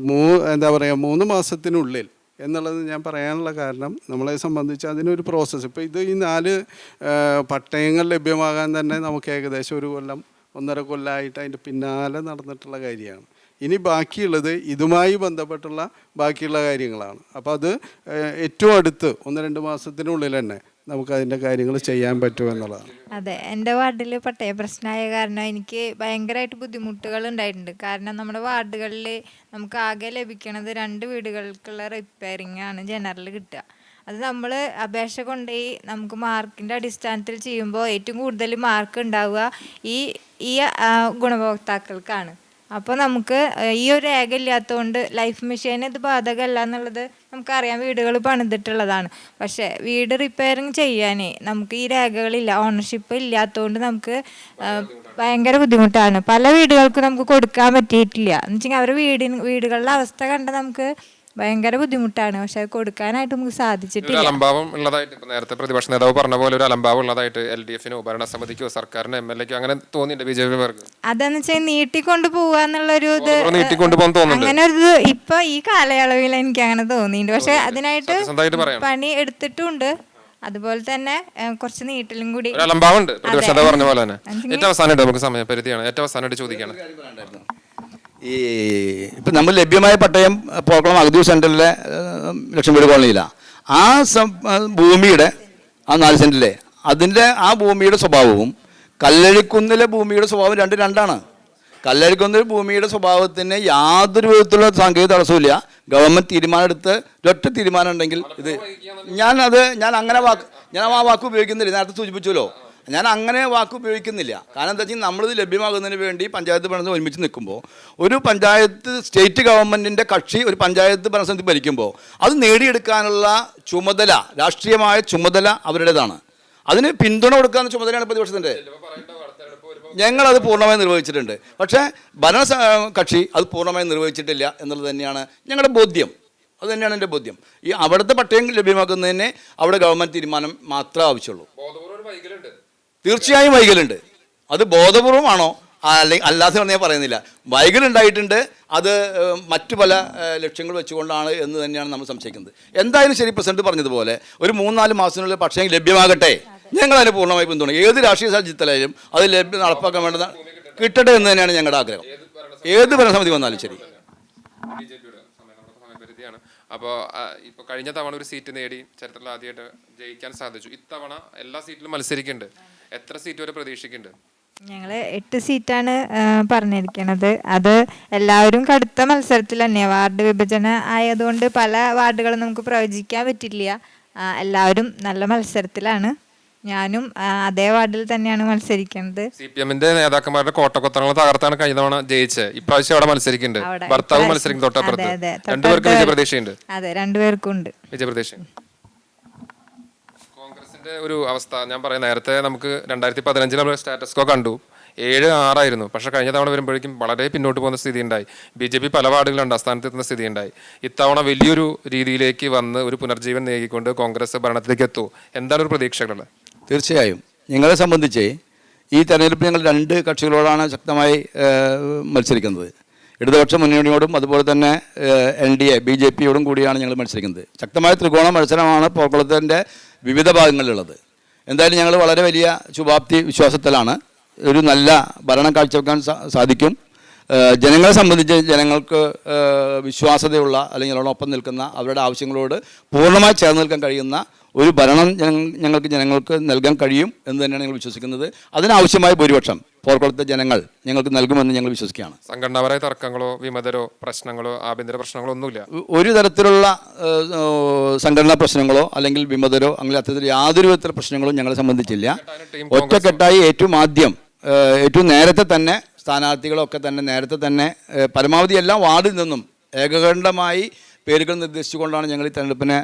എന്താ പറയുക, 3 മാസത്തിനുള്ളിൽ എന്നുള്ളത് ഞാൻ പറയാനുള്ള കാരണം, നമ്മളെ സംബന്ധിച്ച് അതിനൊരു പ്രോസസ്സ്. ഇപ്പോൾ ഇത് ഈ 4 പട്ടയങ്ങൾ ലഭ്യമാകാൻ തന്നെ നമുക്ക് ഏകദേശം 1 കൊല്ലം 1.5 കൊല്ലമായിട്ട് അതിൻ്റെ പിന്നാലെ നടന്നിട്ടുള്ള കാര്യമാണ്. ഇനി ബാക്കിയുള്ളത് ഇതുമായി ബന്ധപ്പെട്ടുള്ള ബാക്കിയുള്ള കാര്യങ്ങളാണ്. അപ്പോൾ അത് ഏറ്റവും അടുത്ത് 1-2 മാസത്തിനുള്ളിൽ തന്നെ നമുക്ക് അതിൻ്റെ കാര്യങ്ങൾ ചെയ്യാൻ പറ്റുമെന്നുള്ളതാണ്. അതെ, എൻ്റെ വാർഡിൽ പട്ടയ പ്രശ്നമായ കാരണം എനിക്ക് ഭയങ്കരമായിട്ട് ബുദ്ധിമുട്ടുകൾ ഉണ്ടായിട്ടുണ്ട്. കാരണം നമ്മുടെ വാർഡുകളിൽ നമുക്ക് ആകെ ലഭിക്കണത് 2 വീടുകൾക്കുള്ള റിപ്പയറിംഗ് ആണ് ജനറൽ കിട്ടുക. അത് നമ്മൾ അപേക്ഷ കൊണ്ടുപോയി നമുക്ക് മാർക്കിൻ്റെ അടിസ്ഥാനത്തിൽ ചെയ്യുമ്പോൾ ഏറ്റവും കൂടുതൽ മാർക്ക് ഉണ്ടാവുക ഈ ഗുണഭോക്താക്കൾക്കാണ്. അപ്പോൾ നമുക്ക് ഈ ഒരു രേഖ ഇല്ലാത്തതുകൊണ്ട് ലൈഫ് മിഷന് ഇത് ബാധകമല്ല എന്നുള്ളത് നമുക്കറിയാം, വീടുകൾ പണിതിട്ടുള്ളതാണ്. പക്ഷേ വീട് റിപ്പയറിങ് ചെയ്യാൻ നമുക്ക് ഈ രേഖകളില്ല, ഓണർഷിപ്പ് ഇല്ലാത്തതുകൊണ്ട് നമുക്ക് ഭയങ്കര ബുദ്ധിമുട്ടാണ്. പല വീടുകൾക്കും നമുക്ക് കൊടുക്കാൻ പറ്റിയിട്ടില്ല. എന്ന് വെച്ചാൽ അവരുടെ വീടുകളുടെ അവസ്ഥ കണ്ട് നമുക്ക് ഭയങ്കര ബുദ്ധിമുട്ടാണ്. പക്ഷെ അത് കൊടുക്കാനായിട്ട് നമുക്ക് സാധിച്ചിട്ടില്ല. അലംഭാവം ഉള്ളതായിട്ട് നേരത്തെ പ്രതിപക്ഷ നേതാവ് പറഞ്ഞ പോലെ ഒരു അലംഭാവം ഉള്ളതായിട്ട് LDFനോ ഭരണസമിതിക്കോ സർക്കാരിനോ MLAക്കോ അങ്ങനെ തോന്നിയിട്ടുണ്ട് BJP? അതെന്ന് വെച്ചാൽ നീട്ടിക്കൊണ്ട് പോവാന്നുള്ളൊരു ഇത്, അങ്ങനെ ഒരു ഇത് ഇപ്പൊ ഈ കാലയളവിൽ എനിക്ക് അങ്ങനെ തോന്നിയിട്ടുണ്ട്. പക്ഷെ അതിനായിട്ട് പണി എടുത്തിട്ടുണ്ട്. അതുപോലെ തന്നെ കുറച്ച് നീട്ടിലും കൂടി അലംഭാവം ഉണ്ട്. പ്രതിപക്ഷ നേതാവ് പറഞ്ഞ പോലെ തന്നെ ഏറ്റവും അവസാനമായിട്ട് നമുക്ക് സമയപരിധിയാണ്, ഏറ്റവും അവസാനമായിട്ട് ചോദിക്കുകയാണ്. ഇപ്പം നമ്മൾ ലഭ്യമായ പട്ടയം പോർക്കുളം അഗതി സെൻറ്ററിലെ ലക്ഷം വീട് കോളനിയിലാണ്. ആ ഭൂമിയുടെ ആ 4 സെൻറ്റിലെ ആ ഭൂമിയുടെ സ്വഭാവവും കല്ലഴിക്കുന്നിലെ ഭൂമിയുടെ സ്വഭാവം രണ്ടാണ്. കല്ലഴിക്കുന്നിലെ ഭൂമിയുടെ സ്വഭാവത്തിന് യാതൊരു വിധത്തിലുള്ള സാങ്കേതിക തടസ്സമില്ല. ഗവൺമെൻറ് തീരുമാനം എടുത്ത് ഒരൊറ്റ തീരുമാനം ഉണ്ടെങ്കിൽ ഇത് ഞാൻ ആ വാക്ക് ഉപയോഗിക്കുന്നില്ല. നേരത്തെ സൂചിപ്പിച്ചല്ലോ, ഞാൻ അങ്ങനെ വാക്ക് ഉപയോഗിക്കുന്നില്ല. കാരണം എന്താ വെച്ചാൽ നമ്മളിത് ലഭ്യമാകുന്നതിന് വേണ്ടി പഞ്ചായത്ത് ഭരണം ഒരുമിച്ച് നിൽക്കുമ്പോൾ ഒരു പഞ്ചായത്ത് സ്റ്റേറ്റ് ഗവൺമെൻറ്റിൻ്റെ കക്ഷി ഒരു പഞ്ചായത്ത് ഭരണസമിതി ഭരിക്കുമ്പോൾ അത് നേടിയെടുക്കാനുള്ള ചുമതല, രാഷ്ട്രീയമായ ചുമതല അവരുടേതാണ്. അതിന് പിന്തുണ കൊടുക്കാവുന്ന ചുമതലയാണ് പ്രതിപക്ഷത്തിൻ്റെ. ഞങ്ങളത് പൂർണ്ണമായി നിർവഹിച്ചിട്ടുണ്ട്. പക്ഷേ ഭരണ കക്ഷി അത് പൂർണ്ണമായി നിർവഹിച്ചിട്ടില്ല എന്നുള്ളത് തന്നെയാണ് ഞങ്ങളുടെ ബോധ്യം. അത് തന്നെയാണ് എൻ്റെ ബോധ്യം. ഈ അവിടുത്തെ പട്ടയം ലഭ്യമാക്കുന്നതിന് അവിടെ ഗവൺമെൻറ് തീരുമാനം മാത്രമേ ആവശ്യമുള്ളൂ. തീർച്ചയായും വൈകലുണ്ട്. അത് ബോധപൂർവമാണോ അല്ലാതെ ഞാൻ പറയുന്നില്ല. വൈകലുണ്ടായിട്ടുണ്ട്. അത് മറ്റു പല ലക്ഷ്യങ്ങൾ വെച്ചുകൊണ്ടാണ് എന്ന് തന്നെയാണ് നമ്മൾ സംശയിക്കുന്നത്. എന്തായാലും ശരി, പ്രസിഡന്റ് പറഞ്ഞതുപോലെ ഒരു 3-4 മാസത്തിനുള്ളിൽ പക്ഷേ ലഭ്യമാകട്ടെ. ഞങ്ങൾ അതിന് പൂർണ്ണമായി പിന്തുണ. ഏത് രാഷ്ട്രീയ സാഹചര്യത്തിലായാലും അത് നടപ്പാക്കാൻ വേണ്ടത് കിട്ടട്ടെ എന്ന് തന്നെയാണ് ഞങ്ങളുടെ ആഗ്രഹം. ഏത് ഭരണസമിതി വന്നാലും ശരി. അപ്പോൾ ഇപ്പോൾ കഴിഞ്ഞ തവണ ഒരു സീറ്റ് നേടി ചരിത്രത്തിൽ ആദ്യമായിട്ട് ജയിക്കാൻ സാധിച്ചു. ഇത്തവണ എല്ലാ സീറ്റിലും മത്സരിക്കുന്നുണ്ട്. എത്ര സീറ്റ് വരെ പ്രതീക്ഷിക്കുന്നുണ്ട്? ഞങ്ങൾ 8 സീറ്റാണ് പറഞ്ഞിരിക്കുന്നത്. അത് എല്ലാവരും കടുത്ത മത്സരത്തിൽ തന്നെയാണ്. വാർഡ് വിഭജന ആയതുകൊണ്ട് പല വാർഡുകളും നമുക്ക് പ്രവചിക്കാൻ പറ്റില്ല. എല്ലാവരും നല്ല മത്സരത്തിലാണ്. ഞാനും അതേ വാർഡിൽ തന്നെയാണ് മത്സരിക്കുന്നത്. CPMന്റെ നേതാക്കന്മാരുടെ കോട്ടക്കൊത്തങ്ങൾ തകർത്താണ് കഴിഞ്ഞ തവണ ജയിച്ചത്. ഇപ്രാവശ്യം അവിടെ മത്സരിക്കുന്നുണ്ട്. ഭർത്താവ് മത്സരിക്കും തൊട്ടപ്പുറത്ത്. 2 പേർക്ക് വിജയപ്രതീക്ഷയുണ്ട്. അതെ, 2 പേർക്കും ഉണ്ട് വിജയപ്രതീക്ഷ. കോൺഗ്രസിന്റെ ഒരു അവസ്ഥ ഞാൻ പറയാം. നേരത്തെ നമുക്ക് 2015 നമ്മൾ സ്റ്റാറ്റസ്കോ കണ്ടു, 7-6 ആയിരുന്നു. പക്ഷെ കഴിഞ്ഞ തവണ വരുമ്പോഴേക്കും വളരെ പിന്നോട്ട് പോകുന്ന സ്ഥിതി ഉണ്ടായി. BJP പല വാർഡുകളുണ്ട് അസ്ഥാനത്തെത്തുന്ന സ്ഥിതി ഉണ്ടായി. ഇത്തവണ വലിയൊരു രീതിയിലേക്ക് വന്ന് ഒരു പുനർജീവൻ നേടിക്കൊണ്ട് കോൺഗ്രസ് ഭരണത്തിലേക്ക് എത്തുമോ? എന്താണ് ഒരു പ്രതീക്ഷകൾ? തീർച്ചയായും ഞങ്ങളെ സംബന്ധിച്ച് ഈ തെരഞ്ഞെടുപ്പ് ഞങ്ങൾ 2 കക്ഷികളോടാണ് ശക്തമായി മത്സരിക്കുന്നത്. ഇടതുപക്ഷ മുന്നണിയോടും അതുപോലെ തന്നെ NDA BJP-യോടും കൂടിയാണ് ഞങ്ങൾ മത്സരിക്കുന്നത്. ശക്തമായ ത്രികോണ മത്സരമാണ് പോർക്കുളത്തിൻ്റെ വിവിധ ഭാഗങ്ങളിലുള്ളത്. എന്തായാലും ഞങ്ങൾ വളരെ വലിയ ശുഭാപ്തി വിശ്വാസത്തിലാണ്. ഒരു നല്ല ഭരണം കാഴ്ചവെക്കാൻ സാധിക്കും. ജനങ്ങളെ സംബന്ധിച്ച് ജനങ്ങൾക്ക് വിശ്വാസ്യതയുള്ള അല്ലെങ്കിൽ അവരോടൊപ്പം നിൽക്കുന്ന അവരുടെ ആവശ്യങ്ങളോട് പൂർണ്ണമായി ചേർന്ന് നിൽക്കാൻ കഴിയുന്ന ഒരു ഭരണം ജനങ്ങൾക്ക് നൽകാൻ കഴിയും എന്ന് തന്നെയാണ് ഞങ്ങൾ വിശ്വസിക്കുന്നത്. അതിനാവശ്യമായ ഭൂരിപക്ഷം പോർക്കുളത്തെ ജനങ്ങൾ ഞങ്ങൾക്ക് നൽകുമെന്ന് ഞങ്ങൾ വിശ്വസിക്കുകയാണ്. സംഘടനാപരമായ തർക്കങ്ങളോ വിമതരോ പ്രശ്നങ്ങളോ ആഭ്യന്തര പ്രശ്നങ്ങളോ ഒന്നുമില്ല. ഒരു തരത്തിലുള്ള സംഘടനാ പ്രശ്നങ്ങളോ അല്ലെങ്കിൽ വിമതരോ അങ്ങനെ അത്തരത്തിൽ യാതൊരു വിധത്തിലുള്ള പ്രശ്നങ്ങളും ഞങ്ങളെ സംബന്ധിച്ചില്ല. ഒറ്റക്കെട്ടായി ഏറ്റവും നേരത്തെ തന്നെ സ്ഥാനാർത്ഥികളൊക്കെ തന്നെ നേരത്തെ തന്നെ പരമാവധി എല്ലാ വാർഡിൽ നിന്നും ഏകകണ്ഠമായി പേരുകൾ നിർദ്ദേശിച്ചുകൊണ്ടാണ് ഞങ്ങൾ ഈ തെരഞ്ഞെടുപ്പിനെ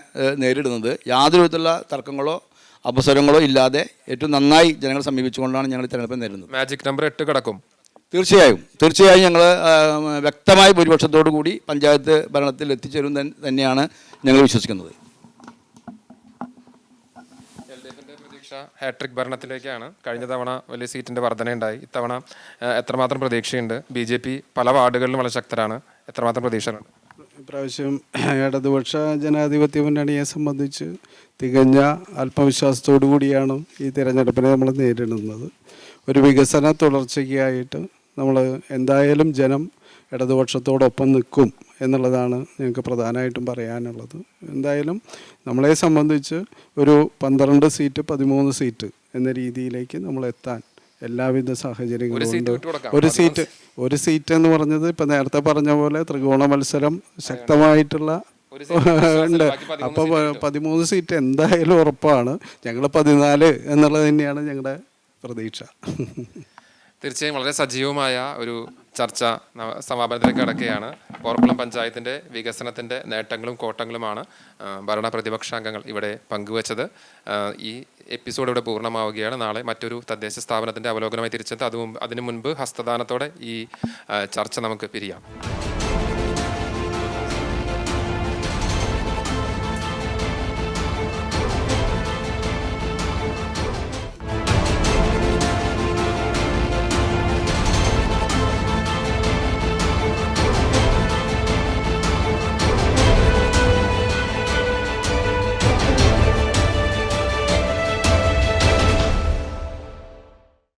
നേരിടുന്നത്. യാതൊരു വിധത്തിലുള്ള തർക്കങ്ങളോ അപസ്വരങ്ങളോ ഇല്ലാതെ ഏറ്റവും നന്നായി ജനങ്ങളെ സമീപിച്ചുകൊണ്ടാണ് ഞങ്ങൾ ഈ തെരഞ്ഞെടുപ്പ് നേരിടുന്നത്. മാജിക് നമ്പർ 8 കിടക്കും. തീർച്ചയായും ഞങ്ങൾ വ്യക്തമായ ഭൂരിപക്ഷത്തോടു കൂടി പഞ്ചായത്ത് ഭരണത്തിൽ എത്തിച്ചേരും തന്നെയാണ് ഞങ്ങൾ വിശ്വസിക്കുന്നത്. ഹാട്രിക് ഭരണത്തിലേക്കാണ്. കഴിഞ്ഞ തവണ വലിയ സീറ്റിൻ്റെ വർധനയുണ്ടായി. ഇത്തവണ എത്രമാത്രം പ്രതീക്ഷയുണ്ട്? BJP പല വാർഡുകളിലും വളരെ ശക്തരാണ്. എത്രമാത്രം പ്രതീക്ഷയുണ്ട്? ഇപ്രാവശ്യം ഇടതുപക്ഷ ജനാധിപത്യ മുന്നണിയെ സംബന്ധിച്ച് തികഞ്ഞ ആത്മവിശ്വാസത്തോടു കൂടിയാണ് ഈ തിരഞ്ഞെടുപ്പിനെ നമ്മൾ നേരിടുന്നത്. ഒരു വികസന തുടർച്ചയ്ക്കായിട്ട് നമ്മൾ എന്തായാലും ജനം ഇടതുപക്ഷത്തോടൊപ്പം നിൽക്കും എന്നുള്ളതാണ് ഞങ്ങൾക്ക് പ്രധാനമായിട്ടും പറയാനുള്ളത്. എന്തായാലും നമ്മളെ സംബന്ധിച്ച് ഒരു 12 സീറ്റ് 13 സീറ്റ് എന്ന രീതിയിലേക്ക് നമ്മൾ എത്താൻ എല്ലാവിധ സാഹചര്യങ്ങളും ഒരു സീറ്റ് എന്ന് പറഞ്ഞത് ഇപ്പം നേരത്തെ പറഞ്ഞ പോലെ ത്രികോണ മത്സരം ശക്തമായിട്ടുള്ള ഉണ്ട്. അപ്പോൾ 13 സീറ്റ് എന്തായാലും ഉറപ്പാണ്. ഞങ്ങൾ 14 എന്നുള്ളത് തന്നെയാണ് ഞങ്ങളുടെ പ്രതീക്ഷ. തീർച്ചയായും വളരെ സജീവമായ ഒരു ചർച്ച സമാപനത്തിലേക്ക് കടക്കുകയാണ്. പോർക്കുളം പഞ്ചായത്തിൻ്റെ വികസനത്തിൻ്റെ നേട്ടങ്ങളും കോട്ടങ്ങളുമാണ് ഭരണ പ്രതിപക്ഷാംഗങ്ങൾ ഇവിടെ പങ്കുവച്ചത്. ഈ എപ്പിസോഡ് ഇവിടെ പൂർണ്ണമാവുകയാണ്. നാളെ മറ്റൊരു തദ്ദേശ സ്ഥാപനത്തിൻ്റെ അവലോകനമായി തിരിച്ചെത്തും. അതിനു മുൻപ് ഹസ്തദാനത്തോടെ ഈ ചർച്ച നമുക്ക് പിരിയാം.